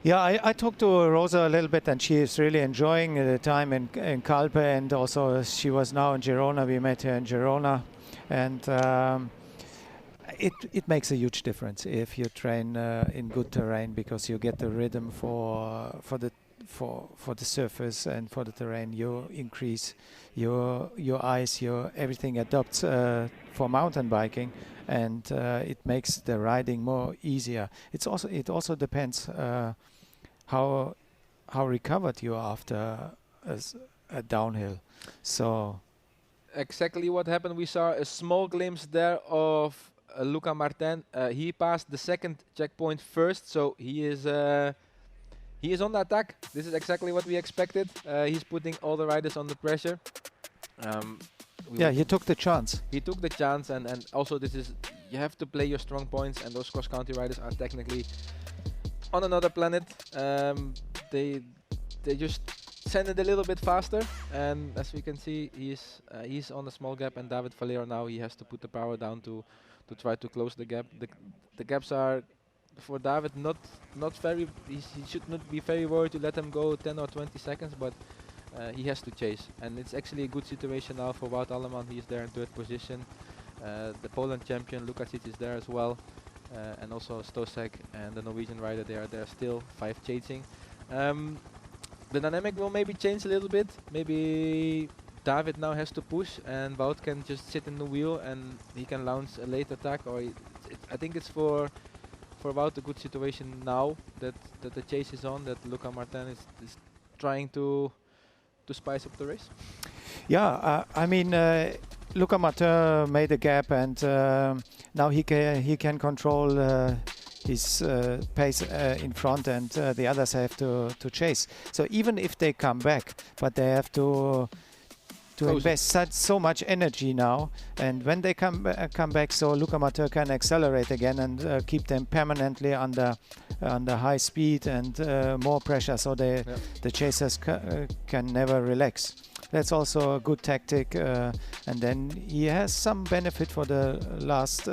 Yeah, I talked to Rosa a little bit, and she is really enjoying the time in Calpe, and also she was now in Girona. We met her in Girona, and it makes a huge difference if you train in good terrain, because you get the rhythm for the surface and for the terrain. You increase your eyes, your everything adapts for mountain biking, and it makes the riding more easier. It also depends how recovered you are after a downhill. So exactly what happened. We saw a small glimpse there of Luca Martin. He passed the second checkpoint first, so he is on the attack. This is exactly what we expected. He's putting all the riders under pressure. Yeah, he took the chance. He took the chance, and also this is, you have to play your strong points, and those cross-country riders are technically on another planet. They just send it a little bit faster, and as we can see, he's on a small gap, and David Valero now, he has to put the power down to try to close the gap. The gaps are for David, not very. He should not be very worried to let him go 10 or 20 seconds, but he has to chase, and it's actually a good situation now for Wout Alleman. He is there in third position. The Poland champion Lukacic is there as well, and also Stosek and the Norwegian rider. They are there still, 5 chasing. The dynamic will maybe change a little bit. Maybe David now has to push, and Wout can just sit in the wheel, and he can launch a late attack. Or I think it's for Wout a good situation now that the chase is on. That Luca Martin is trying to spice up the race. Yeah, I mean, Luca Martin made a gap, and now he can control his pace in front, and the others have to chase. So even if they come back, but they have to invest so much energy now, and when they come back, so Luca Martin can accelerate again and keep them permanently under high speed and more pressure, so the chasers can never relax. That's also a good tactic, and then he has some benefit for the last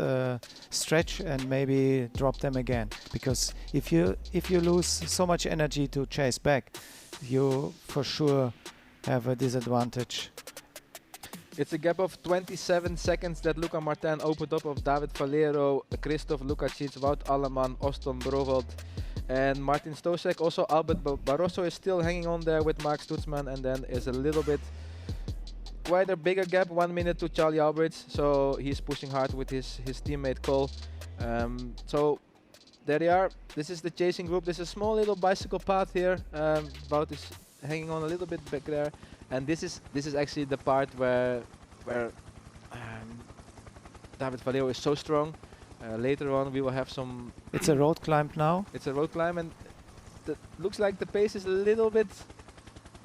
stretch, and maybe drop them again, because if you lose so much energy to chase back, you for sure have a disadvantage. It's a gap of 27 seconds that Luca Martin opened up of David Valero, Christoph Lukacic, Wout Alleman, Auston Brovold, and Martin Stosek. Also Albert Barroso is still hanging on there with Mark Stutzman, and then is a little bit quite a bigger gap, 1 minute to Charlie Albrits, so he's pushing hard with his teammate Cole. So there they are. This is the chasing group. There's a small little bicycle path here. Wout is hanging on a little bit back there. And this is actually the part where David Valero is so strong. Later on we will have some... It's a road climb now. It's a road climb, and looks like the pace is a little bit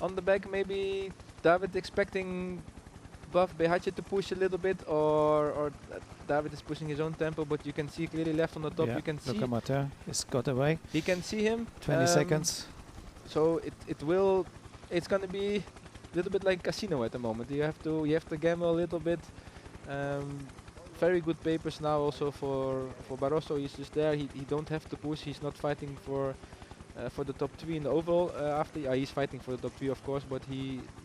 on the back. Maybe David expecting Buff Behace to push a little bit, or David is pushing his own tempo, but you can see clearly left on the top. Yeah, you can see Luca Martin has got away. He can see him. 20 seconds. So it's gonna be a little bit like casino at the moment. You have to gamble a little bit. Very good papers now also for Barroso. He's just there. He don't have to push. He's not fighting for the top 3 in the overall. He's fighting for the top 3 of course, but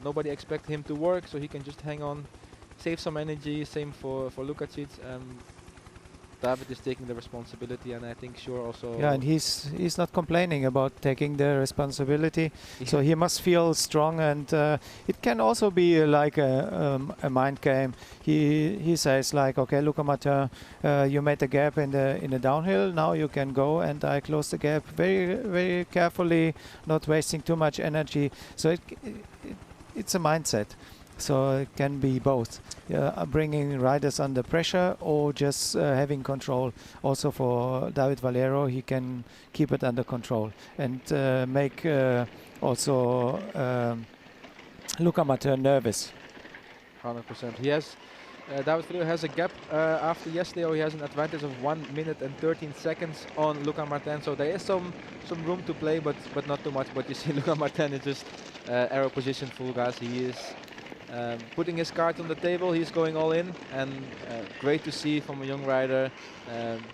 nobody expect him to work, so he can just hang on, save some energy. Same for Lukacic. David is taking the responsibility, and I think sure also... Yeah, and he's not complaining about taking the responsibility, so he must feel strong, and it can also be like a mind game. He says like, okay, Luca Martin, you made a gap in the downhill, now you can go, and I close the gap very, very carefully, not wasting too much energy. So it's a mindset. So it can be both, bringing riders under pressure or just having control. Also for David Valero, he can keep it under control and make also Luca Martin nervous. 100%. He has David Valero has a gap after yesterday. He has an advantage of 1 minute and 13 seconds on Luca Martin. So there is some room to play, but not too much. But you see, Luca Martin is just aero position full gas. He is putting his cards on the table. He's going all in, and great to see from a young rider,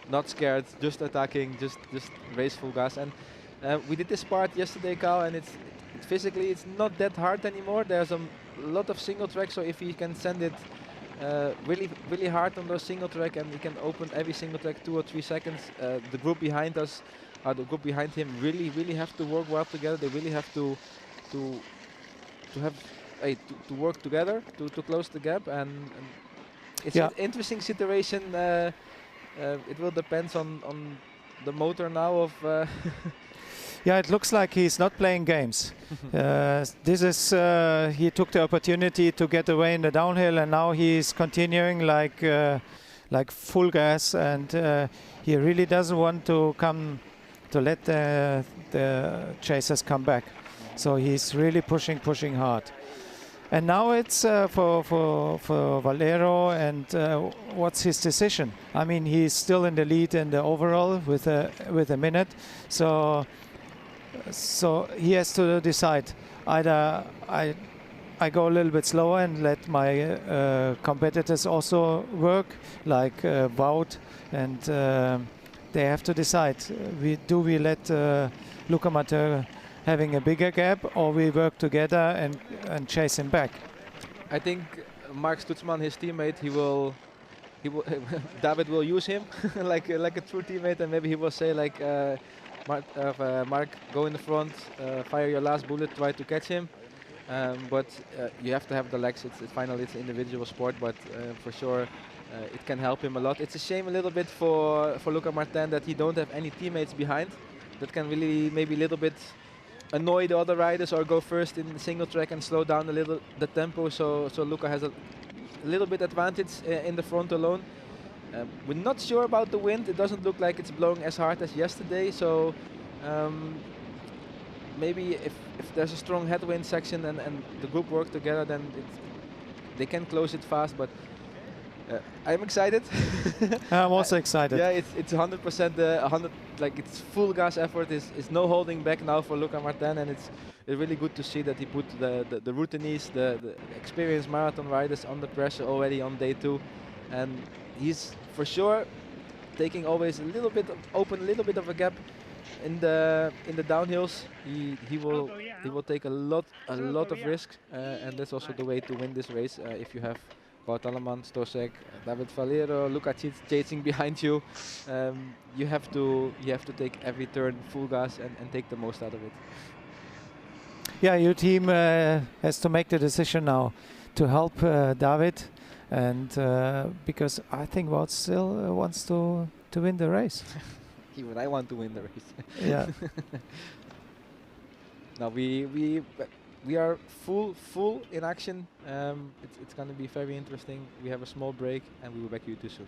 not scared, just attacking, just race full gas. And we did this part yesterday, Carl, and it's physically it's not that hard anymore. There's a lot of single track, so if he can send it really hard on those single track, and he can open every single track 2 or 3 seconds, the group behind us, the group behind him, really have to work well together. They really have to work together to close the gap, and it's an interesting situation. It will depend on the motor now of Yeah, it looks like he's not playing games. This is he took the opportunity to get away in the downhill, and now he's continuing like full gas, and he really doesn't want to let the chasers come back. So he's really pushing hard. And now it's for Valero, and what's his decision? I mean, he's still in the lead in the overall with a minute, so he has to decide. Either I go a little bit slower and let my competitors also work, like Wout and they have to decide. Do we let Luca Matteo having a bigger gap, or we work together and chase him back? I think Mark Stutzman, his teammate, he will David will use him like a true teammate, and maybe he will say like, Mark, go in the front, fire your last bullet, try to catch him. But you have to have the legs. Finally it's an individual sport, but for sure it can help him a lot. It's a shame a little bit for Luca Martin that he don't have any teammates behind that can really maybe a little bit annoy the other riders or go first in the single track and slow down a little the tempo. So Luca has a little bit advantage in the front alone. We're not sure about the wind. It doesn't look like it's blowing as hard as yesterday. So maybe if there's a strong headwind section and the group work together, then they can close it fast. But I'm excited. I'm also excited. Yeah, it's 100%. 100 like it's full gas effort. Is no holding back now for Luca Martin, and it's really good to see that he put the routinees, the experienced marathon riders under pressure already on day 2, and he's for sure taking always a little bit of a gap in the downhills. He will take a lot of risk, and that's also the way to win this race. If you have Wout Alleman, Stosek, David Valero, Luka chasing behind you, you have to take every turn full gas and take the most out of it. Yeah, your team has to make the decision now to help David, and because I think Wout still wants to win the race. Even I want to win the race. Yeah. Now we are full in action. It's going to be very interesting. We have a small break and we will back you too soon.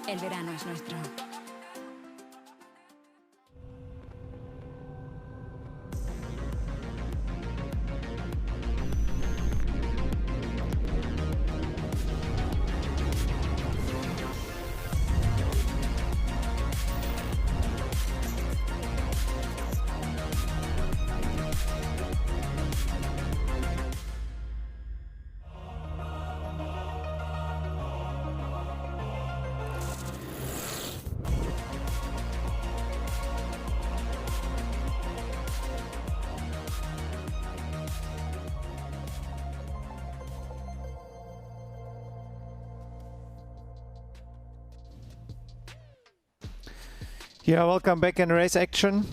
El verano es nuestro. Yeah, welcome back in race action.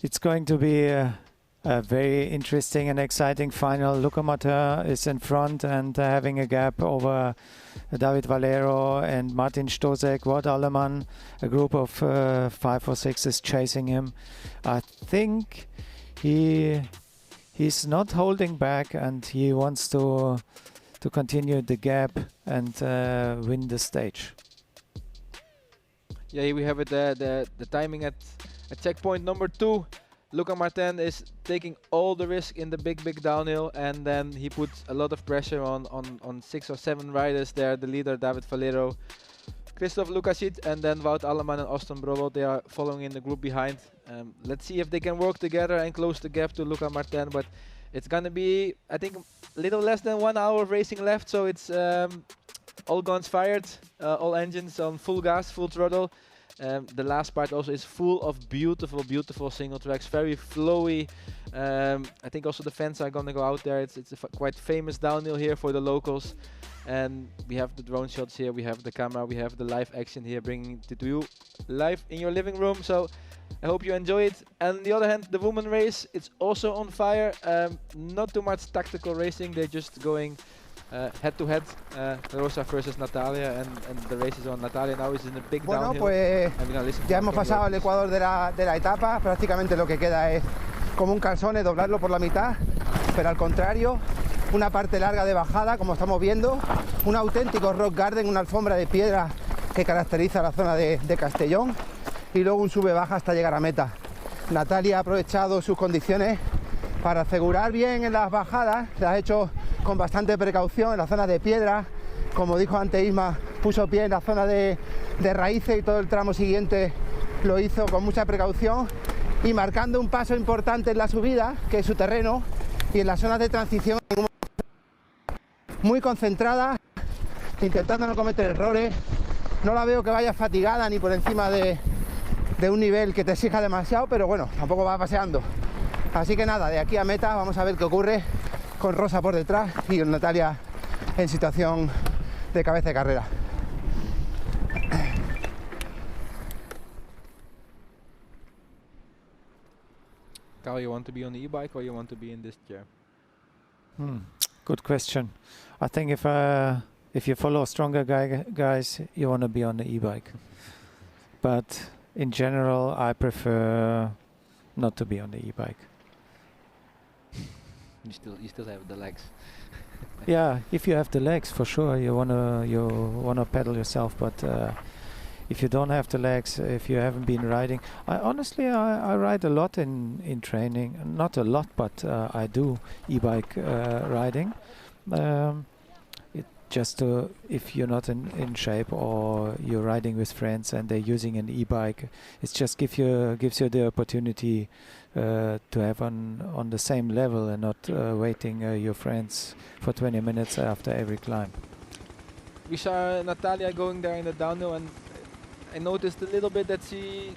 It's going to be a very interesting and exciting final. Luca Matteo is in front and having a gap over David Valero and Martin Stosek. Wout Alleman, a group of 5 or 6 is chasing him. I think he's not holding back and he wants to continue the gap and win the stage. Yeah, we have it the timing at checkpoint number 2. Luca Martin is taking all the risk in the big downhill, and then he puts a lot of pressure on 6 or 7 riders there. The leader David Valero, Christophe Lucasit, and then Wout Alleman and Austin Brolo. They are following in the group behind. Let's see if they can work together and close the gap to Luca Martin. But It's gonna be, I think, a little less than 1 hour of racing left, so it's all guns fired, all engines on full gas, full throttle. The last part also is full of beautiful, beautiful single tracks, very flowy. I think also the fans are gonna go out there. It's a quite famous downhill here for the locals. And we have the drone shots here, we have the camera, we have the live action here, bringing it to you live in your living room. So I hope you enjoy it. And on the other hand, the women race, it's also on fire. Not too much tactical racing, they're just going head to head, Rosa versus Natalia, and the race is on. Natalia now is in a big downhill. Pues ya hemos pasado el ecuador de la etapa, prácticamente lo que queda es como un calzone, doblarlo por la mitad, pero al contrario, una parte larga de bajada, como estamos viendo, un auténtico rock garden, una alfombra de piedra que caracteriza la zona de Castellón, y luego un sube-baja hasta llegar a meta. Natalia ha aprovechado sus condiciones para asegurar bien en las bajadas, las ha hecho con bastante precaución en la zona de piedra. Como dijo antes Isma, puso pie en la zona de raíces y todo el tramo siguiente lo hizo con mucha precaución y marcando un paso importante en la subida, que es su terreno, y en las zonas de transición muy concentrada, intentando no cometer errores. No la veo que vaya fatigada ni por encima de un nivel que te exija demasiado, pero bueno, tampoco va paseando. Así que nada, de aquí a meta vamos a ver qué ocurre con Rosa por detrás y con Natalia en situación de cabeza de carrera. Carl, you want to be on the e-bike or you want to be in this chair? Good question. I think if you follow stronger guys, you want to be on the e-bike. But in general, I prefer not to be on the e-bike. You still have the legs. Yeah, if you have the legs, for sure, you wanna pedal yourself. But if you don't have the legs, if you haven't been riding, honestly I ride a lot in training. Not a lot, but I do e-bike riding. Just if you're not in shape or you're riding with friends and they're using an e-bike, it just gives you the opportunity to have on the same level and not waiting your friends for 20 minutes after every climb. We saw Natalia going there in the downhill, and I noticed a little bit that she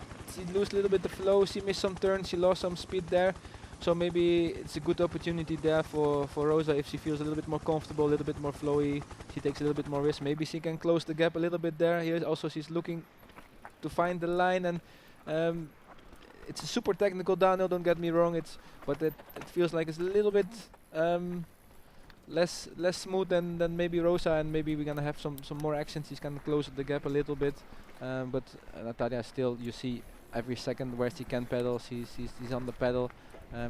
lost a little bit the flow. She missed some turns, she lost some speed there. So maybe it's a good opportunity there for Rosa if she feels a little bit more comfortable, a little bit more flowy. She takes a little bit more risk. Maybe she can close the gap a little bit there. Here also she's looking to find the line, and it's a super technical downhill. Don't get me wrong. But it feels like it's a little bit less smooth than maybe Rosa, and maybe we're gonna have some more action. She's gonna close the gap a little bit. But Natalia still, you see every second where she can pedal. She's on the pedal.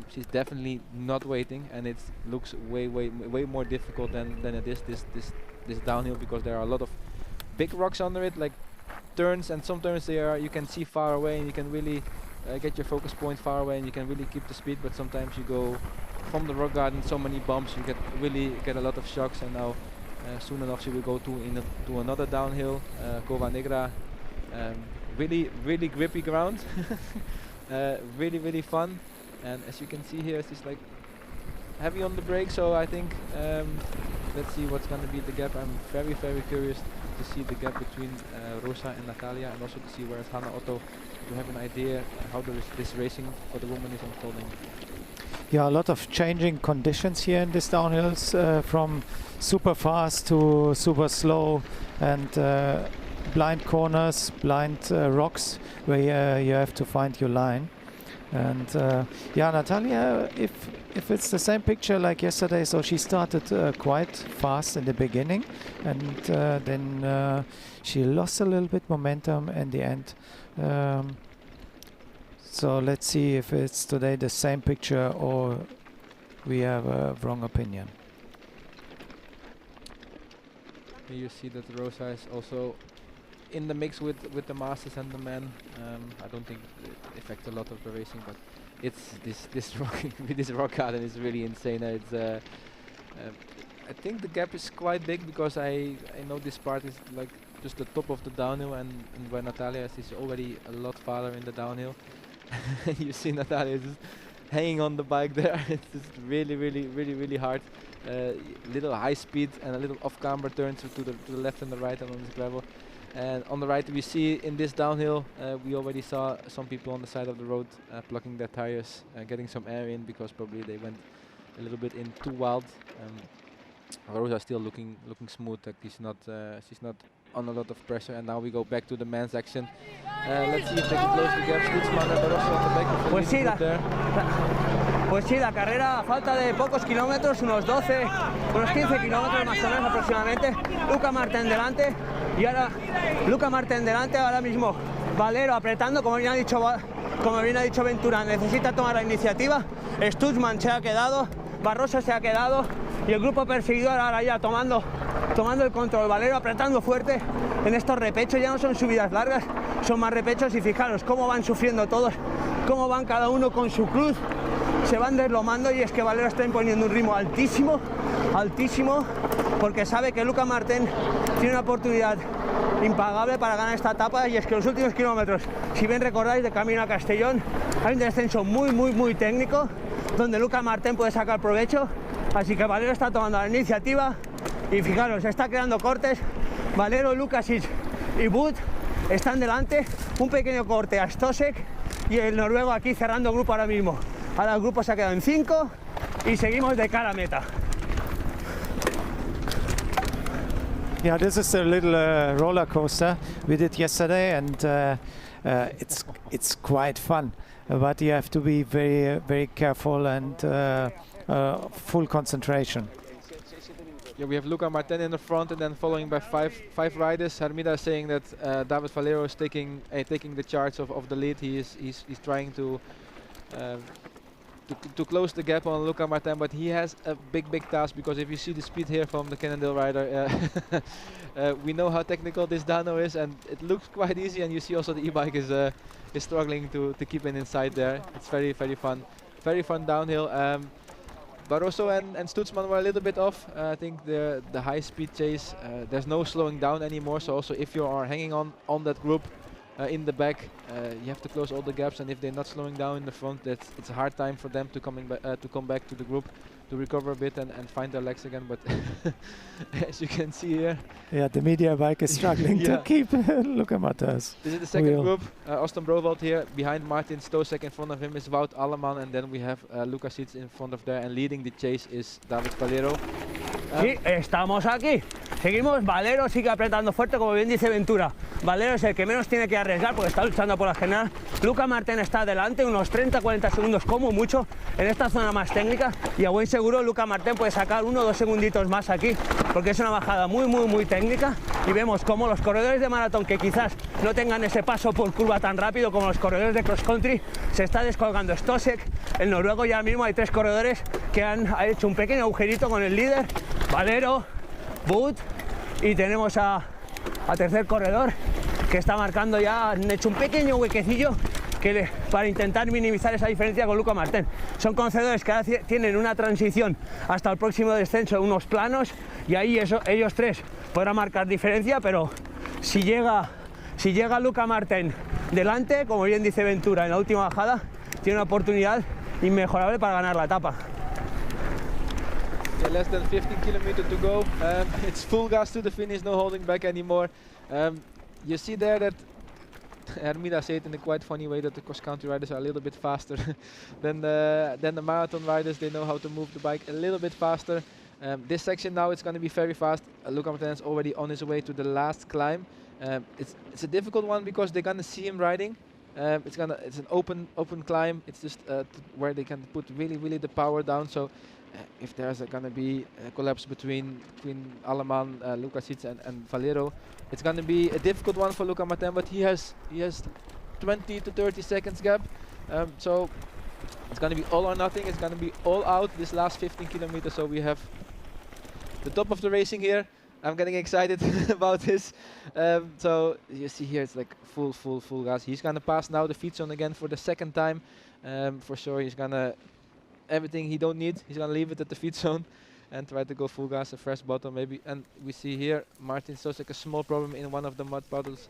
She's definitely not waiting, and it looks way more difficult than it is this downhill, because there are a lot of big rocks under it, like turns, and some turns you can see far away, and you can really get your focus point far away, and you can really keep the speed. But sometimes you go from the rock garden, so many bumps, you get a lot of shocks. And now soon enough she will go to another downhill, Cova Negra. Really grippy ground. Really fun. And as you can see here, she's like heavy on the brake, so I think let's see what's going to be the gap. I'm very curious to see the gap between Rosa and Natalia, and also to see where is Hannah Otto, to have an idea how this racing for the woman is unfolding. Yeah, a lot of changing conditions here in this downhills, from super fast to super slow, and blind corners, blind rocks, where you have to find your line. And yeah, Natalia, if it's the same picture like yesterday, so she started quite fast in the beginning, and then she lost a little bit momentum in the end. So let's see if it's today the same picture or we have a wrong opinion. Here you see that Rosa is also in the mix with the masters and the men. I don't think it affects a lot of the racing, but it's this rock garden is really insane. It's I think the gap is quite big, because I know this part is like just the top of the downhill, and where Natalia is already a lot farther in the downhill. You see Natalia just hanging on the bike there. It's just really hard. Little high speed and a little off-camber turns to the left and the right and on this gravel. And on the right we see in this downhill, we already saw some people on the side of the road plucking their tires, getting some air in because probably they went a little bit in too wild. Rosa still looking smooth, like she's not on a lot of pressure. And now we go back to the men's action. Let's see if they can close the gap. Stutzman and Barroso on the back of the lead there. Pues sí, la carrera a falta de pocos kilómetros, unos 12, unos 15 kilómetros más o menos aproximadamente. Luca Martin delante y ahora Luca Martin delante, ahora mismo Valero apretando, como bien ha dicho Ventura, necesita tomar la iniciativa. Stutzman se ha quedado, Barroso se ha quedado y el grupo perseguidor ahora ya tomando el control. Valero apretando fuerte en estos repechos, ya no son subidas largas, son más repechos y fijaros cómo van sufriendo todos, cómo van cada uno con su cruz. Se van deslomando y es que Valero está imponiendo un ritmo altísimo, porque sabe que Luca Martin tiene una oportunidad impagable para ganar esta etapa y es que los últimos kilómetros, si bien recordáis, de camino a Castellón, hay un descenso muy técnico donde Luca Martin puede sacar provecho, así que Valero está tomando la iniciativa y fijaros, está creando cortes. Valero, Lukasic y Wood están delante, un pequeño corte a Stosek y el noruego aquí cerrando el grupo ahora mismo. Ahora el grupo se ha quedado en 5 y seguimos de cara a meta. Yeah, this is a little roller coaster we did yesterday, and it's quite fun. But you have to be very careful and full concentration. Yeah, we have Luca Martin in the front, and then following by five riders. Hermida is saying that David Valero is taking the charge of the lead. He's trying to close the gap on Luca Martin, but he has a big task, because if you see the speed here from the Cannondale rider, we know how technical this dyno is, and it looks quite easy, and you see also the e-bike is struggling to keep it inside there. It's very fun downhill. Barroso and Stutzman were a little bit off. I think the high speed chase, there's no slowing down anymore, so also if you are hanging on that group in the back, you have to close all the gaps, and if they're not slowing down in the front, it's a hard time for them to come back to the group, to recover a bit and find their legs again. But as you can see here, yeah, the media bike is struggling to keep Luca Martin's This is the second group. Austin Brovald here behind Martin Stosek. In front of him is Wout Alleman, and then we have Lukasic in front of there, and leading the chase is David Valero. Sí, estamos aquí. Seguimos, Valero sigue apretando fuerte, como bien dice Ventura. Valero es el que menos tiene que arriesgar porque está luchando por la general. Luca Martin está adelante, unos 30-40 segundos como mucho en esta zona más técnica, y a buen seguro Luca Martin puede sacar 1 o 2 segunditos más aquí, porque es una bajada muy técnica, y vemos como los corredores de maratón, que quizás no tengan ese paso por curva tan rápido como los corredores de cross country, se está descolgando Stosek, el noruego. Ya mismo hay 3 corredores que han hecho un pequeño agujerito con el líder, Valero, Wood, y tenemos a tercer corredor que está marcando, ya han hecho un pequeño huequecillo para intentar minimizar esa diferencia con Luca Martin. Son conocedores que ahora tienen una transición hasta el próximo descenso, unos planos, y ahí ellos 3 podrán marcar diferencia, pero si llega Luca Martin delante, como bien dice Ventura en la última bajada, tiene una oportunidad inmejorable para ganar la etapa. Yeah, less than 15 kilometers to go. It's full gas to the finish, no holding back anymore. You see there that Hermida said in a quite funny way that the cross-country riders are a little bit faster than the marathon riders. They know how to move the bike a little bit faster. This section now, it's going to be very fast. Luca Martin is already on his way to the last climb. It's a difficult one because they're going to see him riding. It's an open climb. It's just where they can put really the power down. So if there's going to be a collapse between Alleman, Lukasic and Valero, it's going to be a difficult one for Luca Martin, but he has 20 to 30 seconds gap. So it's going to be all or nothing. It's going to be all out this last 15 kilometers. So we have the top of the racing here. I'm getting excited about this. So you see here, it's like full gas. He's going to pass now the feed zone again for the second time. For sure, he's going to everything he don't need. He's going to leave it at the feed zone and try to go full gas, a fresh bottom maybe. And we see here Martin Stosek, a small problem in one of the mud puddles.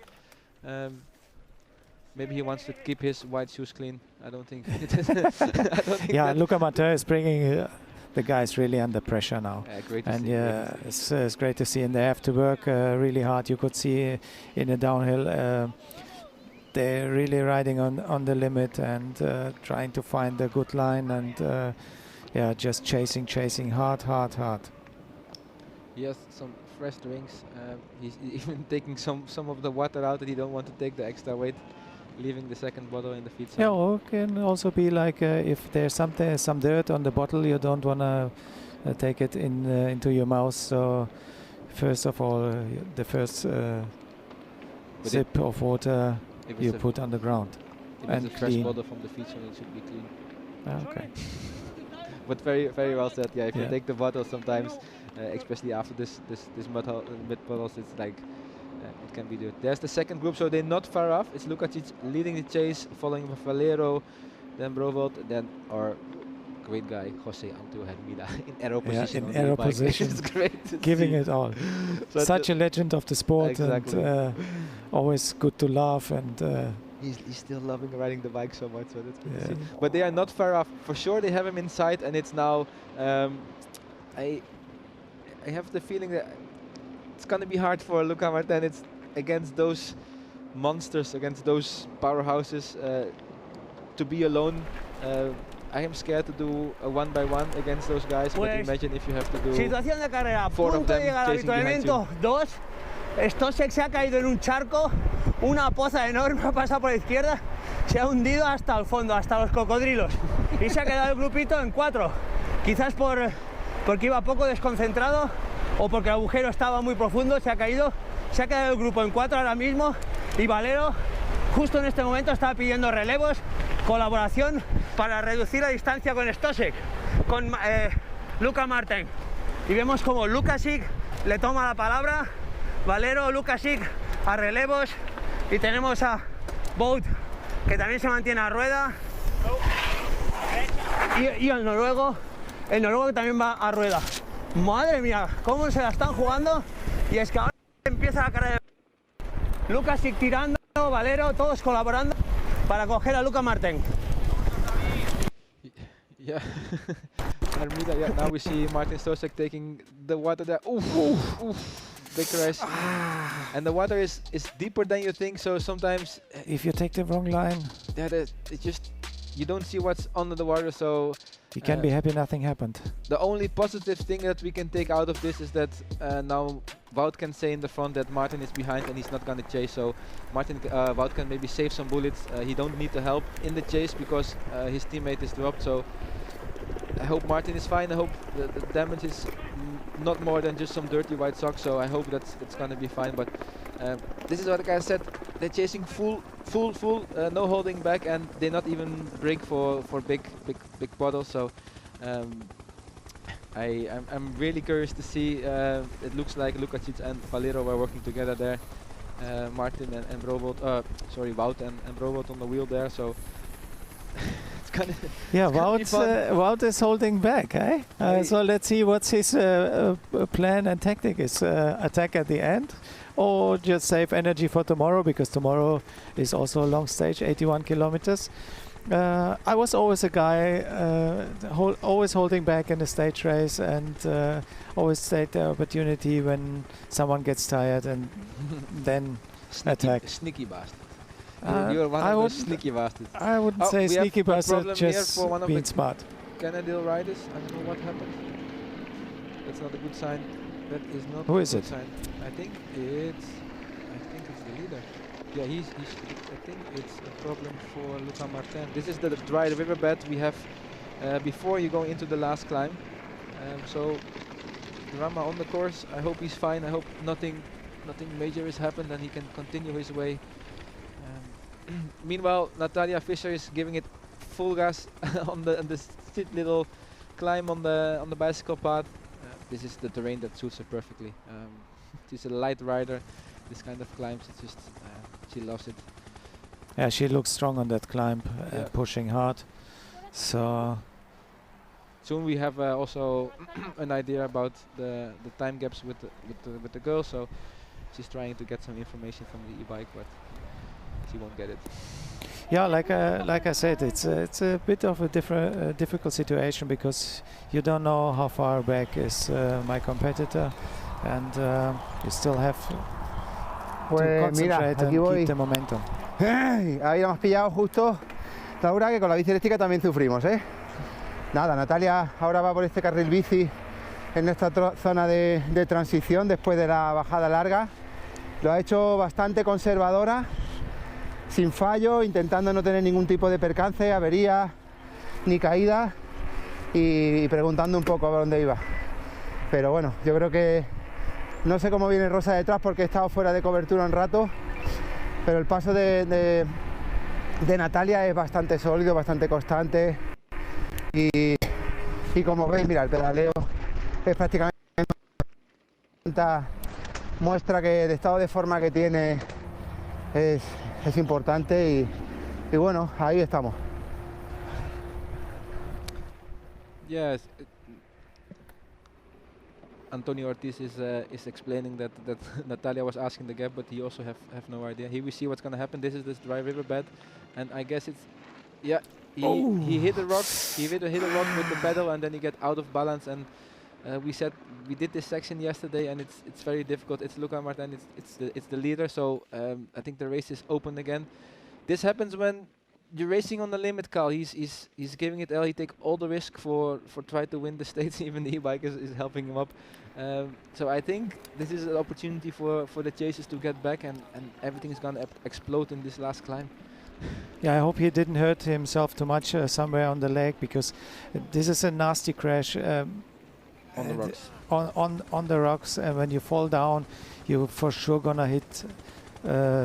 Maybe he wants to keep his white shoes clean. I don't think it is. I don't think Yeah, that- Luca Martin is bringing the guys really under pressure now. Yeah, great to And see, yeah, great to see. it's great to see. And they have to work really hard. You could see in the downhill, they're really riding on the limit and trying to find the good line and yeah, just chasing hard. He has some fresh drinks. He's even taking some of the water out that he don't want to take the extra weight, leaving the second bottle in the feed zone. Yeah, or it can also be like if there's some dirt on the bottle, you don't want to take it into your mouth. So first of all, the first sip of water If you it's a- put on the ground. if and it's a fresh clean. bottle from the feed zone, it should be clean. Okay. But very well said. Yeah, if you Yeah. take the bottle sometimes, especially after this mid bottles, it's like it can be dirty. There's the second group, so they're not far off. It's Lukacic leading the chase, following Valero, then Brovold, then our great guy Jose Antonio Hermida in arrow position. in on the arrow e-bike. position, It's great to giving see. it all. Such Such a legend of the sport, Exactly. and always good to laugh. And He's still loving riding the bike so much, so that's good to Yeah. see. But they are not far off. For sure, they have him in sight, and it's now. I have the feeling that it's gonna be hard for Luca Martin. It's against those monsters, against those powerhouses, to be alone. I am scared to do a 1-by-1 against those guys. But Pues, imagine if you have to do. Situación de carrera, Four of punto de them llegar al chasing behind avituallamiento 2. Stosek se ha caído en un charco, una poza enorme ha pasado por la izquierda, se ha hundido hasta el fondo, hasta los cocodrilos. Y se ha quedado el grupito en 4. Quizás porque iba poco desconcentrado o porque el agujero estaba muy profundo, se ha caído. Se ha quedado el grupo en 4 ahora mismo y Valero justo en este momento estaba pidiendo relevos, colaboración para reducir la distancia con Stosek, con Luca Martin. Y vemos como Lukasic le toma la palabra, Valero, Lukasic a relevos y tenemos a Bout que también se mantiene a rueda y el noruego que también va a rueda. Madre mía, cómo se la están jugando y es que ahora empieza la carrera. Lukasic tirando, Valero, todos colaborando para coger a Luca Martin. Yeah. Hermida, yeah. Now we see Martin Stosek taking the water there. Oof, oof, oof. Big crash. And the water is deeper than you think, so sometimes if you take the wrong line, it just you don't see what's under the water. So you can be happy nothing happened. the only positive thing that we can take out of this is that now Wout can say in the front that Martin is behind and he's not going to chase. So Wout can maybe save some bullets. He don't need the help in the chase because his teammate is dropped. So I hope Martin is fine. I hope the damage is not more than just some dirty white socks. So I hope it's going to be fine. But this is what the guy said. They're chasing full, no holding back, and they not even break for big bottles. So I'm really curious to see. It looks like Lukacic and Valero were working together there. Martin and Brovold, Wout and Brovold on the wheel there. So it's gonna. Yeah, it's gonna be fun. Wout is holding back, eh? So let's see what's his plan and tactic is. Attack at the end, or just save energy for tomorrow, because tomorrow is also a long stage, 81 kilometers. I was always a guy always holding back in the stage race and always take the opportunity when someone gets tired and then attack. Sneaky bastard. Uh, You're one I of those wouldn't- sneaky bastards. I wouldn't Oh, say we have sneaky a bastard, problem here just for one of being the smart. Canadil riders. I don't know what happened. That's not a good sign. That is not Who a is good it? sign. I think it's the leader. Yeah, I think it's a problem for Luca Martin. This is the dry riverbed we have before you go into the last climb. So drama on the course. I hope he's fine. I hope nothing major has happened and he can continue his way. Meanwhile, Natalia Fischer is giving it full gas on the steep little climb on the bicycle path. This is the terrain that suits her perfectly. She's a light rider. This kind of climbs, it's just she loves it. Yeah, she looks strong on that climb, Yeah. pushing hard. So Soon we have also an idea about the time gaps with the girls. So she's trying to get some information from the e-bike, but she won't get it. Yeah, like I said, it's a bit of a difficult situation because you don't know how far back is my competitor, and you still have to concentrate and keep the momentum. Ahí hemos pillado justo, Laura, que con la bici eléctrica también sufrimos, ¿eh? Nada, Natalia ahora va por este carril bici en esta zona de transición después de la bajada larga. Lo ha hecho bastante conservadora, sin fallo, intentando no tener ningún tipo de percance, avería ni caída y preguntando un poco a dónde iba. Pero bueno, yo creo que no sé cómo viene Rosa detrás porque he estado fuera de cobertura un rato, pero el paso de Natalia es bastante sólido, bastante constante y como veis, mira, el pedaleo es prácticamente muestra que el estado de forma que tiene es importante y bueno, ahí estamos. Yes, Antonio Ortiz is explaining that Natalia was asking the gap, but he also have no idea. Here we see what's gonna happen. This is this dry riverbed, and I guess it's he hit a rock. He hit a rock with the pedal, and then he get out of balance. And we did this section yesterday, and it's very difficult. It's Luca Martin. It's the leader. So I think the race is open again. This happens when you're racing on the limit, Carl. He's giving it all. He take all the risk for try to win the states. Even the e-bike is helping him up. So I think this is an opportunity for the chasers to get back, and everything is gonna explode in this last climb. Yeah, I hope he didn't hurt himself too much somewhere on the leg, because this is a nasty crash. On the rocks. On the rocks, and when you fall down, you're for sure gonna hit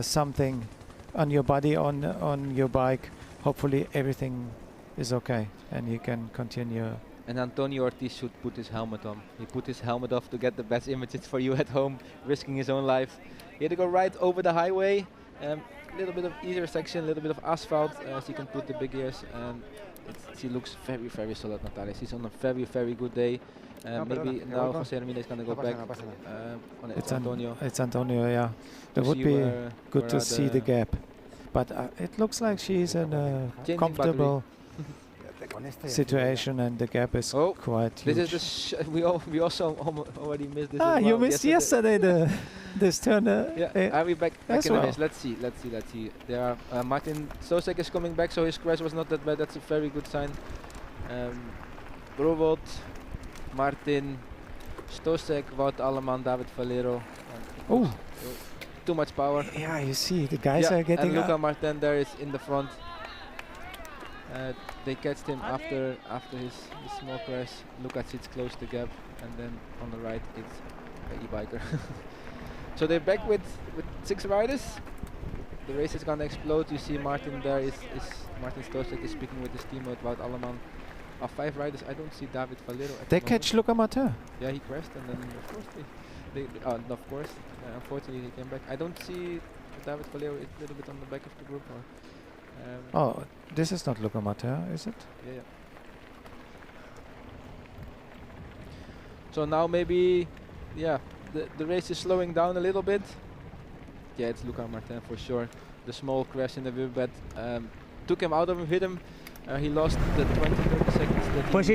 something on your body, on your bike. Hopefully everything is okay and you can continue. And Antonio Ortiz should put his helmet on. He put his helmet off to get the best images for you at home, risking his own life. He had to go right over the highway. A little bit of easier section, a little bit of asphalt, so he can put the big ears. And she looks very, very solid, Natalia. She's on a very, very good day. Maybe now Jose Hermida is going to go back. It's Antonio. It's Antonio, yeah. It would be good to see the gap. But it looks like she's in a comfortable situation, and the gap is quite huge. This is the we also already missed this. You missed yesterday this turn. Yeah, are we back in the well. race? Let's see. There are Martin Stosek is coming back, so his crash was not that bad. That's a very good sign. Rowold, Martin Stosek, Wout Alleman, David Valero. Oh, too much power. Yeah, you see the guys are getting. And Luca Martin there is in the front. They catched him after his small crash. Lukacic closed the gap, and then on the right it's an e-biker. So they're back with 6 riders. The race is gonna explode. You see Martin there is Martin Stosek is speaking with his teammate Wout Alleman. 5 riders. I don't see David Valero. They catch Luca Martin. Yeah, he crashed, and then of course unfortunately he came back. I don't see David Valero. It's a little bit on the back of the group. Oh, this is not Luca Martin, is it? Yeah. So now maybe, the race is slowing down a little bit. Yeah, it's Luca Martin for sure. The small crash in the riverbed took him out of him, hit him. He lost the 20-30 seconds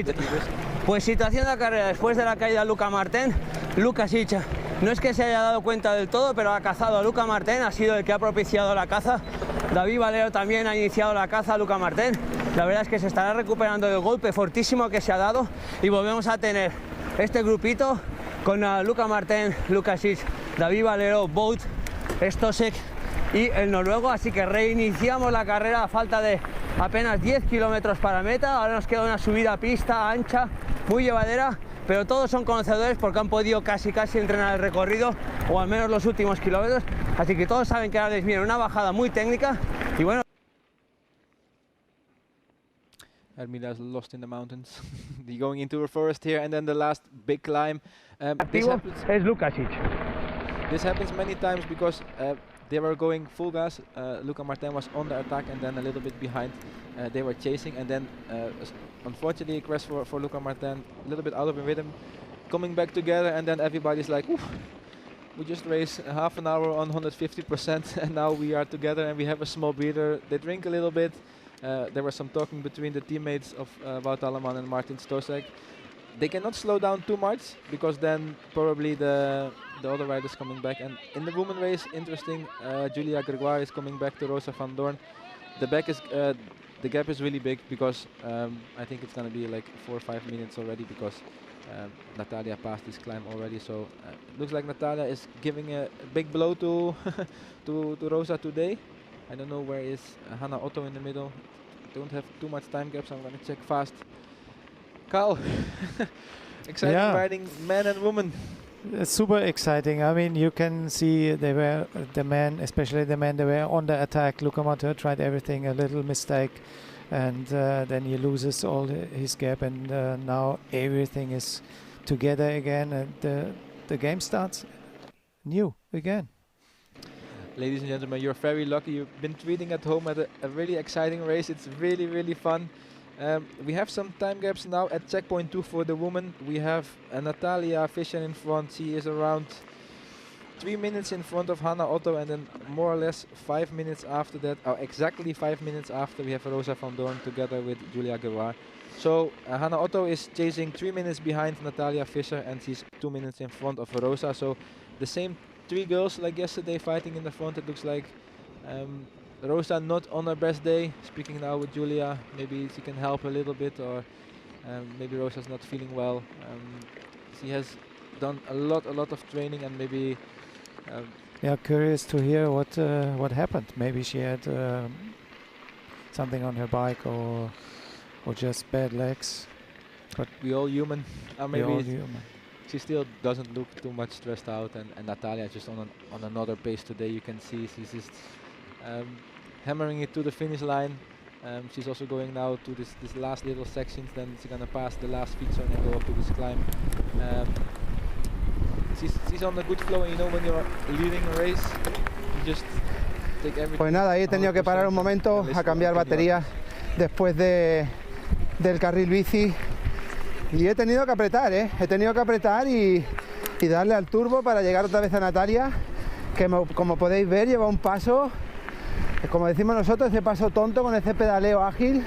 that he risked. Pues situación de la carrera después de la caída de Luca Martin. Lukacic no es que se haya dado cuenta del todo, pero ha cazado a Luca Martin, ha sido el que ha propiciado la caza. David Valero también ha iniciado la caza a Luca Martin. La verdad es que se estará recuperando del golpe fortísimo que se ha dado y volvemos a tener este grupito con Luca Martin, Lukacic, David Valero, Wout, Stosek y el noruego, así que reiniciamos la carrera a falta de apenas 10 kilómetros para meta. Ahora nos queda una subida a pista ancha, muy llevadera, pero todos son conocedores porque han podido casi entrenar el recorrido, o al menos los últimos kilómetros, así que todos saben que ahora les viene una bajada muy técnica y bueno. Hermida is lost in the mountains. They're going into a forest here, and then the last big climb. Es Lukacic. This happens many times because they were going full gas. Luca Martin was on the attack and then a little bit behind. They were chasing, and then unfortunately a crash for Luca Martin, a little bit out of rhythm, coming back together, and then everybody's like, oof. We just raced a half an hour on 150% and now we are together and we have a small breather. They drink a little bit. There was some talking between the teammates of Wout Alleman and Martin Stosek. They cannot slow down too much because then probably the other riders coming back. And in the women race, interesting, Julia Gregoire is coming back to Rosa van Doorn. The gap is really big because I think it's going to be like 4 or 5 minutes already because Natalia passed this climb already. So it looks like Natalia is giving a big blow to to Rosa today. I don't know where is Hannah Otto in the middle. Don't have too much time gaps. I'm going to check fast. Carl, exciting riding, men and women. Super exciting. I mean, you can see they were the men, especially the men, they were on the attack. Luca Matteo tried everything, a little mistake, and then he loses all his gap, and now everything is together again, and the game starts new again. Ladies and gentlemen, you're very lucky. You've been treating at home at a really exciting race. It's really, really fun. We have some time gaps now at checkpoint 2 for the woman. We have Natalia Fischer in front. She is around 3 minutes in front of Hannah Otto, and then more or less 5 minutes after that, exactly 5 minutes after, we have Rosa van Doorn together with Julia Gregoire. So Hannah Otto is chasing 3 minutes behind Natalia Fischer, and she's 2 minutes in front of Rosa. So the same 3 girls like yesterday fighting in the front, it looks like. Rosa not on her best day. Speaking now with Julia, maybe she can help a little bit, or maybe Rosa's not feeling well. She has done a lot of training, and maybe. Yeah, curious to hear what happened. Maybe she had something on her bike, or just bad legs. But we all human. We all human. She still doesn't look too much stressed out, and Natalia just on another pace today. You can see she's just. Hammering it to the finish line. She's also going now to this last little sections, then she's gonna pass the last feature and then go up to this climb. She's on a good flow, and you know when you're leading a race, you just take everything. Pues nada, ahí he tenido que parar un momento a cambiar baterías después del carril bici y he tenido que apretar, he tenido que apretar y darle al turbo para llegar otra vez a Natalia, que como podéis ver lleva un paso. Como decimos nosotros, ese paso tonto con ese pedaleo ágil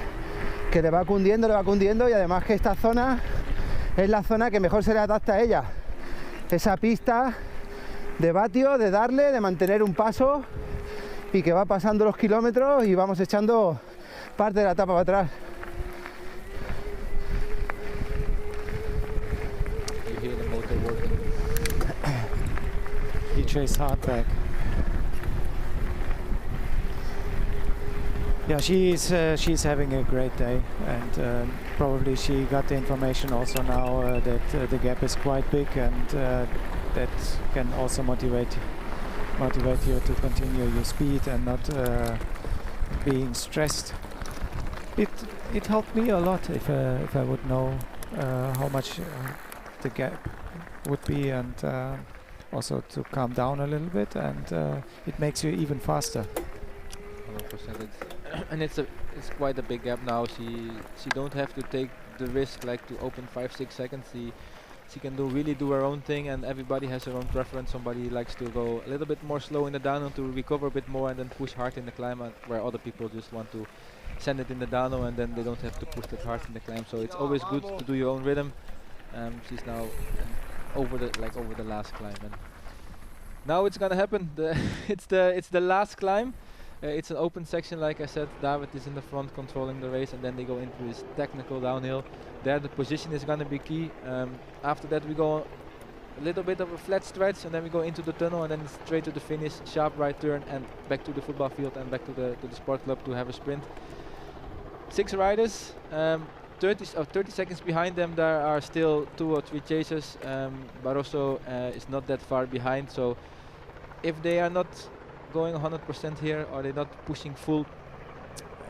que le va cundiendo y además que esta zona es la zona que mejor se le adapta a ella. Esa pista de vatio, de darle, de mantener un paso y que va pasando los kilómetros y vamos echando parte de la etapa para atrás. He chased hard back. Yeah, she's having a great day, and probably she got the information also now that the gap is quite big, and that can also motivate you to continue your speed and not being stressed. It helped me a lot if I would know how much the gap would be, and also to calm down a little bit, and it makes you even faster. 100%. And it's quite a big gap now. She don't have to take the risk like to open 5-6 seconds. She can really do her own thing, and everybody has their own preference. Somebody likes to go a little bit more slow in the downhill to recover a bit more and then push hard in the climb, where other people just want to send it in the downhill and then they don't have to push that hard in the climb. So it's always good to do your own rhythm. She's now over the last climb, and now it's gonna happen. It's the last climb. It's an open section, like I said. David is in the front controlling the race, and then they go into this technical downhill. There the position is going to be key. After that we go a little bit of a flat stretch, and then we go into the tunnel, and then straight to the finish, sharp right turn, and back to the football field and back to the sport club to have a sprint. 6 riders, 30 seconds behind them there are still 2 or 3 chasers. Barroso is not that far behind, so if they are not going 100% here, or they're not pushing full,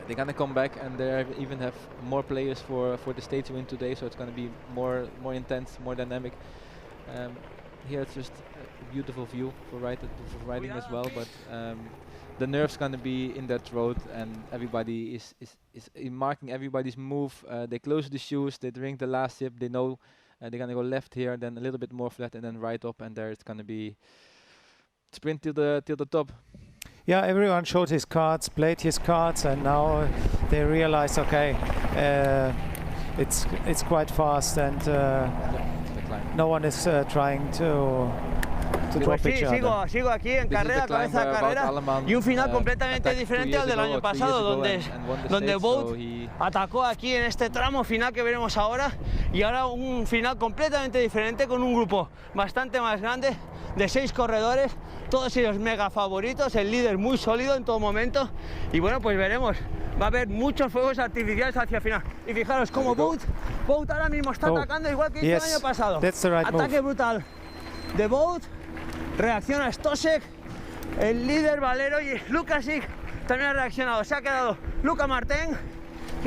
they're gonna come back, and they even have more players for the stage win today, so it's gonna be more intense, more dynamic. Here it's just a beautiful view for riding as well, but the nerves gonna be in that road, and everybody is marking everybody's move. They close the shoes, they drink the last sip, they know they're gonna go left here, then a little bit more flat, and then right up, and there it's gonna be sprint till the top. Yeah, everyone showed his cards, played his cards, and now they realize, okay, it's quite fast, and no one is trying to drop each other. Sigo aquí en carrera, cabeza de carrera, y un final completamente diferente al del año pasado, donde Wout atacó aquí en este tramo final que veremos ahora, y ahora un final completamente diferente con un grupo bastante más grande de 6 corredores, todos ellos mega favoritos, el líder muy sólido en todo momento, y bueno, pues veremos. Va a haber muchos fuegos artificiales hacia el final. Y fijaros cómo Wout ahora mismo está atacando igual que hizo el año pasado. Ataque brutal de Wout, reacciona Stosek, el líder Valero, y Lukasic también ha reaccionado. Se ha quedado Luca Martin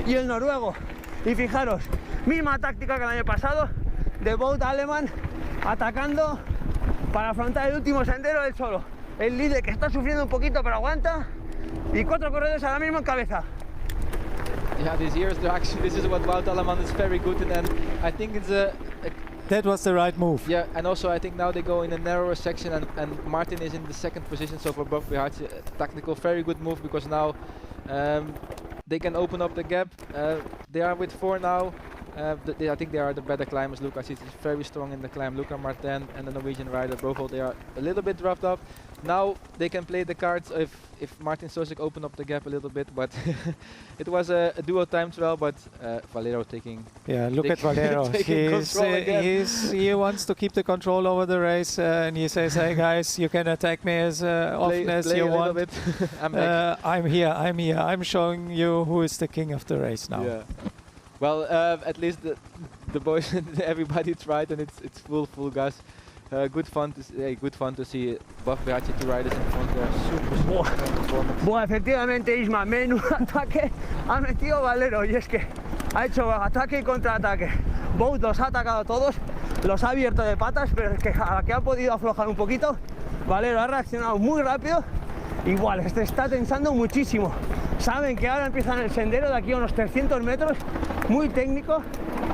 y el noruego. Y fijaros, misma táctica que el año pasado de Wout alemán, atacando para afrontar el último sendero él solo. El líder que está sufriendo un poquito pero aguanta, y 4 corredores ahora mismo en cabeza. Yeah, this year's direction, this is what Wout Alleman is very good in, and I think it's that was the right move. Yeah, and also I think now they go in a narrower section, and Martin is in the 2nd position, so for Buff Bihaci, tactical very good move, because now they can open up the gap. They are with 4 now. I think they are the better climbers. Lucas is very strong in the climb. Luca Martin and the Norwegian rider Brovold, they are a little bit roughed up. Now they can play the cards if Martin Stosek open up the gap a little bit, but it was a duo time trial, but Valero taking... Yeah, look at Valero. He wants to keep the control over the race, and he says, hey guys, you can attack me as often as you want. I'm here, I'm showing you who is the king of the race now. Yeah. Well, at least the boys, everybody tried, and it's full gas. Good fun to see Buff Bihaci, 2 riders in front there. Super performance. Bueno, efectivamente, Isma, menudo ataque ha metido Valero, y es que ha hecho ataque y contraataque. Wout los ha atacado a todos, los ha abierto de patas, pero es que a la que ha podido aflojar un poquito, Valero ha reaccionado muy rápido. Igual, está tensando muchísimo. Saben que ahora empiezan el sendero de aquí a unos 300 metros, muy técnico,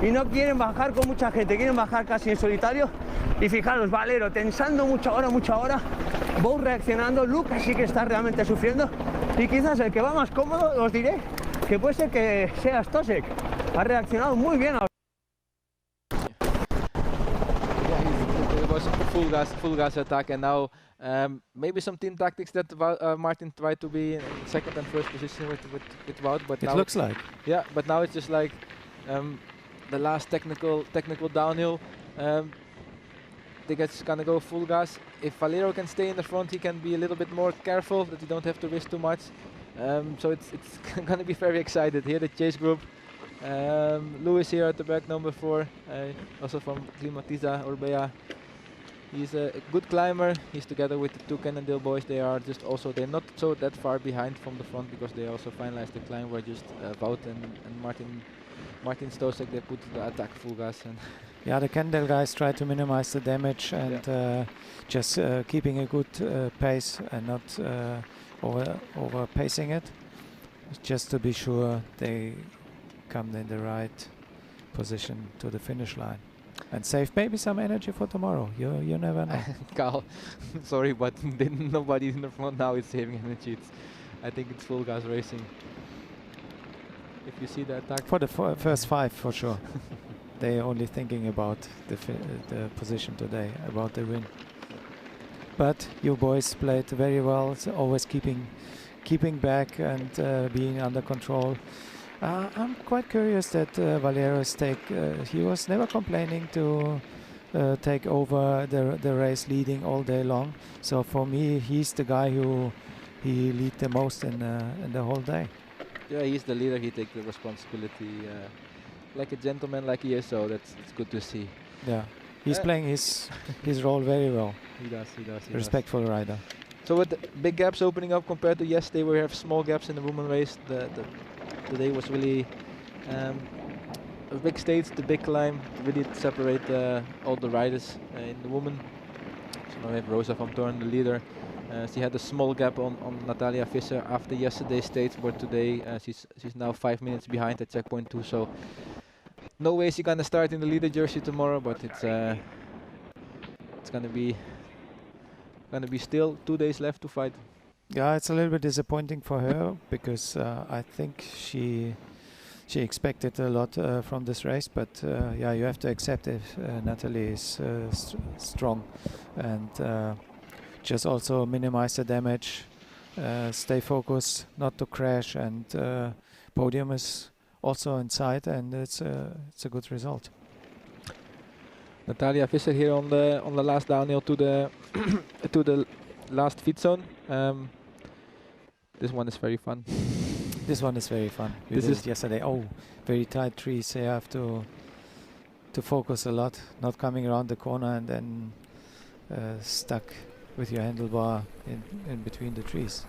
y no quieren bajar con mucha gente, quieren bajar casi en solitario. Y fijaros, Valero tensando mucho ahora, Wout reaccionando, Lucas sí que está realmente sufriendo, y quizás el que va más cómodo, os diré, que puede ser que sea Stosek. Ha reaccionado muy bien. It was a full gas attack, and now maybe some team tactics that Martin tried to be in 2nd and 1st position with Wout, but it looks like. Yeah, but now it's just like the last technical downhill. They just gonna go full gas. If Valero can stay in the front, he can be a little bit more careful that you don't have to risk too much. So it's gonna be very excited here. The chase group. Lewis here at the back, number 4, also from Klimatiza Orbea. He's a good climber. He's together with the 2 Cannondale boys. They are just also, they're not so that far behind from the front, because they also finalized the climb where just Wout and Martin Stosek, they put the attack full gas. And yeah, the Cannondale guys try to minimize the damage, and just keeping a good pace and not over pacing it, just to be sure they come in the right position to the finish line. And save maybe some energy for tomorrow. You never know. Carl, sorry, but nobody in the front now is saving energy. I think it's full gas racing. If you see the attack for the first 5, for sure. They're only thinking about the position today, about the win. But you boys played very well. So always keeping back and being under control. I'm quite curious that Valero's he was never complaining to take over the race leading all day long. So for me, he's the guy who he lead the most in the whole day. Yeah, he's the leader. He takes the responsibility like a gentleman like he is, so it's good to see. Yeah, he's playing his role very well. He does. Respectful rider. So with the big gaps opening up compared to yesterday, we have small gaps in the women race. Today was really a big stage, the big climb, really separate all the riders in the women. So now we have Rosa van Toorn, the leader. She had a small gap on Natalia Visser after yesterday's stage, but today she's now 5 minutes behind at checkpoint 2. So no way she's gonna start in the leader jersey tomorrow, but it's gonna be Gonna be still 2 days left to fight. Yeah, it's a little bit disappointing for her because I think she expected a lot from this race, but yeah, you have to accept it. Natalie is strong, and just also minimize the damage, stay focused, not to crash, and podium is also in sight, and it's a good result. Natalia Visser here on the last downhill to the to the last feed zone. This one is very fun. This one is very fun. We did it yesterday. Oh, very tight trees. So you have to focus a lot, not coming around the corner and then stuck with your handlebar in between the trees.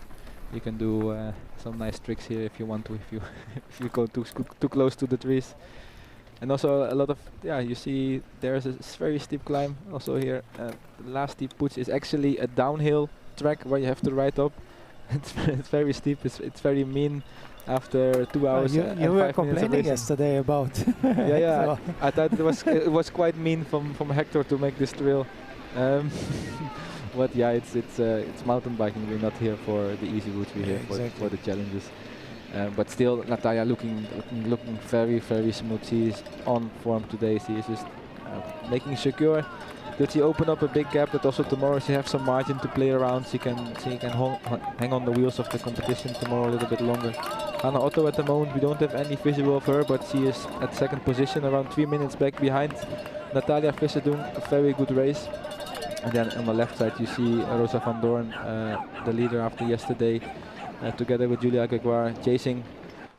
You can do some nice tricks here if you want to, if you go too close to the trees. And also a lot of, you see there's a very steep climb also here. The last steep push is actually a downhill track where you have to ride up. It's very steep, it's very mean after 2 hours you and were 5 minutes of complaining racing. yesterday about. Yeah, so I thought it was quite mean from Hector to make this trail. But yeah, it's mountain biking. We're not here for the easy routes. We're here for the challenges. But still, Natalia looking very, very smooth. She's on form today. She is just making secure that she open up a big gap. That also tomorrow she have some margin to play around. She can hang on the wheels of the competition tomorrow a little bit longer. Hannah Otto at the moment, we don't have any visual of her, but she is at second position, around 3 minutes back behind Natalia Visser, doing a very good race. And then on the left side you see Rosa van Doorn, the leader after yesterday, together with Julia Gregoire, chasing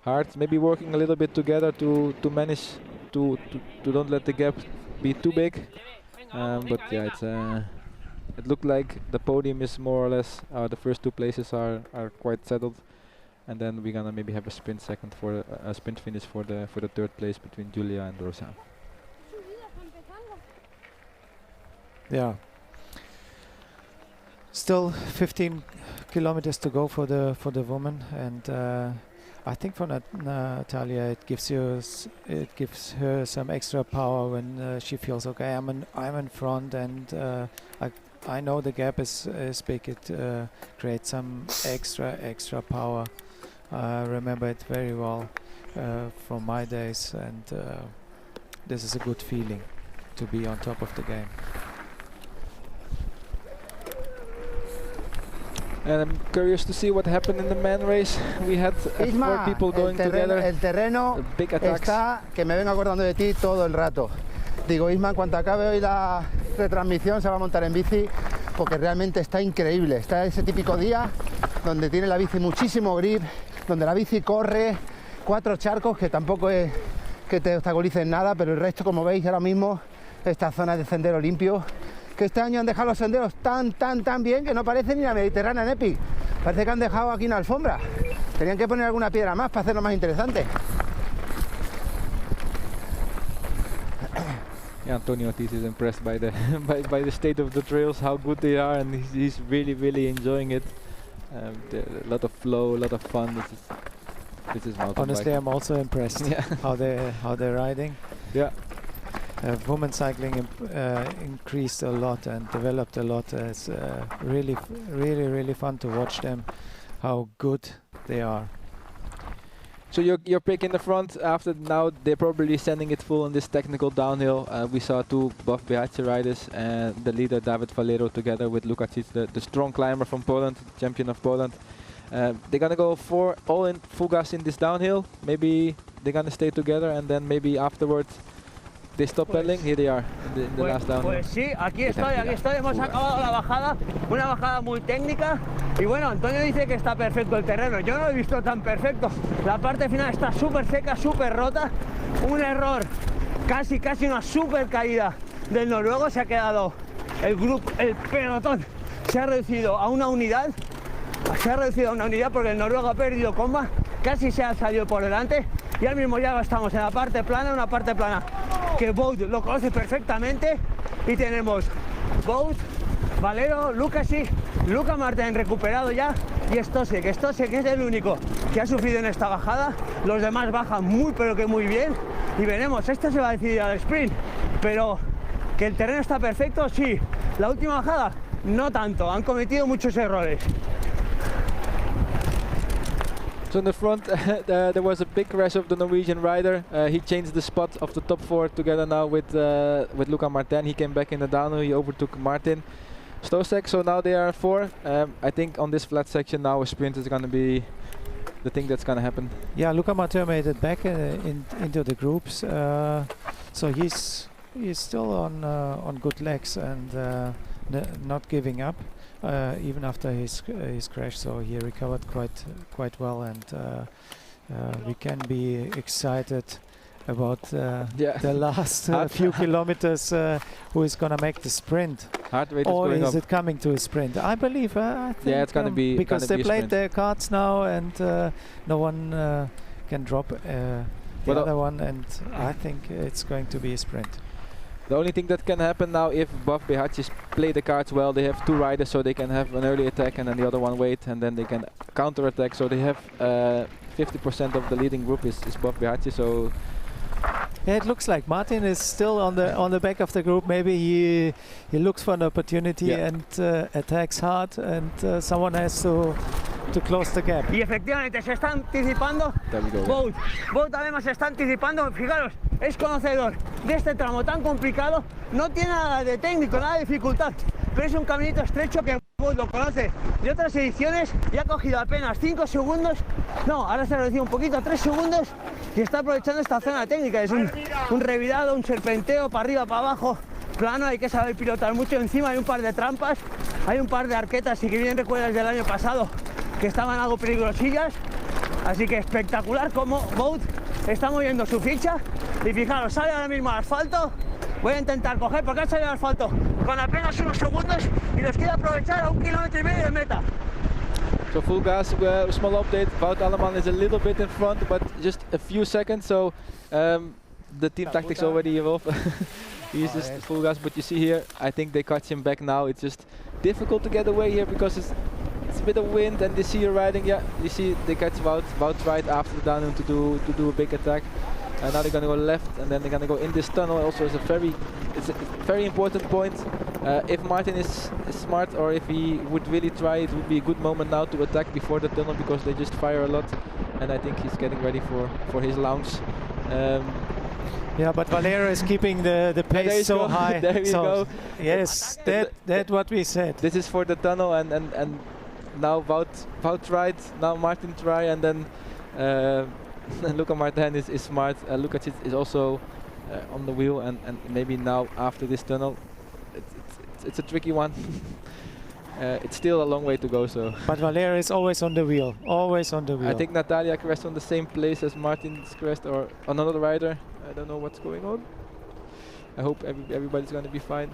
hard, maybe working a little bit together to manage to don't let the gap be too big. But yeah, it looked like the podium is more or less, the first 2 places are quite settled, and then we're gonna maybe have a sprint second for a sprint finish for the 3rd place between Julia and Rosa. Yeah. Still 15 kilometers to go for the woman, and I think for Natalia it gives her some extra power when she feels okay. I'm in front, and I know the gap is big. It creates some extra power. I remember it very well from my days, and this is a good feeling to be on top of the game. And I'm curious to see what happened in the man race. We had 4 people going together. El terreno big attacks. está que me vengo acordando de ti todo el rato. Digo, Isma, en cuanto acabe hoy la retransmisión se va a montar en bici, porque realmente está increíble. Está ese típico día donde tiene la bici muchísimo grip, donde la bici corre, 4 charcos, que tampoco es que te obstaculicen nada, pero el resto, como veis ahora mismo, esta zona de sendero limpio, que este año han dejado los senderos tan bien que no parece ni la Mediterránea en Epic. Parece que han dejado aquí una alfombra. Tenían que poner alguna piedra más para hacerlo más interesante. Yeah, Antonio Ortiz is impressed by the by the state of the trails, how good they are, and he's really enjoying it. A lot of flow, a lot of fun. This is mountain Honestly, biking. I'm also impressed how they're riding. Yeah. Women cycling increased a lot and developed a lot. It's really fun to watch them, how good they are. So your pick in the front. After now, they're probably sending it full on this technical downhill. We saw 2 Buff BH riders and the leader David Valero together with Lukacic, the strong climber from Poland, champion of Poland. They're gonna go all in full gas in this downhill. Maybe they're gonna stay together, and then maybe afterwards they stop pedaling. Here they are in the last downhill. Pues sí, aquí estoy, hemos acabado la bajada, una bajada muy técnica, y bueno, Antonio dice que está perfecto el terreno, yo no lo he visto tan perfecto, la parte final está súper seca, súper rota, un error, casi una súper caída del noruego, se ha quedado el pelotón, se ha reducido a una unidad porque el noruego ha perdido comba, casi se ha salido por delante, y ahora mismo ya estamos en la parte plana, una parte plana que Bout lo conoce perfectamente, y tenemos Bout, Valero, Lukacic, Luka Martin recuperado ya, y Stosek es el único que ha sufrido en esta bajada. Los demás bajan pero que muy bien, y veremos, este se va a decidir al sprint, pero que el terreno está perfecto, sí. La última bajada no tanto, han cometido muchos errores. So in the front, there was a big crash of the Norwegian rider. He changed the spot of the top 4 together now with Luca Martin. He came back in the downhill, he overtook Martin Stosek, so now they are 4. I think on this flat section now a sprint is going to be the thing that's going to happen. Yeah, Luca Martin made it back into the groups, so he's still on good legs and not giving up. Even after his crash, so he recovered quite well, and we can be excited about the last few kilometers. Who is gonna make the sprint? Heart rate or is going is up. it coming to a sprint? I believe. I think it's gonna be because gonna they be a played sprint. their cards now, and no one can drop the other one, and I think it's going to be a sprint. The only thing that can happen now, if Buff Behachis play the cards well, they have 2 riders, so they can have an early attack and then the other one wait, and then they can counter attack. So they have 50% of the leading group is Buff Behachis. So yeah, it looks like Martin is still on the back of the group. Maybe he looks for an opportunity and attacks hard, and someone has to close the gap. Y efectivamente se está anticipando. Bout además se está anticipando. Fijaros, es conocedor de este tramo tan complicado. No tiene nada de técnico, nada de dificultad, pero es un caminito estrecho que Bout lo conoce de otras ediciones y ha cogido apenas 5 segundos. No, ahora se ha reducido un poquito a 3 segundos y está aprovechando esta zona técnica. Es un revirado, un serpenteo para arriba, para abajo, plano. Hay que saber pilotar mucho. Encima hay un par de trampas, hay un par de arquetas, y que bien recuerdas del año pasado que estaban algo peligrosillas, así que espectacular como Bout está moviendo su ficha. Y fijaros, sale ahora mismo al asfalto. Voy a intentar coger, porque ha salido al asfalto con apenas unos segundos y los quiere aprovechar a 1,5 kilómetros de meta. So full gas, small update, Wout Alleman is a little bit in front, but just a few seconds, so the team tactics already evolved. He's just full gas, but you see here, I think they catch him back now. It's just difficult to get away here because it's a bit of wind, and you see you riding. Yeah, you see they catch Wout right after the downhill to do a big attack. And now they're gonna go left, and then they're gonna go in this tunnel. Also, it's a very important point. If Martin is smart, or if he would really try, it would be a good moment now to attack before the tunnel, because they just fire a lot. And I think he's getting ready for his launch. Yeah, but Valero is keeping the pace so high. There you go. Yes, that's what we said. This is for the tunnel, and now Wout tried, now Martin try, and then Luca Martin is smart. Lukacic is also on the wheel, and maybe now after this tunnel, it's a tricky one. It's still a long way to go. So. But Valero is always on the wheel, always on the wheel. I think Natalia crashed on the same place as Martin's crashed, or another rider. I don't know what's going on. I hope everybody's going to be fine.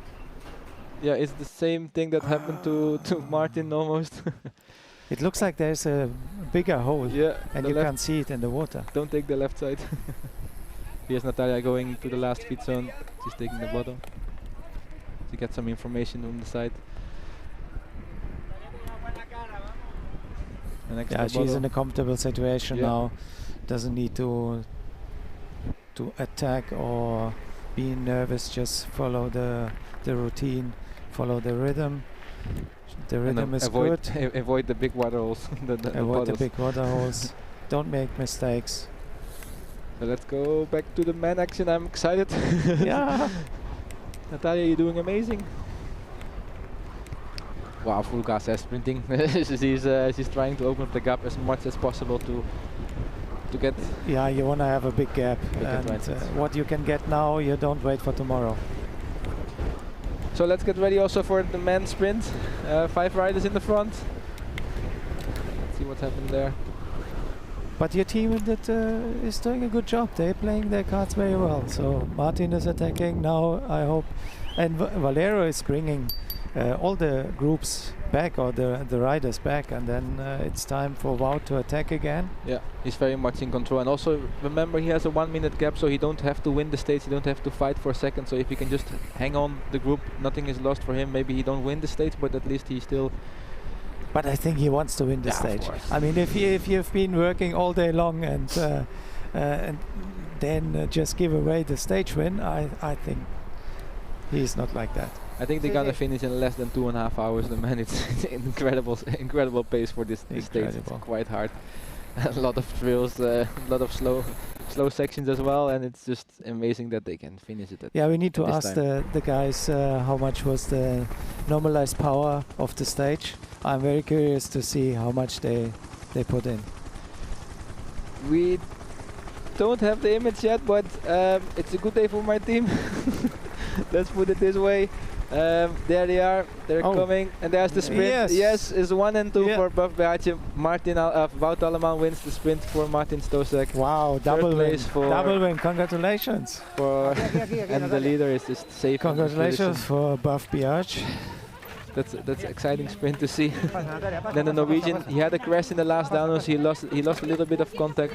Yeah, it's the same thing that happened to Martin almost. It looks like there's a bigger hole, and you can see it in the water. Don't take the left side. Here's Natalia going to the last feed zone. She's taking the bottom to get some information on the side. Yeah, she's in a comfortable situation now. Doesn't need to attack or be nervous. Just follow the routine, follow the rhythm. The rhythm is good. Avoid the big water holes. Avoid the big water holes. Don't make mistakes. So let's go back to the man action. I'm excited. Yeah. Natalia, you're doing amazing. Wow, full gas sprinting. She's trying to open up the gap as much as possible to get. Yeah, you want to have a big gap. And what you can get now, you don't wait for tomorrow. So let's get ready also for the men's sprint. 5 riders in the front. Let's see what's happened there. But your team is doing a good job. They're playing their cards very well. So Martin is attacking now, I hope. And Valero is bringing all the groups back, or the riders back, and then it's time for Wout to attack again. Yeah, he's very much in control, and also remember he has a 1 minute gap, so he don't have to win the stage, he don't have to fight for a second. So if he can just hang on the group, nothing is lost for him. Maybe he don't win the stage, but at least he still. But I think he wants to win the stage. I mean, if you've been working all day long and then just give away the stage win, I think he's not like that. I think they're gonna finish in less than 2.5 hours. The man, it's incredible pace for this stage. It's quite hard. A lot of drills, a lot of slow sections as well, and it's just amazing that they can finish it. Yeah, we need to ask the guys how much was the normalized power of the stage. I'm very curious to see how much they put in. We don't have the image yet, but it's a good day for my team. Let's put it this way. There they are, they're coming, and there's the sprint. Yes, is 1 and 2 for Buff BH. Wout Alleman wins the sprint for Martin Stosek. Wow, double win, congratulations. And the leader is just safe. Congratulations for Buff BH. That's exciting sprint to see. Then the Norwegian, he had a crash in the last downhills. He lost a little bit of contact.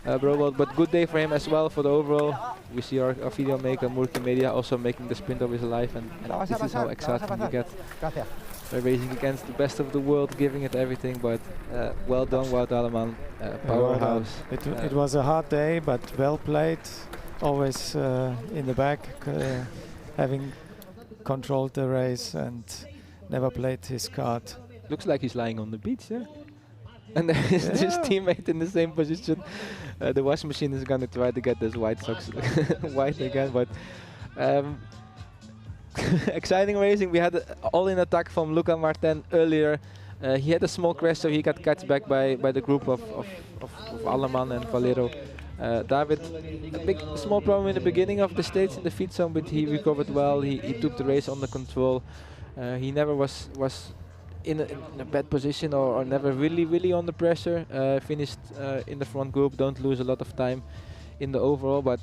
But good day for him as well for the overall. We see our video maker Murky Media also making the sprint of his life, and this is how exciting you get by racing against the best of the world, giving it everything. But well done, Wout Alleman, powerhouse. It was a hard day, but well played. Always in the back, having controlled the race and never played his card. Looks like he's lying on the beach, yeah? And there is his teammate in the same position. The washing machine is going to try to get those white socks white again, but exciting racing. We had all-in attack from Luca Martin earlier. He had a small crash, so he got catch back by the group of Alleman and Valero. David, a small problem in the beginning of the stage in the feed zone, but he recovered well. He took the race under control. He never was in a bad position or never really under pressure. Finished in the front group, don't lose a lot of time in the overall, but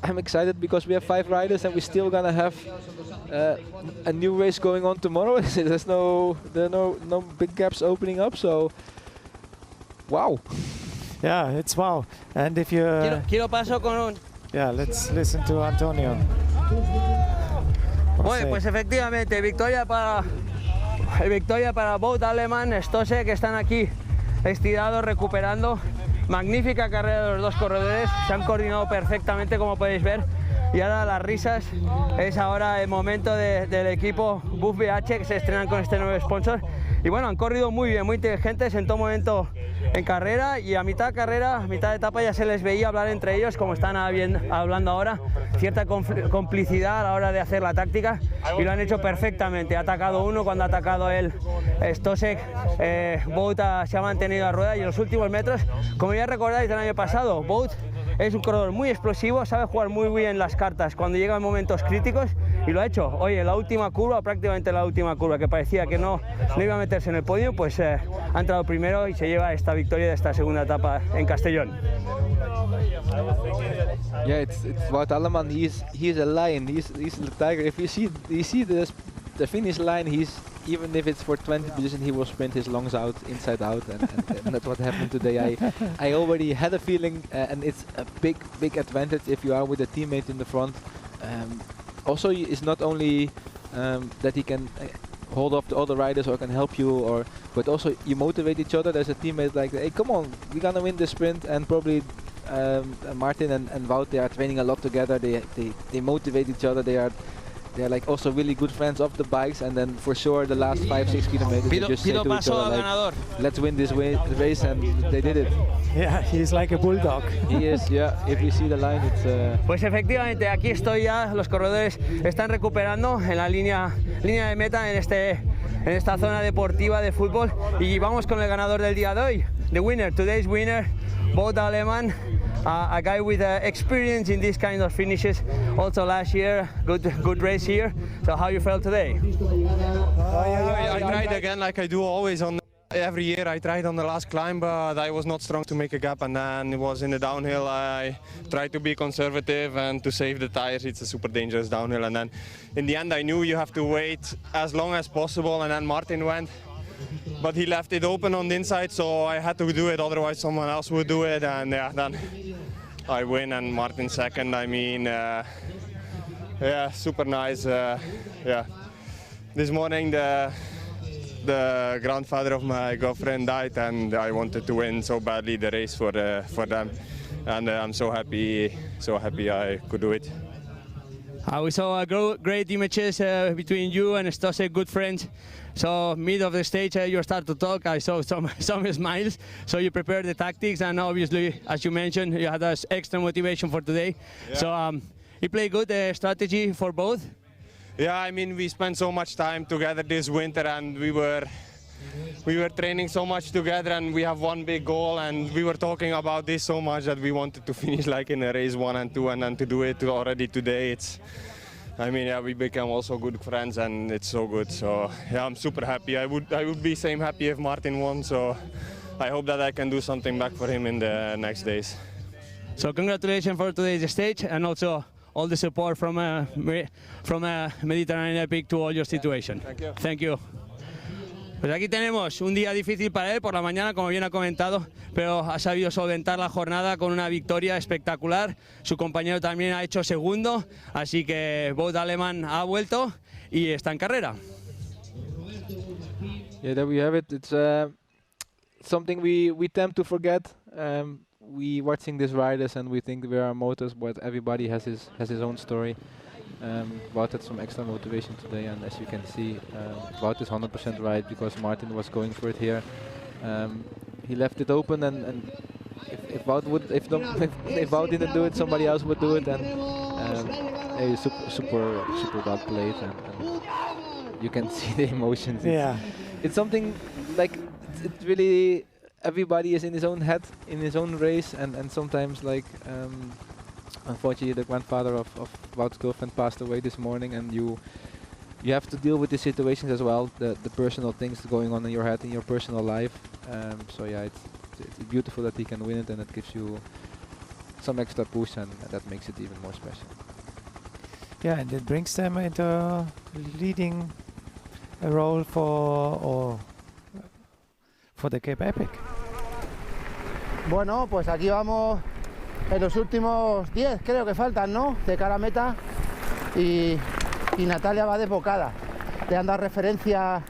I'm excited because we have 5 riders and we're still gonna have a new race going on tomorrow. There are no big gaps opening up, so wow. Yeah, it's wow. And if you yeah, let's listen to Antonio. Bueno, pues efectivamente, victoria para Wout Alleman, Stosek, que están aquí estirados, recuperando. Magnífica carrera de los dos corredores, se han coordinado perfectamente, como podéis ver. Y ahora las risas, es ahora el momento del equipo Buff BH, que se estrenan con este nuevo sponsor. Y bueno, han corrido muy bien, muy inteligentes en todo momento en carrera, y a mitad de etapa ya se les veía hablar entre ellos, como están hablando ahora, cierta complicidad a la hora de hacer la táctica, y lo han hecho perfectamente. Ha atacado uno, cuando ha atacado él, Stosek, Wout se ha mantenido a rueda, y en los últimos metros, como ya recordáis del año pasado, Wout es un corredor muy explosivo, sabe jugar muy bien las cartas cuando llegan momentos críticos, y lo ha hecho. Hoy en la última curva, prácticamente la última curva, que parecía que no iba a meterse en el podio, pues ha entrado primero y se lleva esta victoria de esta segunda etapa en Castellón. Yeah, it's Wout Alleman. He's a lion. He's the tiger. If you see the finish line, even if it's for 20 position, he will sprint his lungs out, inside out, and that's what happened today. I already had a feeling, and it's a big advantage if you are with a teammate in the front. Also, it's not only that he can hold off the other riders or can help you, but also you motivate each other. There's a teammate like, hey, come on, we're gonna win this sprint, and probably Martin and Wout, they are training a lot together. They motivate each other. They're like also really good friends of the bikes, and then for sure the last 5-6 kilometers they just say to each other like, let's win this race, and they did it. Yeah, he's like a bulldog. He is, yeah. If you see the line, it's... Pues efectivamente, aquí estoy ya, los corredores están recuperando en la línea de meta en esta zona deportiva de fútbol, y vamos con el ganador del día de hoy. The winner, today's winner, Wout Alleman. A guy with experience in these kind of finishes. Also last year, good race here. So how you felt today? I tried again like I do always on every year. I tried on the last climb, but I was not strong to make a gap, and then it was in the downhill. I tried to be conservative and to save the tires. It's a super dangerous downhill, and then in the end I knew you have to wait as long as possible, and then Martin went. But he left it open on the inside, so I had to do it, otherwise someone else would do it, and yeah, then I win and Martin second. I mean, yeah, super nice. Yeah, this morning the grandfather of my girlfriend died, and I wanted to win so badly the race for them, and I'm so happy I could do it. We saw great images between you and Stosek, good friends. So mid of the stage, you start to talk. I saw some smiles. So you prepared the tactics, and obviously, as you mentioned, you had us extra motivation for today. Yeah. So you played good strategy for both. Yeah, I mean, we spent so much time together this winter, and we were training so much together, and we have one big goal, and we were talking about this so much that we wanted to finish like in a race 1 and 2, and then to do it already today. I mean, yeah, we become also good friends, and it's so good. So yeah, I'm super happy. I would be same happy if Martin won. So I hope that I can do something back for him in the next days. So congratulations for today's stage, and also all the support from Mediterranean Epic to all your situation. Thank you. Thank you. Pues aquí tenemos un día difícil para él por la mañana, como bien ha comentado, pero ha sabido solventar la jornada con una victoria espectacular. Su compañero también ha hecho segundo, así que Wout Aleman ha vuelto y está en carrera. Yeah, there we have it. It's something we tend to forget. We watching these riders and we think we are motors, but everybody has his own story. Wout had some extra motivation today, and as you can see, Wout is 100% right, because Martin was going for it here. He left it open, and if Wout didn't do it, somebody else would do it, and super well played, and you can see the emotions. It's something like it's really everybody is in his own head, in his own race, and sometimes like. Unfortunately, the grandfather of Wout's girlfriend passed away this morning, and you have to deal with the situations as well, the personal things going on in your head, in your personal life. So yeah, it's beautiful that he can win it, and it gives you some extra push, and that makes it even more special. Yeah, and it brings them into leading a role for the Cape Epic. Bueno, pues aquí vamos. En los últimos 10 creo que faltan, ¿no? De cara a meta, y Natalia va desbocada. Le han dado referencia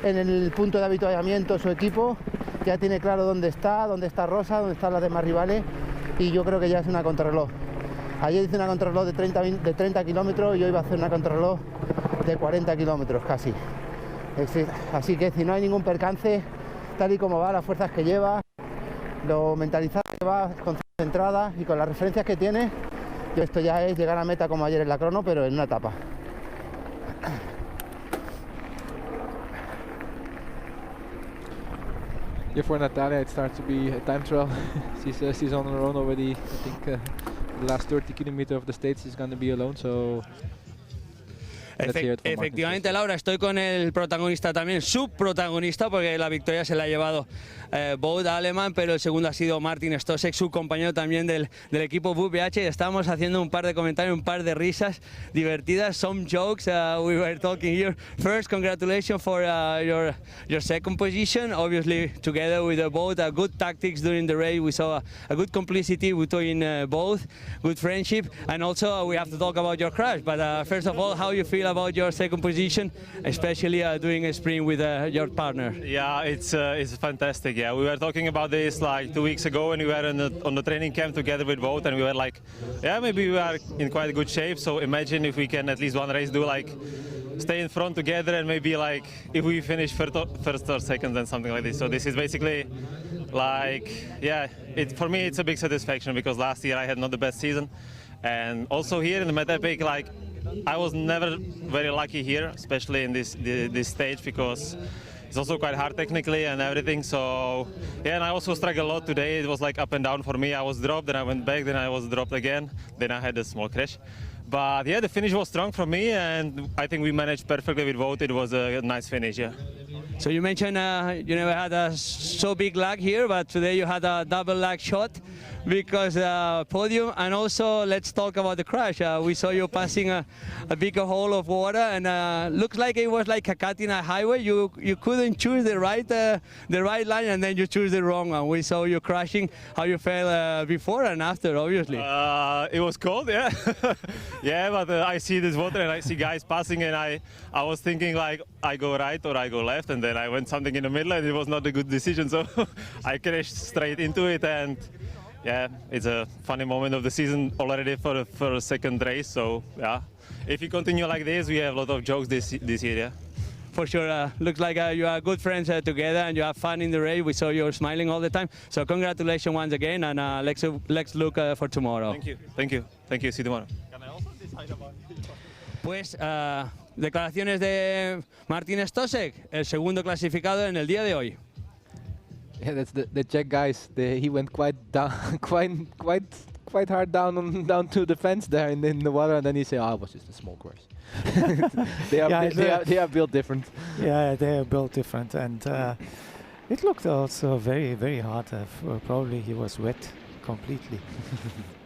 en el punto de avituallamiento su equipo, ya tiene claro dónde está Rosa, dónde están las demás rivales, y yo creo que ya es una contrarreloj. Ayer hice una contrarreloj de 30 kilómetros y hoy va a hacer una contrarreloj de 40 kilómetros casi. Así que si no hay ningún percance, tal y como va, las fuerzas que lleva, lo mentalizada que va, concentrada y con las referencias que tiene, esto ya es llegar a meta como ayer en la crono, pero en una etapa. Yeah, for Natalia it starts to be a time trial. she's on her own already. I think the last 30 kilometers of the States she's going to be alone, so Efectivamente, Laura, estoy con el protagonista también, subprotagonista, porque la victoria se la ha llevado Wout Aleman, pero el segundo ha sido Martin Stosek, su compañero también del equipo VPH. Estamos haciendo un par de comentarios, un par de risas divertidas, some jokes. We were talking here. First, congratulations for your second position, obviously together with Wout. Good tactics during the race. We saw a good complicity between both, good friendship, and also we have to talk about your crash. But first of all, how you feel about your second position, especially doing a sprint with your partner? Yeah, it's fantastic. Yeah, we were talking about this like 2 weeks ago when we were on the training camp together with Wout, and we were like, yeah, maybe we are in quite good shape. So imagine if we can at least one race do like stay in front together, and maybe like if we finish first or second, then something like this. So this is basically like, yeah, for me it's a big satisfaction, because last year I had not the best season, and also here in the Met Epic, like I was never very lucky here, especially in this stage, because it's also quite hard technically and everything. So yeah, and I also struggled a lot today. It was like up and down for me. I was dropped, then I went back, then I was dropped again, then I had a small crash. But yeah, the finish was strong from me, and I think we managed perfectly with Wout. It was a nice finish, yeah. So you mentioned you never had a so big lag here, but today you had a double lag shot, because podium, and also let's talk about the crash. We saw you passing a big hole of water, and looks like it was like a cut in a highway. You couldn't choose the right line, and then you choose the wrong one. We saw you crashing. How you felt before and after, obviously? It was cold, yeah. Yeah, but I see this water and I see guys passing, and I was thinking like I go right or I go left, and then I went something in the middle, and it was not a good decision, so I crashed straight into it. And yeah, it's a funny moment of the season already for the second race. So yeah, if you continue like this, we have a lot of jokes this year. Yeah. For sure, looks like you are good friends together and you have fun in the race. We saw you smiling all the time. So congratulations once again, and let's look for tomorrow. Thank you, thank you, thank you. See you tomorrow. Pues declaraciones de Martin Stosek, el segundo clasificado en el día de hoy. Yeah, that's the Czech guys. He went quite down, quite hard down to the fence there in the water, and then he said, "Oh, it was just a small course." they are built different. Yeah, they are built different, and it looked also very, very hard. Probably he was wet completely.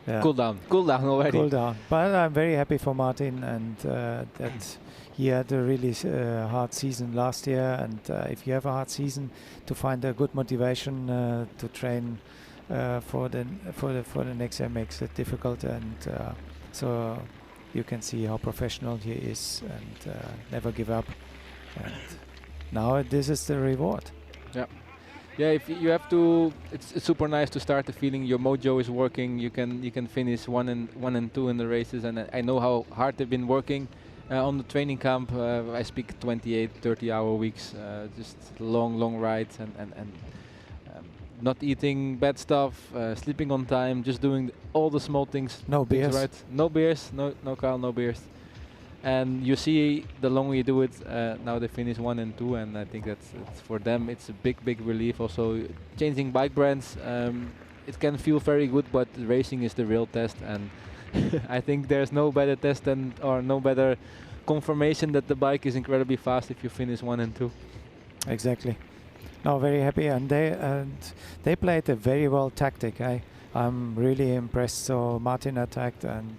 Yeah. Cool down already. Cool down. But I'm very happy for Martin, and that he had a really hard season last year. And if you have a hard season, to find a good motivation to train for the next year makes it difficult. And so you can see how professional he is, and never give up. And now this is the reward. Yeah. Yeah, if you have to, it's super nice to start the feeling your mojo is working. You can finish one and two in the races, and I know how hard they've been working on the training camp. I speak 28, 30-hour weeks, just long rides, and not eating bad stuff, sleeping on time, just doing all the small things. No beers. Right. No beers. No Carl. No beers. And you see, the longer you do it, now they finish 1 and 2, and I think that's for them it's a big relief. Also, changing bike brands, it can feel very good, but racing is the real test, and I think there's no better test or no better confirmation that the bike is incredibly fast if you finish 1 and 2. Exactly. No, very happy, and they played a very well tactic. I'm really impressed. So Martin attacked, and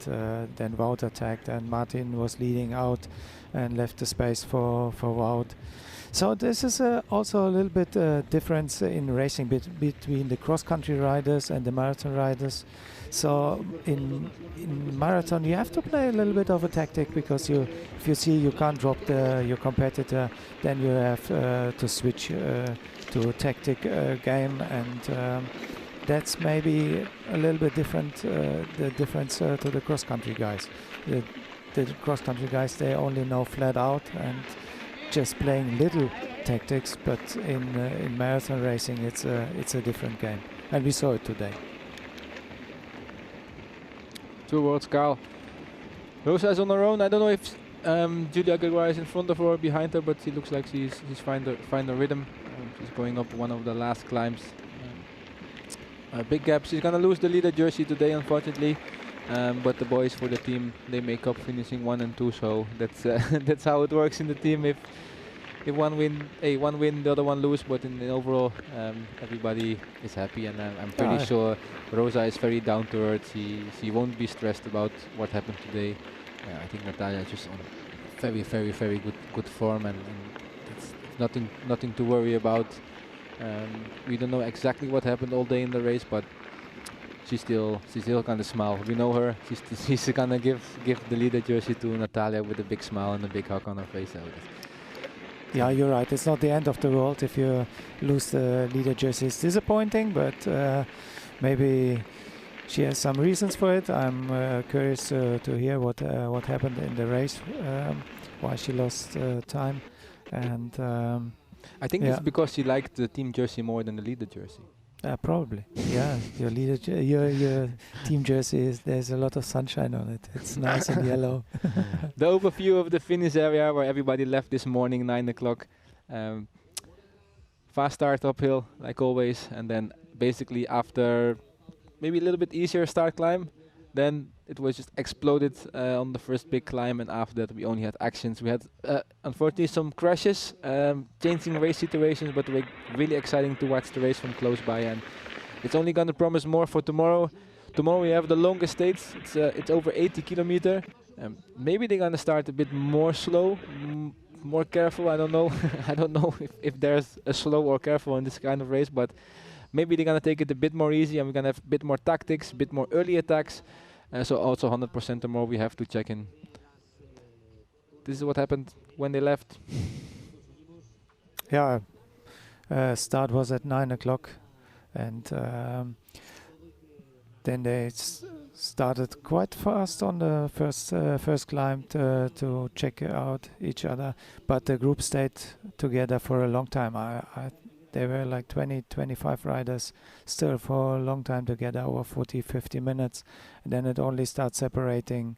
then Wout attacked, and Martin was leading out and left the space for Wout. So this is also a little bit difference in racing between the cross-country riders and the marathon riders. So in marathon you have to play a little bit of a tactic, because if you see you can't drop your competitor, then you have to switch to a tactic game, and that's maybe a little bit different, the difference to the cross-country guys. The cross-country guys, they only know flat out and just playing little tactics, but in marathon racing it's a different game, and we saw it today. 2 words, Carl. Rosa is on her own. I don't know if Julia Gregoire is in front of her or behind her, but she looks like she's find her rhythm. She's going up one of the last climbs. A big gap. She's gonna lose the leader jersey today, unfortunately. But the boys for the team, they make up, finishing 1 and 2. So that's that's how it works in the team. If one win, the other one lose. But in the overall, everybody is happy, and I'm pretty sure Rosa is very down to earth. She won't be stressed about what happened today. I think Natalia is just on very good form, and it's nothing to worry about. We don't know exactly what happened all day in the race, but she's still gonna smile. We know her. She's gonna give the leader jersey to Natalia with a big smile and a big hug on her face. Yeah, you're right. It's not the end of the world if you lose the leader jersey. It's disappointing, but maybe she has some reasons for it. I'm curious to hear what happened in the race, why she lost time, and I think it's because she liked the team jersey more than the leader jersey. Probably, yeah. Your your team jersey there's a lot of sunshine on it. It's nice and yellow. The overview of the finish area where everybody left this morning, 9 o'clock. Fast start uphill, like always, and then basically after maybe a little bit easier start climb, then it was just exploded on the first big climb, and after that we only had actions. We had unfortunately some crashes, changing race situations, but we're really exciting to watch the race from close by, and it's only gonna promise more for tomorrow. Tomorrow we have the longest stage. It's over 80 kilometers. Maybe they're gonna start a bit more slow, more careful. I don't know. I don't know if there's a slow or careful in this kind of race, but maybe they're gonna take it a bit more easy, and we're gonna have a bit more tactics, a bit more early attacks. So also 100% tomorrow we have to check in. This is what happened when they left. Yeah, start was at 9 o'clock, and then they started quite fast on the first climb to check out each other, but the group stayed together for a long time. They were like 20-25 riders still for a long time together, over 40-50 minutes, and then it only starts separating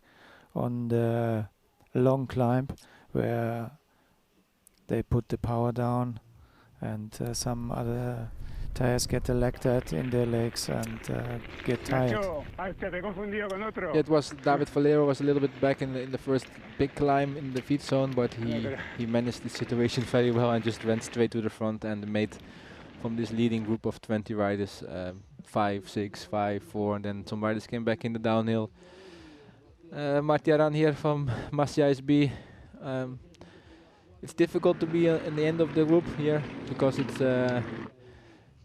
on the long climb where they put the power down, and some other tires get elected in their legs and get tired. It was David Valero was a little bit back in the first big climb in the feed zone, but he managed the situation very well and just went straight to the front and made from this leading group of 20 riders 5, 6, 5, 4, and then some riders came back in the downhill. Marty Aran here from Massia SB. It's difficult to be in the end of the group here because it's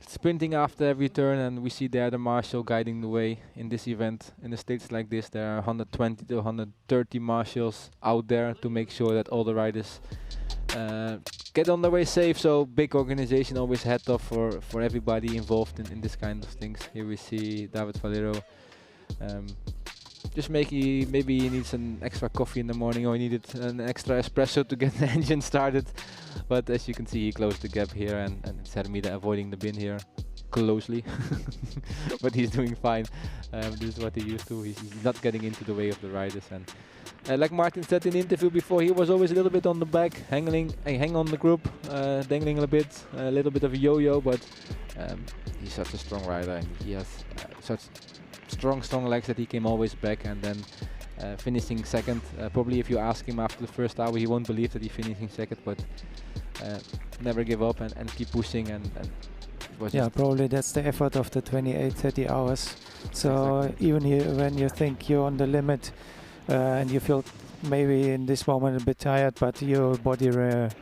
sprinting after every turn, and we see there the marshal guiding the way in this event. In the states like this, there are 120 to 130 marshals out there to make sure that all the riders get on their way safe. So big organization, always hat off for everybody involved in this kind of things. Here we see David Valero. Just maybe he needs an extra coffee in the morning, or he needed an extra espresso to get the engine started. But as you can see, he closed the gap here, and it's Hermida avoiding the bin here closely. But he's doing fine. This is what he used to. He's not getting into the way of the riders. And like Martin said in the interview before, he was always a little bit on the back, hang on the group, dangling a little bit of a yo-yo. But he's such a strong rider, and he has such strong legs that he came always back, and then finishing second. Probably if you ask him after the first hour, he won't believe that he's finishing second, but never give up and keep pushing. And it was probably that's the effort of the 28-30 hours. So exactly. Even when you think you're on the limit and you feel maybe in this moment a bit tired, but your body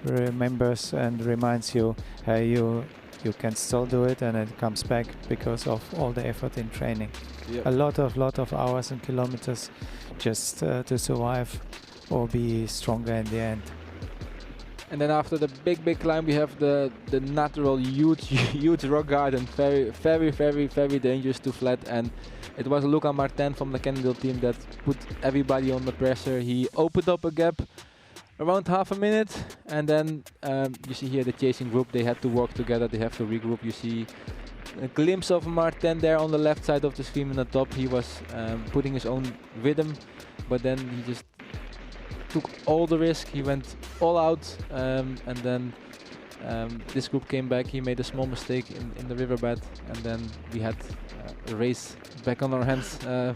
remembers and reminds you, hey, you can still do it, and it comes back because of all the effort in training. Yep. A lot of hours and kilometers just to survive or be stronger in the end. And then after the big climb, we have the natural huge rock garden, very dangerous to flat. And it was Luca Martin from the Cannondale team that put everybody under pressure. He opened up a gap around half a minute, and then you see here the chasing group, they had to work together, they have to regroup. You see a glimpse of Martin there on the left side of the stream in the top. He was putting his own rhythm, but then he just took all the risk. He went all out, and then this group came back. He made a small mistake in the riverbed, and then we had a race back on our hands. A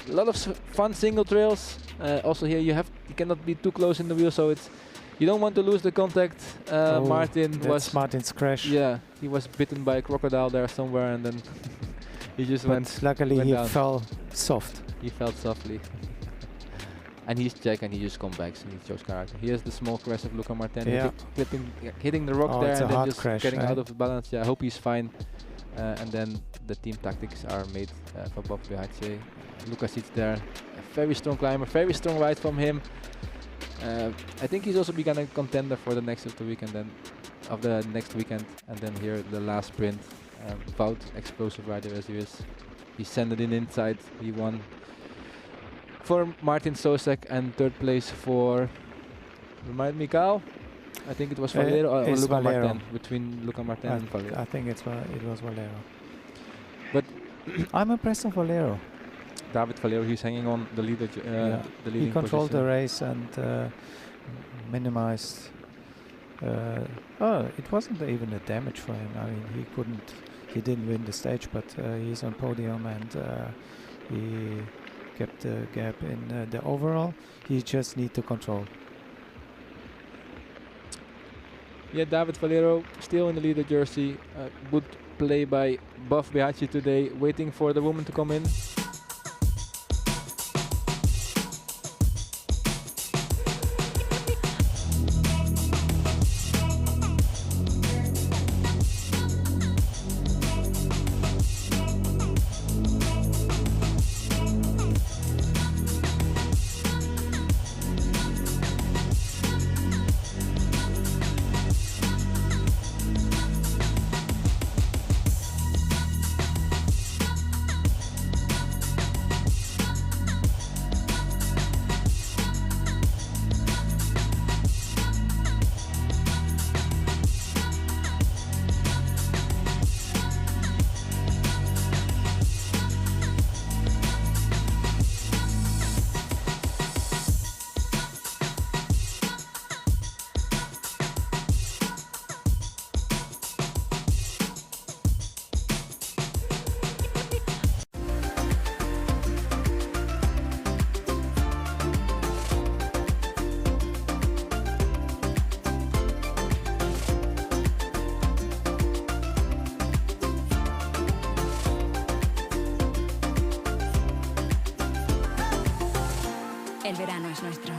lot of fun single trails. Also here you cannot be too close in the wheel, so you don't want to lose the contact. Martin's crash. Yeah, he was bitten by a crocodile there somewhere, and then he just went. Luckily he down. fell soft. He fell softly. And he's Czech, and he just come back, so he chose character. Here's the small crash of Luca Martin, hitting the rock there, and then just getting out of balance. Yeah, I hope he's fine. And then the team tactics are made for Bob Bihace. Luca sits there, a very strong climber, very strong ride from him. I think he's also become a contender for the next of the weekend, of the next weekend. And then here the last sprint, Wout, explosive rider as he is. He sent it in inside. He won for Martin Sosek, and third place for, remind me, Kyle? I think it was Valero or Luca Martin, between Luca Martin and Valero. I think it was Valero. But I'm impressed with Valero. David Valero, he's hanging on the leader. The leading he controlled position. the race and minimized. It wasn't even a damage for him. I mean, he didn't win the stage, but he's on podium, and he kept the gap in the overall. He just need to control. Yeah, David Valero still in the leader jersey. Good play by Buff Bihaci today, waiting for the woman to come in. El verano es nuestro.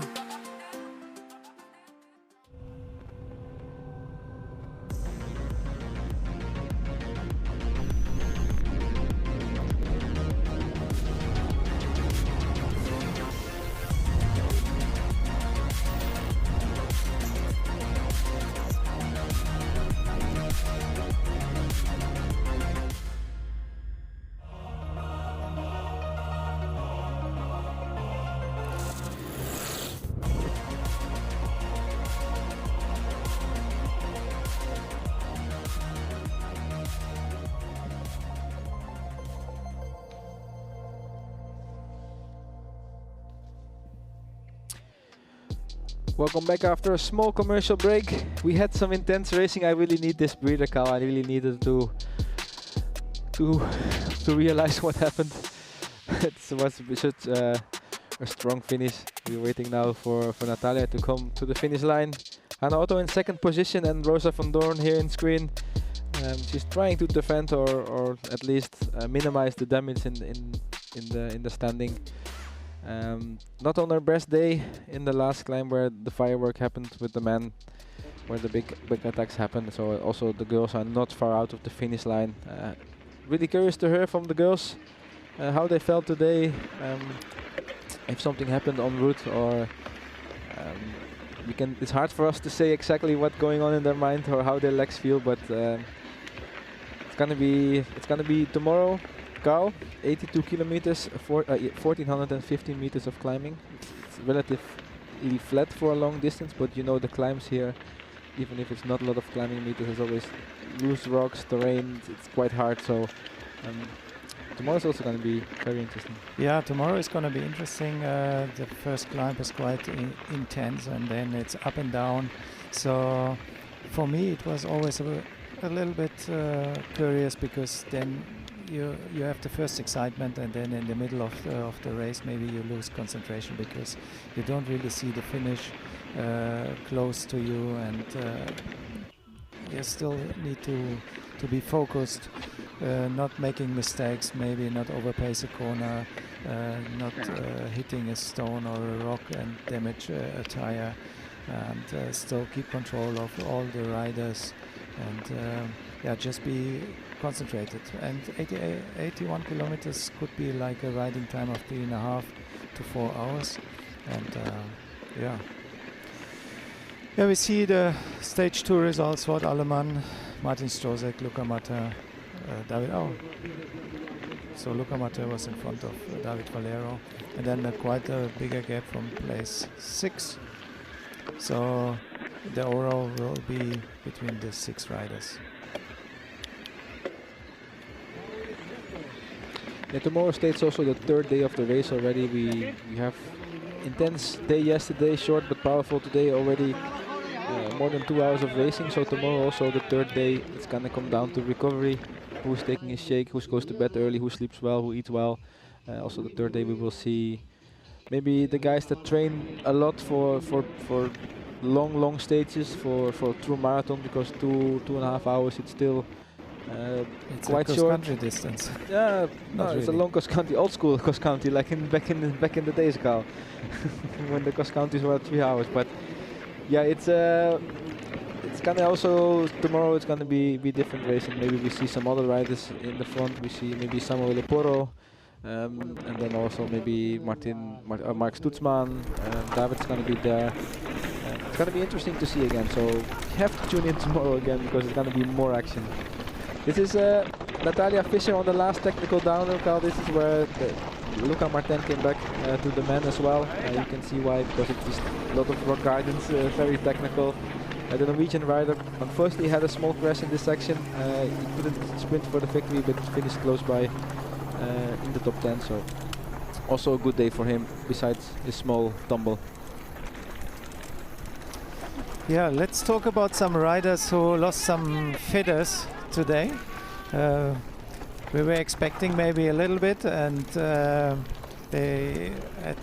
Welcome back after a small commercial break. We had some intense racing. I really need this breather, Cal. I really needed to realize what happened. It was such a strong finish. We're waiting now for Natalia to come to the finish line. Hannah Otto in second position and Rosa van Doorn here in screen. She's trying to defend or at least minimize the damage in the standing. Not on her best day in the last climb where the firework happened with the men, where the big attacks happened. So also the girls are not far out of the finish line. Really curious to hear from the girls how they felt today, if something happened en route, or it's hard for us to say exactly what's going on in their mind or how their legs feel, but it's gonna be tomorrow. Carl, 82 kilometers, 1415 meters of climbing. It's relatively flat for a long distance, but you know the climbs here, even if it's not a lot of climbing meters, there's always loose rocks, terrain, it's quite hard. So tomorrow's also going to be very interesting. Yeah, tomorrow is going to be interesting. The first climb is quite intense, and then it's up and down. So for me it was always a little bit curious, because then you have the first excitement, and then in the middle of the race maybe you lose concentration because you don't really see the finish close to you, and you still need to be focused, not making mistakes, maybe not overpace a corner, not hitting a stone or a rock and damage a tire, and still keep control of all the riders, and yeah, just be concentrated. And 81 kilometers could be like a riding time of 3.5 to 4 hours, and yeah. Yeah, we see the stage 2 results. Wout Alleman, Martin Strozek, Luca Matter, David. Oh, so Luca Matter was in front of David Valero, and then quite a bigger gap from place 6. So the overall will be between the 6 riders. Yeah, tomorrow states also the third day of the race already. We have intense day yesterday, short but powerful today already. More than 2 hours of racing, so tomorrow also the third day, it's gonna come down to recovery. Who's taking his shake, who goes to bed early, who sleeps well, who eats well. Also the third day we will see maybe the guys that train a lot for long stages, for true marathon, because 2.5 hours, it's still it's quite a short. cross-country distance. Yeah, no, Not it's a really. long cross country, old school cross country, like back in the days, Carl, when the cross countries were 3 hours. But yeah, it's gonna also tomorrow. It's gonna be different racing. Maybe we see some other riders in the front. We see maybe Samuel Leporo, and then also maybe Mark Stutzman. David's gonna be there. It's gonna be interesting to see again. So you have to tune in tomorrow again, because it's gonna be more action. This is Natalia Fischer on the last technical downhill, Carl. This is where Luca Martin came back to the men as well. You can see why, because it's just a lot of rock gardens, very technical. The Norwegian rider unfortunately had a small crash in this section. He couldn't sprint for the victory, but finished close by in the top 10. So also a good day for him, besides his small tumble. Yeah, let's talk about some riders who lost some feathers today. We were expecting maybe a little bit, and they had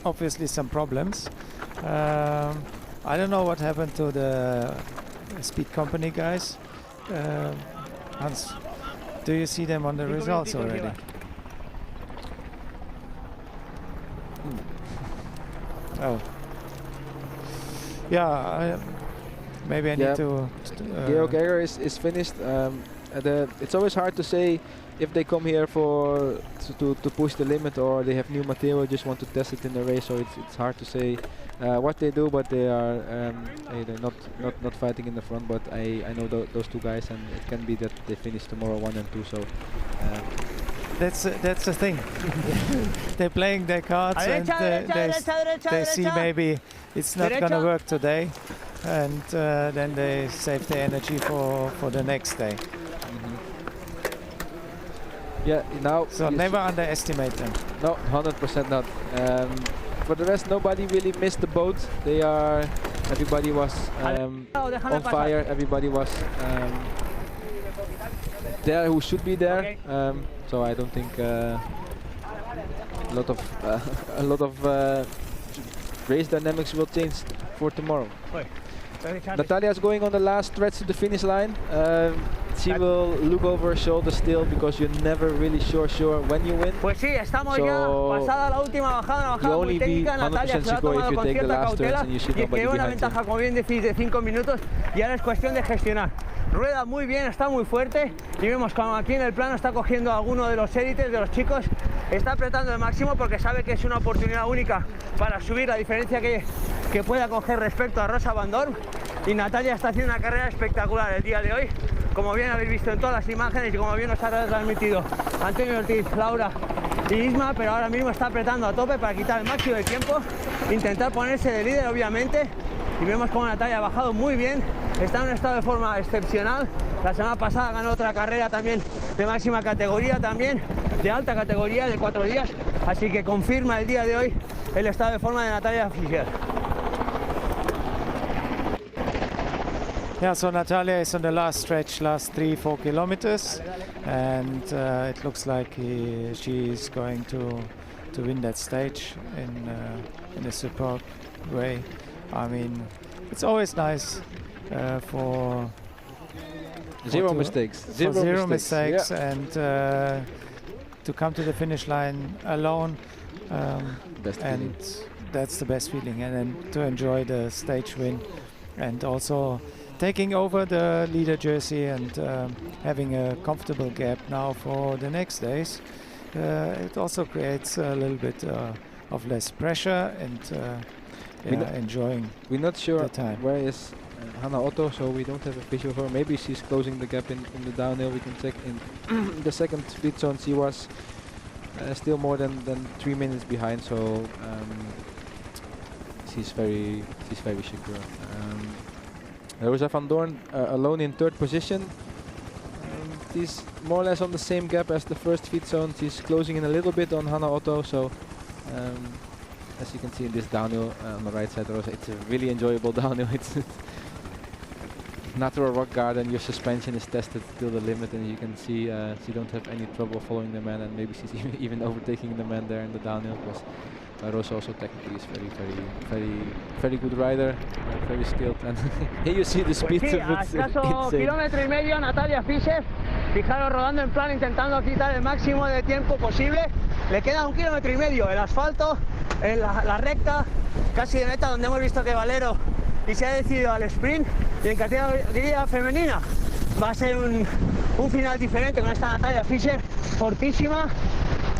obviously some problems. I don't know what happened to the Speed Company guys. Hans, do you see them on the results already? Oh. Yeah, maybe I need to... Georg Egger is finished. It's always hard to say if they come here to push the limit or they have new material, just want to test it in the race. So it's hard to say what they do, but they are they're not fighting in the front. But I know those two guys, and it can be that they finish tomorrow 1 and 2. So that's the thing. They're playing their cards, and they see maybe it's not gonna work today, and then they save the energy for the next day. Yeah, now. So never underestimate them. No, 100% not. For the rest, nobody really missed the boat. Everybody was on fire. Everybody was there who should be there. So I don't think a lot of race dynamics will change for tomorrow. Natalia is going on the last stretch to the finish line. She will look over her shoulder still because you're never really sure when you win. Pues sí, estamos ya pasada la última bajada, una bajada muy técnica. Natalia se lo ha tomado con cierta cautela y es que lleva una ventaja, como bien decís, de 5 minutos y ahora es cuestión de gestionar. Rueda muy bien, está muy fuerte y vemos como aquí en el plano está cogiendo a alguno de los élites, de los chicos, está apretando al máximo porque sabe que es una oportunidad única para subir la diferencia que pueda coger respecto a Rosa Van Dorn. Y Natalia está haciendo una carrera espectacular el día de hoy, como bien habéis visto en todas las imágenes y como bien nos ha transmitido Antonio Ortiz, Laura y Isma, pero ahora mismo está apretando a tope para quitar el máximo de tiempo, intentar ponerse de líder obviamente, y vemos como Natalia ha bajado muy bien, está en un estado de forma excepcional. La semana pasada ganó otra carrera también de máxima categoría, también de alta categoría, de 4 días, así que confirma el día de hoy el estado de forma de Natalia Fischer. Yeah, so Natalia is on the last stretch, last 3-4 kilometers, and it looks like she's going to win that stage in a superb way. I mean, it's always nice for zero mistakes, yeah. And to come to the finish line alone, and that's the best feeling, and then to enjoy the stage win, and also taking over the leader jersey and having a comfortable gap now for the next days. It also creates a little bit of less pressure and enjoying. We're not sure the time. Where is Hannah Otto, so we don't have a visual of her. Maybe she's closing the gap in the downhill. We can check in the second speed zone. She was still more than 3 minutes behind, so she's very secure. Rosa Van Dorn alone in 3rd position. She's more or less on the same gap as the first feed zone. She's closing in a little bit on Hannah Otto, so as you can see in this downhill on the right side, Rosa, it's a really enjoyable downhill. It's natural rock garden, your suspension is tested till the limit, and you can see she don't have any trouble following the man, and maybe she's even overtaking the man there in the downhill, because Rosa also technically is very good rider, very skilled, and here you see the speed. Pues sí, a escaso kilómetro y medio Natalia Fischer, fijaros, rodando en plano, intentando quitar el máximo de tiempo posible. Le queda 1,5 kilómetros, el asfalto, en la recta, casi de meta, donde hemos visto que Valero y se ha decidido al sprint, y en categoría femenina va a ser un final diferente con esta Natalia Fischer fortísima,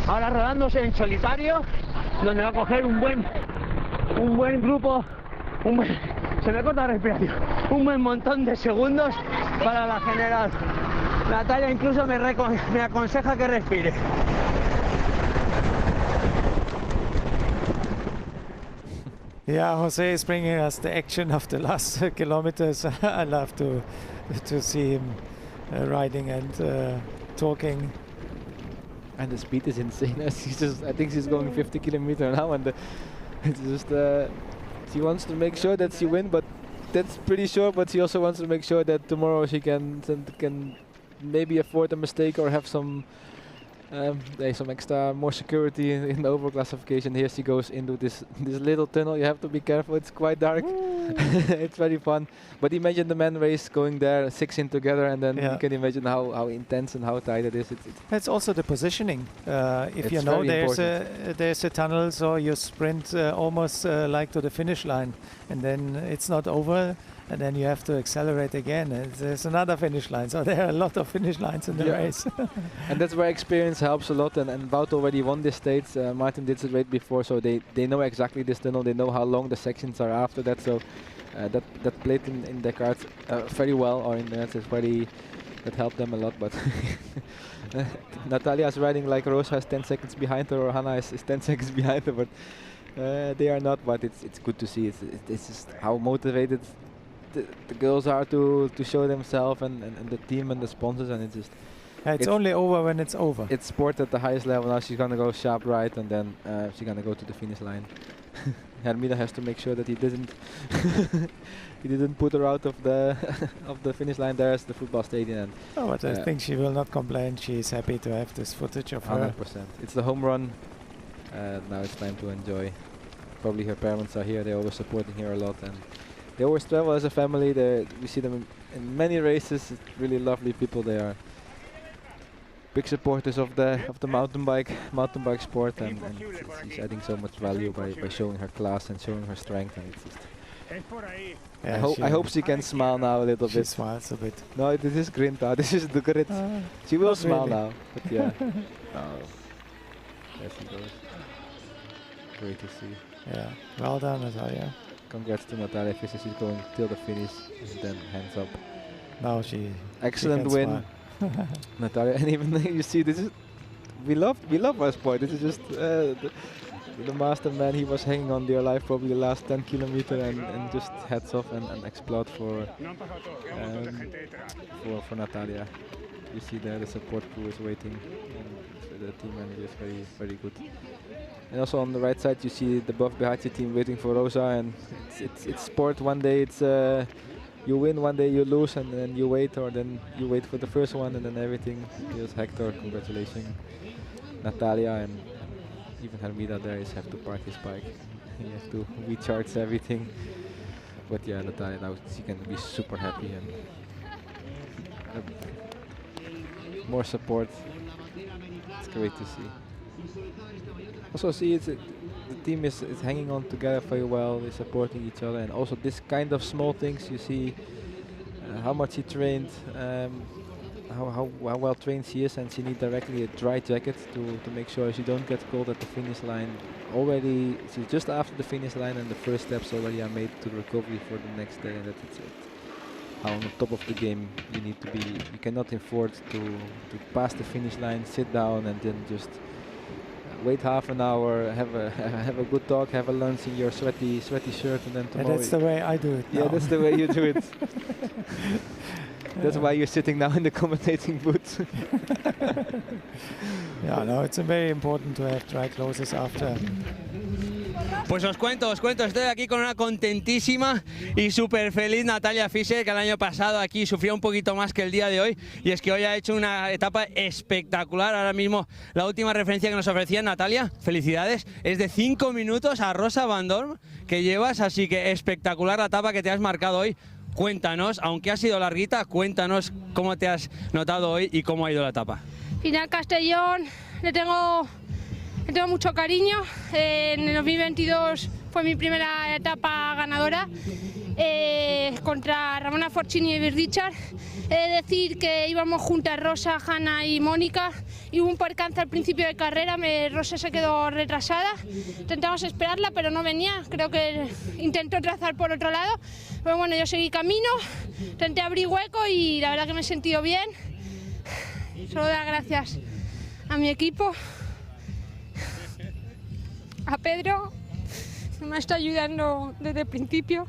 ahora rodándose en solitario, donde va a coger un buen grupo, se me corta la respiración, un buen montón de segundos para la general. Natalia incluso me aconseja que respire. Yeah, Jose is bringing us the action of the last kilometers. I love to see him riding and talking. And the speed is insane. I think she's going 50 kilometers now, and it's just she wants to make sure that she wins, but that's pretty sure. But she also wants to make sure that tomorrow she can maybe afford a mistake or have some There's some extra more security in the overall classification. Here she goes into this little tunnel. You have to be careful. It's quite dark. It's very fun. But imagine the men race going there, 6 in together, and then you can imagine how intense and how tight it is. It's also the positioning. If you know there's a tunnel, so you sprint almost like to the finish line, and then it's not over. And then you have to accelerate again. There's another finish line. So there are a lot of finish lines in the race. And that's where experience helps a lot. And Wout already won this stage. Martin did the race before, so they know exactly this tunnel. They know how long the sections are after that. So that played in their cards very well, or in that that helped them a lot. But Natalia is riding like Rosa is 10 seconds behind her, or Hannah is 10 seconds behind her. But they are not. But it's good to see. It's just how motivated the girls are to show themselves, and the team and the sponsors, and it's only over when it's over. It's sport at the highest level. Now she's gonna go sharp right, and then she's gonna go to the finish line. Hermida has to make sure that he didn't put her out of the finish line. There's the football stadium. But I think she will not complain. She's happy to have this footage of her. 100%. It's the home run. Now it's time to enjoy. Probably her parents are here. They're always supporting her a lot, and they always travel as a family. We see them in many races. It's really lovely people. They are big supporters of the mountain bike sport, and she's adding so much value by showing her class and showing her strength. And it's just I hope she can smile now a little bit. She smiles a bit. No, this is Grinta. This is the grit. She will smile now. But yeah. There she goes. Great to see. Yeah. Well done, Natalia. Congrats to Natalia Visser. She's going till the finish, and then hands up. Now she excellent win, Natalia. And even you see, this is we love our sport. This is just the master man. He was hanging on dear life probably the last 10 kilometers, and just heads off and explode for Natalia. You see there the support crew is waiting, and the team manager is very good. And also on the right side you see the Buff Bihachi team waiting for Rosa, and it's sport. One day it's you win, one day you lose, and then you wait, or then you wait for the first one, and then everything. Here's Hector, congratulations. Natalia, and even Hermida there have to park his bike. He has to recharge everything. But yeah, Natalia now she can be super happy, and more support. It's great to see. Also see the team is hanging on together very well. They're supporting each other, and also this kind of small things. You see how much he trained, how well trained she is, and she needs directly a dry jacket to make sure she don't get cold at the finish line. Already she's just after the finish line, and the first steps already are made to the recovery for the next day, and that's it. How on the top of the game you need to be. You cannot afford to pass the finish line, sit down, and then just wait half an hour, have a good talk, have a lunch in your sweaty shirt, and then tomorrow. And that's the way I do it. Yeah, now. that's the way you do it. That's why you're sitting now in the commentating booth. Yeah, no, it's very important to have dry clothes after. Pues os cuento, estoy aquí con una contentísima y súper feliz Natalia Visser, que el año pasado aquí sufrió un poquito más que el día de hoy, y es que hoy ha hecho una etapa espectacular. Ahora mismo la última referencia que nos ofrecía Natalia, felicidades, es de 5 minutos a Rosa Van Dorn que llevas, así que espectacular la etapa que te has marcado hoy. Cuéntanos, aunque ha sido larguita, cuéntanos cómo te has notado hoy y cómo ha ido la etapa. Final Castellón, le tengo mucho cariño. En el 2022 fue mi primera etapa ganadora contra Ramona Forcini y Richard. He de decir que íbamos juntas Rosa, Hanna y Mónica, y hubo un percance al principio de carrera. Rosa se quedó retrasada, intentamos esperarla pero no venía, creo que intentó trazar por otro lado, pero bueno, yo seguí camino, intenté abrir hueco y la verdad que me he sentido bien. Solo dar gracias a mi equipo, a Pedro, que me está ayudando desde el principio.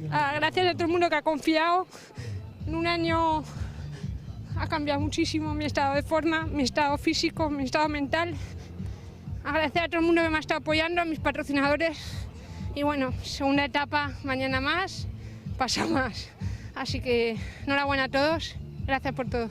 Gracias a todo el mundo que ha confiado. En un año ha cambiado muchísimo mi estado de forma, mi estado físico, mi estado mental. Agradecer a todo el mundo que me ha estado apoyando, a mis patrocinadores. Y bueno, segunda etapa, mañana más, pasa más. Así que enhorabuena a todos, gracias por todo.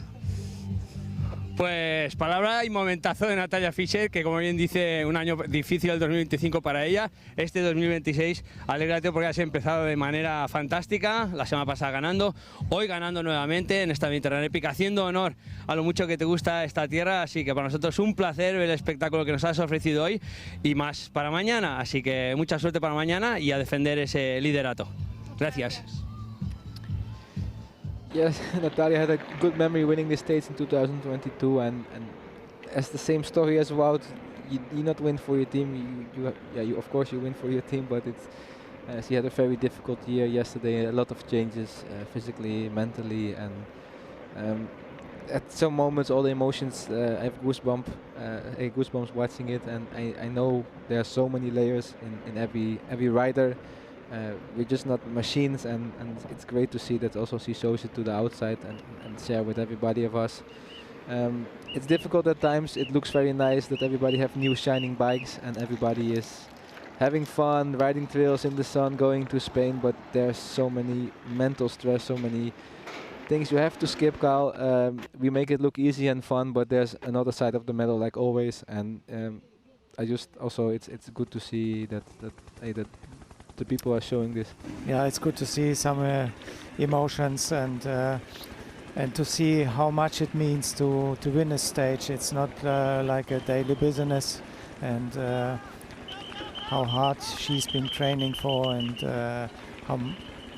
Pues palabra y momentazo de Natalia Fischer, que como bien dice, un año difícil el 2025 para ella. Este 2026, alégrate porque has empezado de manera fantástica, la semana pasada ganando, hoy ganando nuevamente en esta Mediterránea Epic, haciendo honor a lo mucho que te gusta esta tierra, así que para nosotros un placer ver el espectáculo que nos has ofrecido hoy y más para mañana, así que mucha suerte para mañana y a defender ese liderato. Gracias. Yes, Natalia had a good memory winning the States in 2022, and as the same story as Wout, you not win for your team. You of course you win for your team, but it's she had a very difficult year yesterday. A lot of changes, physically, mentally, and at some moments all the emotions. I have goosebumps watching it, and I know there are so many layers in every rider. We're just not machines, and it's great to see that also she shows it to the outside and share with everybody of us. It's difficult at times. It looks very nice that everybody have new shining bikes and everybody is having fun, riding trails in the sun, going to Spain, but there's so many mental stress, so many things you have to skip, Kyle. We make it look easy and fun, but there's another side of the medal like always, and I just also it's good to see that the people are showing this. Yeah, it's good to see some emotions and to see how much it means to win a stage. It's not like a daily business, and how hard she's been training for, and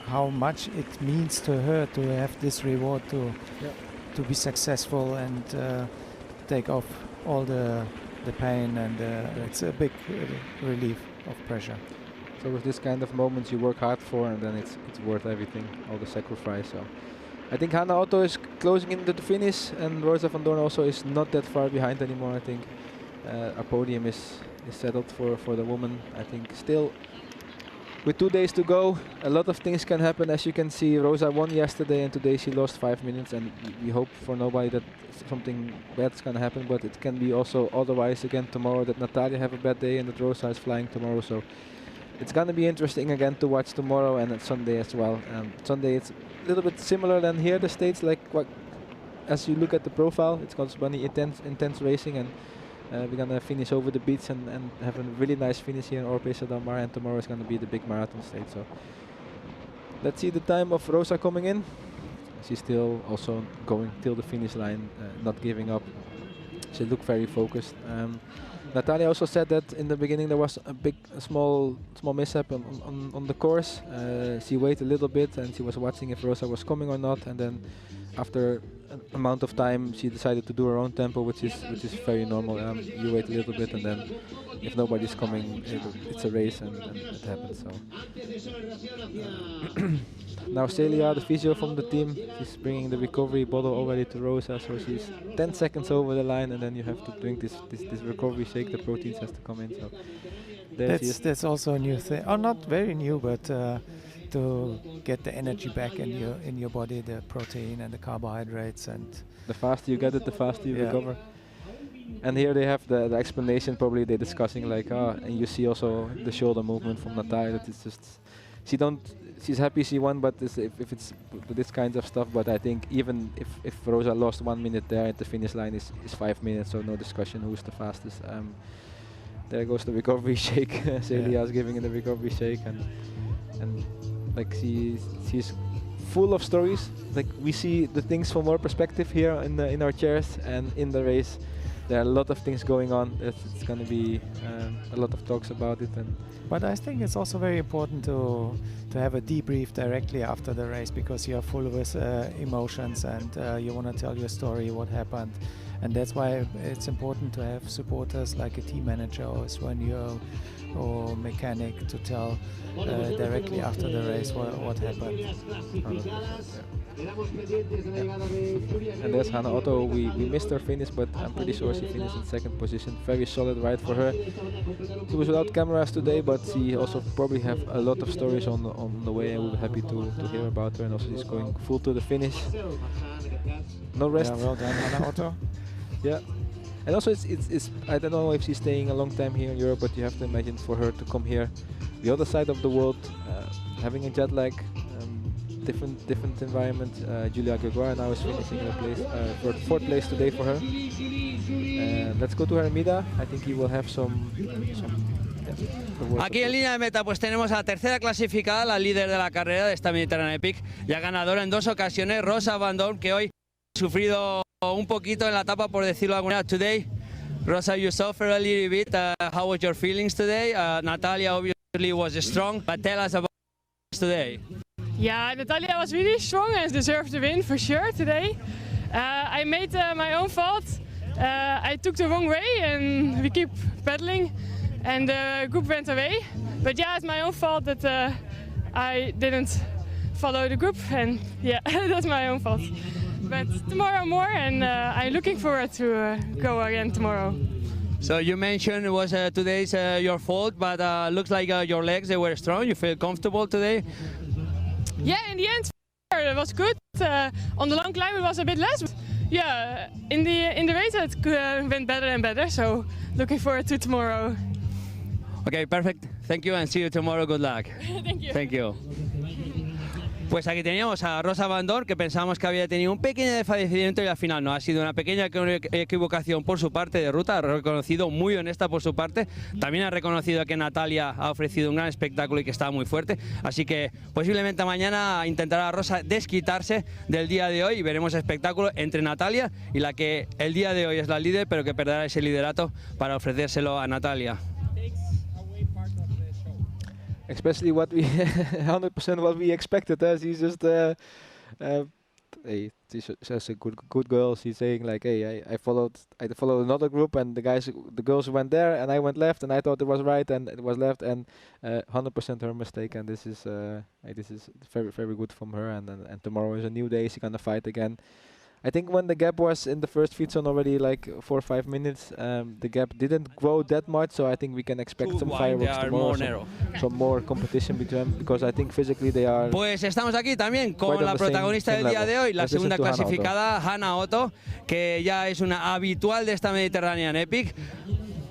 how much it means to her to have this reward to be successful and take off all the pain, and it's a big relief of pressure. So with this kind of moments you work hard for, and then it's worth everything, all the sacrifice. So I think Hannah Otto is closing into the finish, and Rosa van Doorn also is not that far behind anymore. I think our podium is settled for the woman. I think still with 2 days to go, a lot of things can happen. As you can see, Rosa won yesterday, and today she lost 5 minutes, and we hope for nobody that something bad's gonna happen, but it can be also otherwise again tomorrow, that Natalia have a bad day and that Rosa is flying tomorrow. So it's gonna be interesting again to watch tomorrow and Sunday as well. Sunday it's a little bit similar than here, the States, like as you look at the profile, it's going to be intense racing, and we're gonna finish over the beach and have a really nice finish here in Oropesa del Mar, and tomorrow is gonna be the big marathon stage. So let's see the time of Rosa coming in. She's still also going till the finish line, not giving up. She looked very focused. Natalia also said that in the beginning there was a small mishap on the course. She waited a little bit and she was watching if Rosa was coming or not, and then after an amount of time she decided to do her own tempo, which is very normal. You wait a little bit, and then if nobody's coming, it's a race, and it happens. So now Celia, the physio from the team, she's bringing the recovery bottle already to Rosa, so she's 10 seconds over the line, and then you have to drink this recovery shake. The proteins has to come in. So that's also a new thing. Oh, not very new, but to get the energy back in your body, the protein and the carbohydrates, and the faster you get it, the faster you recover. And here they have the explanation. Probably they're discussing like, and you see also the shoulder movement from Natalia. That it's just she's happy she won, but if it's this kind of stuff. But I think even if Rosa lost 1 minute there at the finish line, is 5 minutes, so no discussion who's the fastest. There goes the recovery shake. Celia is giving it the recovery shake, and like she's full of stories. Like we see the things from our perspective here in our chairs, and in the race there are a lot of things going on. It's going to be a lot of talks about it. But I think it's also very important to have a debrief directly after the race, because you are full with emotions, and you want to tell your story, what happened. And that's why it's important to have supporters like a team manager or Swanio or mechanic to tell directly after the race what happened. And there's Hannah Otto. We missed her finish, but I'm pretty sure she finished in second position. Very solid ride for her. She was without cameras today, but she also probably have a lot of stories on the way, and we'll be happy to hear about her. And also she's going full to the finish. No rest. Yeah, well done, Hannah Otto. Yeah. And also it's I don't know if she's staying a long time here in Europe, but you have to imagine for her to come here, the other side of the world, having a jet lag, different environment. Julia Gregoire now is finishing her place, fourth place today for her. Let's go to Hermida. I think he will have some Aquí en línea de meta pues tenemos a la tercera clasificada, la líder de la carrera de esta Mediterranean Epic, ya ganadora en 2 ocasiones, Rosa Van Dorn, que hoy ha sufrido un poquito en la etapa, por decirlo de alguna manera. Today, Rosa, you suffered a little bit. How was your feelings today? Natalia obviously was strong, but tell us about today. Yeah, Natalia was really strong and deserved the win for sure today. I made my own fault. I took the wrong way and we keep pedaling and the group went away. But yeah, it's my own fault that I didn't follow the group, and yeah, that's my own fault. But tomorrow more, and I'm looking forward to go again tomorrow. So you mentioned it was today's your fault, but looks like your legs, they were strong. You feel comfortable today? Yeah, in the end it was good. On the long climb it was a bit less. But yeah, in the race it went better and better. So looking forward to tomorrow. Okay, perfect. Thank you and see you tomorrow. Good luck. Thank you. Thank you. Pues aquí teníamos a Rosa Van Dorn, que pensábamos que había tenido un pequeño desfallecimiento y al final no, ha sido una pequeña equivocación por su parte de ruta, ha reconocido, muy honesta por su parte, también ha reconocido que Natalia ha ofrecido un gran espectáculo y que estaba muy fuerte, así que posiblemente mañana intentará Rosa desquitarse del día de hoy y veremos espectáculo entre Natalia y la que el día de hoy es la líder, pero que perderá ese liderato para ofrecérselo a Natalia. Especially what we 100% what we expected. She's just she's a good girl. She's saying like, hey, I followed another group, and the girls went there, and I went left, and I thought it was right, and it was left, and 100% her mistake. And this is very good from her. And tomorrow is a new day. She's gonna fight again. I think when the gap was in the first feed zone already like 4 or 5 minutes, the gap didn't grow that much, so I think we can expect some fireworks tomorrow, some more competition between them, because I think physically they are. Pues estamos aquí también con la protagonista del día de hoy, la segunda clasificada, Hannah Otto, que ya es una habitual de esta Mediterranean Epic.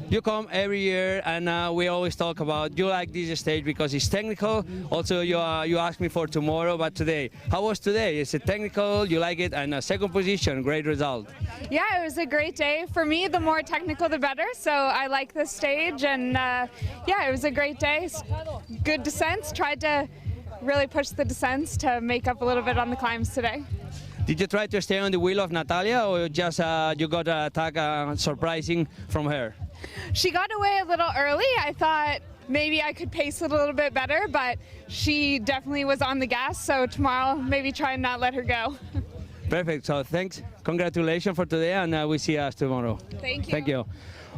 You come every year, and we always talk about you like this stage because it's technical. Also, you asked me for tomorrow, but today, how was today? Is it technical? You like it? And second position, great result. Yeah, it was a great day. For me, the more technical, the better. So I like this stage, and yeah, it was a great day. Good descents. Tried to really push the descents to make up a little bit on the climbs today. Did you try to stay on the wheel of Natalia, or just you got an attack surprising from her? She got away a little early. I thought maybe I could pace it a little bit better, but she definitely was on the gas, so tomorrow maybe try and not let her go. Perfect, so thanks, congratulations for today, and we see us tomorrow. Thank you. Thank you.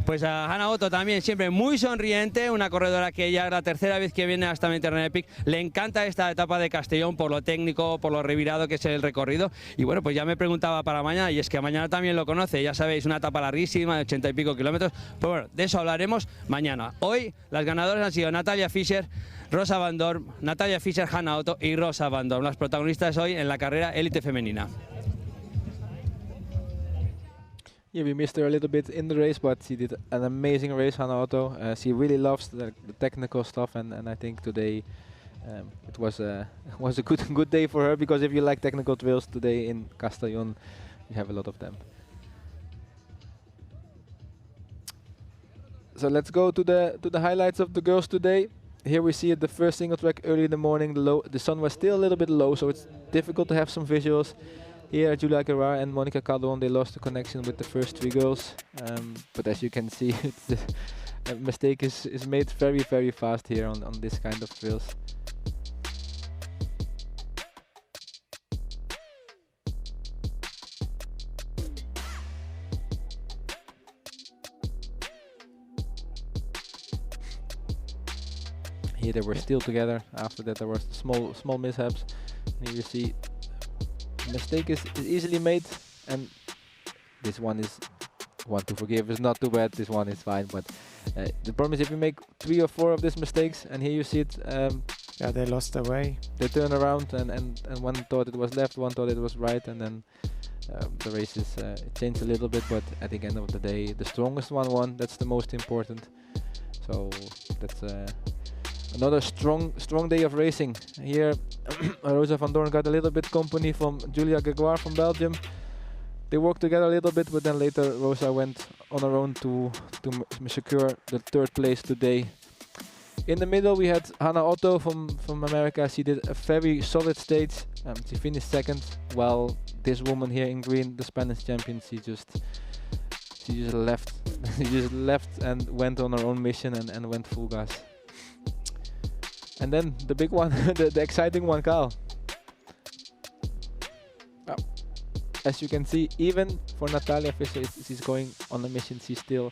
Pues a Hannah Otto también, siempre muy sonriente, una corredora que ya es la tercera vez que viene a esta Mediterranean Epic. Le encanta esta etapa de Castellón por lo técnico, por lo revirado que es el recorrido. Y bueno, pues ya me preguntaba para mañana, y es que mañana también lo conoce, ya sabéis, una etapa larguísima de 80 y pico kilómetros. Pues bueno, de eso hablaremos mañana. Hoy las ganadoras han sido Natalia Fischer, Rosa Van Dorn, Natalia Fischer, Hannah Otto y Rosa Van Dorn, las protagonistas hoy en la carrera élite femenina. Yeah, we missed her a little bit in the race, but she did an amazing race, Hannah Otto. She really loves the technical stuff, and I think today it was a good day for her, because if you like technical trails today in Castellón, you have a lot of them. So let's go to the highlights of the girls today. Here we see it, the first single track early in the morning. The sun was still a little bit low, so it's difficult to have some visuals. Here, Julia Guerrero and Monica Calderon, they lost the connection with the first 3 girls. But as you can see, a mistake is made very, very fast here on this kind of trails. Here they were still together. After that, there were small mishaps. Here you see mistake is easily made, and this one to forgive is not too bad. This one is fine, but the problem is if you make 3 or 4 of these mistakes, and here you see it. Yeah, they lost their way. They turn around, and one thought it was left, one thought it was right, and then the races changed a little bit. But at the end of the day, the strongest one won. That's the most important. So that's Another strong day of racing. Here Rosa van Doorn got a little bit company from Julia Gregoire from Belgium. They worked together a little bit, but then later Rosa went on her own to secure the 3rd place today. In the middle we had Hannah Otto from America. She did a very solid stage. She finished 2nd, while this woman here in green, the Spanish champion, she just left. She just left and went on her own mission and went full gas. And then the big one, the exciting one, Carl. As you can see, even for Natalia Fischer, she's going on a mission. She still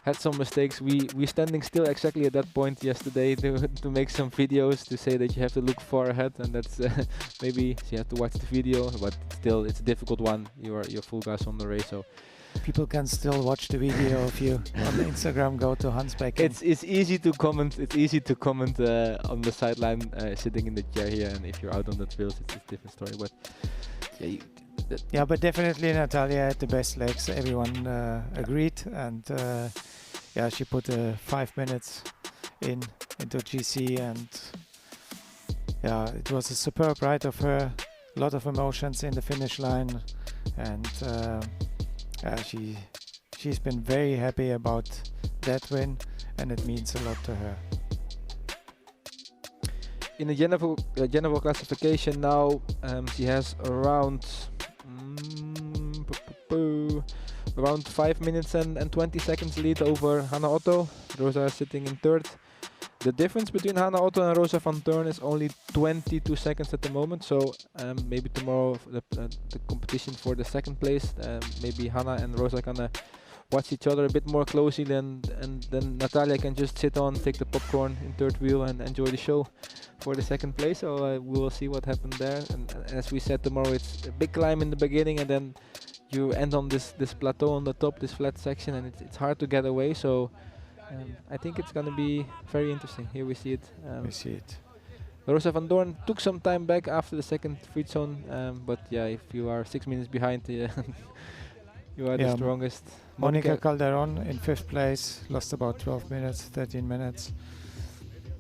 had some mistakes. We standing still exactly at that point yesterday to make some videos to say that you have to look far ahead, and that's maybe she had to watch the video, but still it's a difficult one. You're full gas on the race, so people can still watch the video if you on the Instagram go to Hans Becken. It's easy to comment. It's easy to comment on the sideline, sitting in the chair here, and if you're out on the trails, it's a different story. But yeah, but definitely Natalia had the best legs. Everyone agreed, and yeah, she put 5 minutes into GC, and yeah, it was a superb ride of her. A lot of emotions in the finish line, and she's been very happy about that win, and it means a lot to her. In the general classification now, she has around 5 minutes and 20 seconds lead over Hannah Otto. Rosa is sitting in 3rd. The difference between Hannah Otto and Rosa van Doorn is only 22 seconds at the moment, so maybe tomorrow the competition for the 2nd place, maybe Hannah and Rosa gonna watch each other a bit more closely, and then Natalia can just sit on, take the popcorn in 3rd wheel and enjoy the show for the 2nd place. So we will see what happened there, and as we said, tomorrow it's a big climb in the beginning, and then you end on this plateau on the top, this flat section, and it's hard to get away. So I think it's going to be very interesting. Here we see it. We see it. Rosa van Doorn took some time back after the 2nd free zone, but yeah, if you are 6 minutes behind, you are the strongest. Monica Calderon in 5th place, lost about 12 minutes, 13 minutes.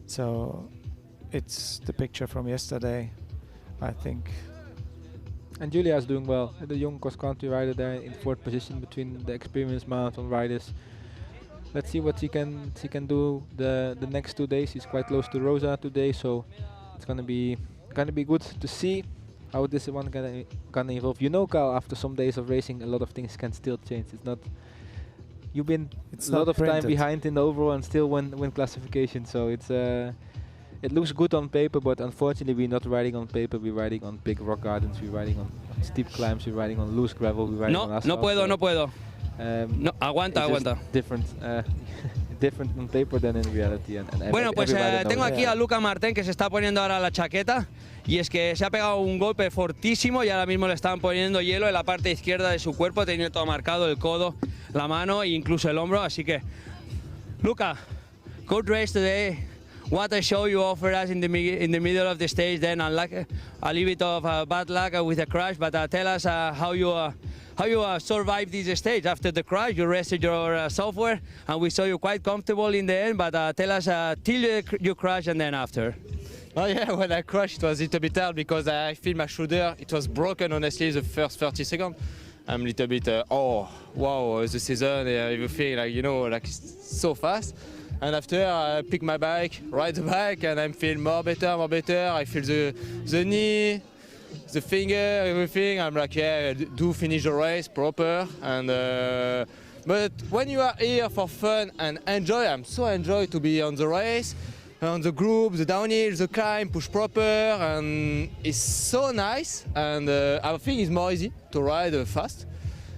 So it's the picture from yesterday, I think. And Julia is doing well. The young cross-country rider there in 4th position between the experienced marathon riders. Let's see what she can do the next 2 days. She's quite close to Rosa today, so it's gonna be good to see how this one gonna evolve. You know, Carl, after some days of racing, a lot of things can still change. It's not you've been a lot of time behind in the overall and still win classification. So it's it looks good on paper, but unfortunately we're not riding on paper. We're riding on big rock gardens. We're riding on steep climbs. We're riding on loose gravel. We're riding on asphalt. No puedo. No, aguanta. Different on paper than in reality. Bueno, pues tengo aquí a Luca Martín, que se está poniendo ahora la chaqueta, y es que se ha pegado un golpe fortísimo y ahora mismo le están poniendo hielo en la parte izquierda de su cuerpo, teniendo todo marcado, el codo, la mano e incluso el hombro. Así que, Luca, good race today. What a show you offered us in the middle of the stage. Then a little bit of bad luck with the crash, but tell us how you survived this stage after the crash. You rested your software, and we saw you quite comfortable in the end. But tell us till you crashed and then after. Oh yeah, when I crashed, it was a little bit hard because I feel my shoulder. It was broken, honestly, the first 30 seconds. I'm a little bit, oh wow, the season, everything, like, you know, like so fast. And after I pick my bike, ride the bike, and I'm feeling more better. I feel the knee, the finger, everything. I'm like, yeah, do finish the race proper. And but when you are here for fun and enjoy, I'm so enjoy to be on the race, on the group, the downhill, the climb, push proper, and it's so nice. And I think it's more easy to ride fast.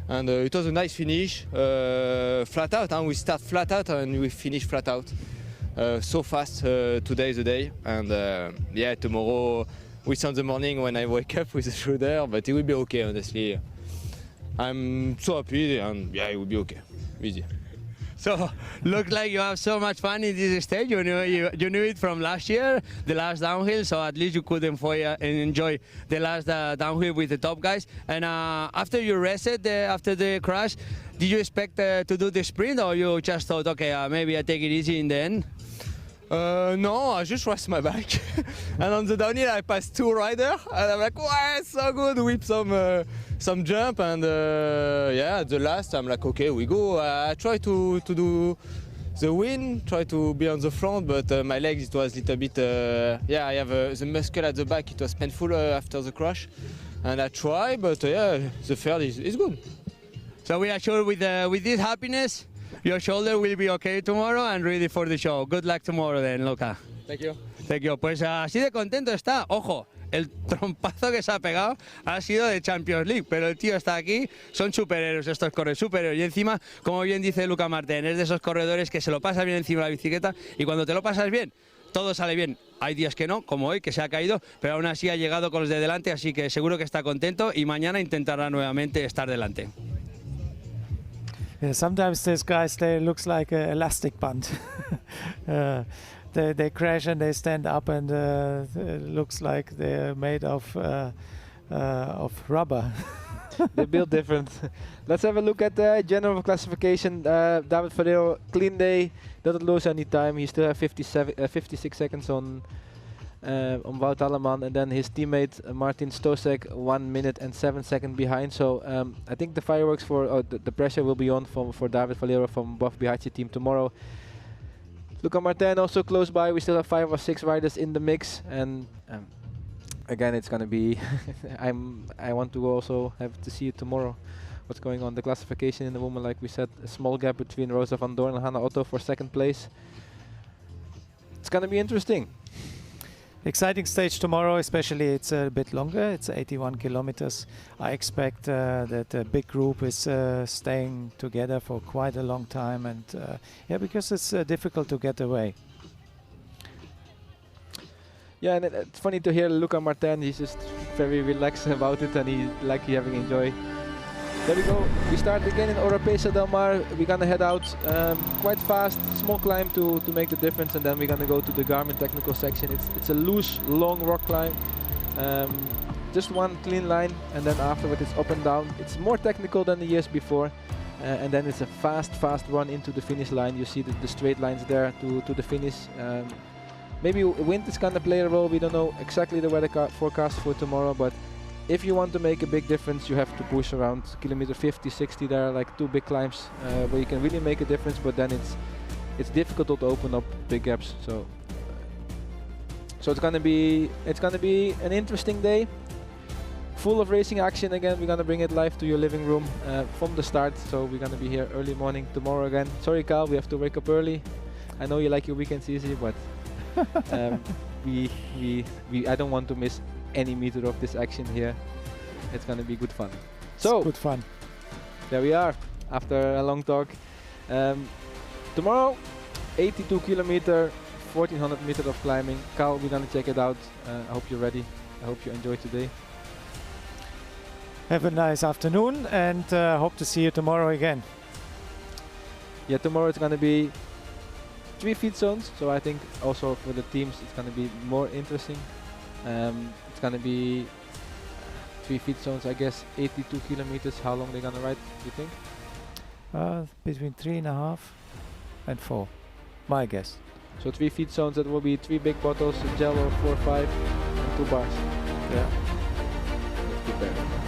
And it was a nice finish, flat out, and we start flat out and we finish flat out. So fast, today is the day, and yeah, tomorrow we see in the morning when I wake up with the shoulder, but it will be okay, honestly. I'm so happy, and yeah, it will be okay, easy. So, looks like you have so much fun in this stage. You knew it from last year, the last downhill, so at least you could enjoy the last downhill with the top guys. And after you rested, after the crash, did you expect to do the sprint, or you just thought, okay, maybe I take it easy in the end? No, I just rest my bike. And on the downhill I passed 2 riders and I'm like, wow, it's so good, whip some jump, and yeah, at the last I'm like, okay, we go. I try to do the win, try to be on the front, but my legs, it was a little bit, yeah, I have the muscle at the back, it was painful after the crash, and I try, but yeah, the third is good. So we are sure with this happiness, your shoulder will be okay tomorrow and ready for the show. Good luck tomorrow then, Luca. Thank you. Thank you. Pues así de contento está. Ojo, el trompazo que se ha pegado ha sido de Champions League, pero el tío está aquí, son superhéroes estos corredores, superhéroes. Y encima, como bien dice Luca Martén, es de esos corredores que se lo pasa bien encima de la bicicleta, y cuando te lo pasas bien, todo sale bien. Hay días que no, como hoy, que se ha caído, pero aún así ha llegado con los de delante, así que seguro que está contento y mañana intentará nuevamente estar delante. Yeah, sometimes these guys, they looks like an elastic band. They crash and they stand up, and it looks like they're made of rubber. They build different. Let's have a look at the general classification. David Ferrero, clean day, doesn't lose any time. He still has 56 seconds on Wout Alleman, and then his teammate Martin Stosek 1 minute and 7 seconds behind. So I think the fireworks for the pressure will be on for David Ferrero from Buff Bihachi team tomorrow. Luca Martin also close by. We still have 5 or 6 riders in the mix, and again, it's gonna be. I want to also have to see it tomorrow. What's going on? The classification in the women, like we said, a small gap between Rosa van Doorn and Hannah Otto for 2nd place. It's gonna be interesting. Exciting stage tomorrow, especially it's a bit longer. It's 81 kilometers. I expect that a big group is staying together for quite a long time, and yeah, because it's difficult to get away. Yeah, and it's funny to hear Luca Martin. He's just very relaxed about it, and he's like having enjoy. There we go. We start again in Oropesa del Mar. We're gonna head out quite fast, small climb to make the difference, and then we're gonna go to the Garmin technical section. It's a loose, long rock climb. Just one clean line, and then afterward it's up and down. It's more technical than the years before, and then it's a fast run into the finish line. You see the straight lines there to the finish. Maybe wind is gonna play a role. We don't know exactly the weather forecast for tomorrow, but if you want to make a big difference, you have to push around kilometer 50, 60. There are like 2 big climbs where you can really make a difference, but then it's difficult to open up big gaps. So it's gonna be an interesting day, full of racing action. Again, we're gonna bring it live to your living room from the start. So we're gonna be here early morning tomorrow again. Sorry, Carl, we have to wake up early. I know you like your weekends easy, but I don't want to miss any meter of this action here. It's gonna be good fun. So it's good fun. There we are after a long talk. Tomorrow, 82 kilometer, 1400 meters of climbing. Carl, we're gonna check it out. I hope you're ready. I hope you enjoy today. Have a nice afternoon, and hope to see you tomorrow again. Yeah, tomorrow it's gonna be 3 feed zones, so I think also for the teams it's gonna be more interesting. It's gonna be 3 feed zones, I guess. 82 kilometers. How long they're gonna ride, do you think? Between 3.5 and 4, my guess. So 3 feed zones, that will be 3 big bottles, a gel of 4 or 5, and 2 bars. Yeah. Let's prepare.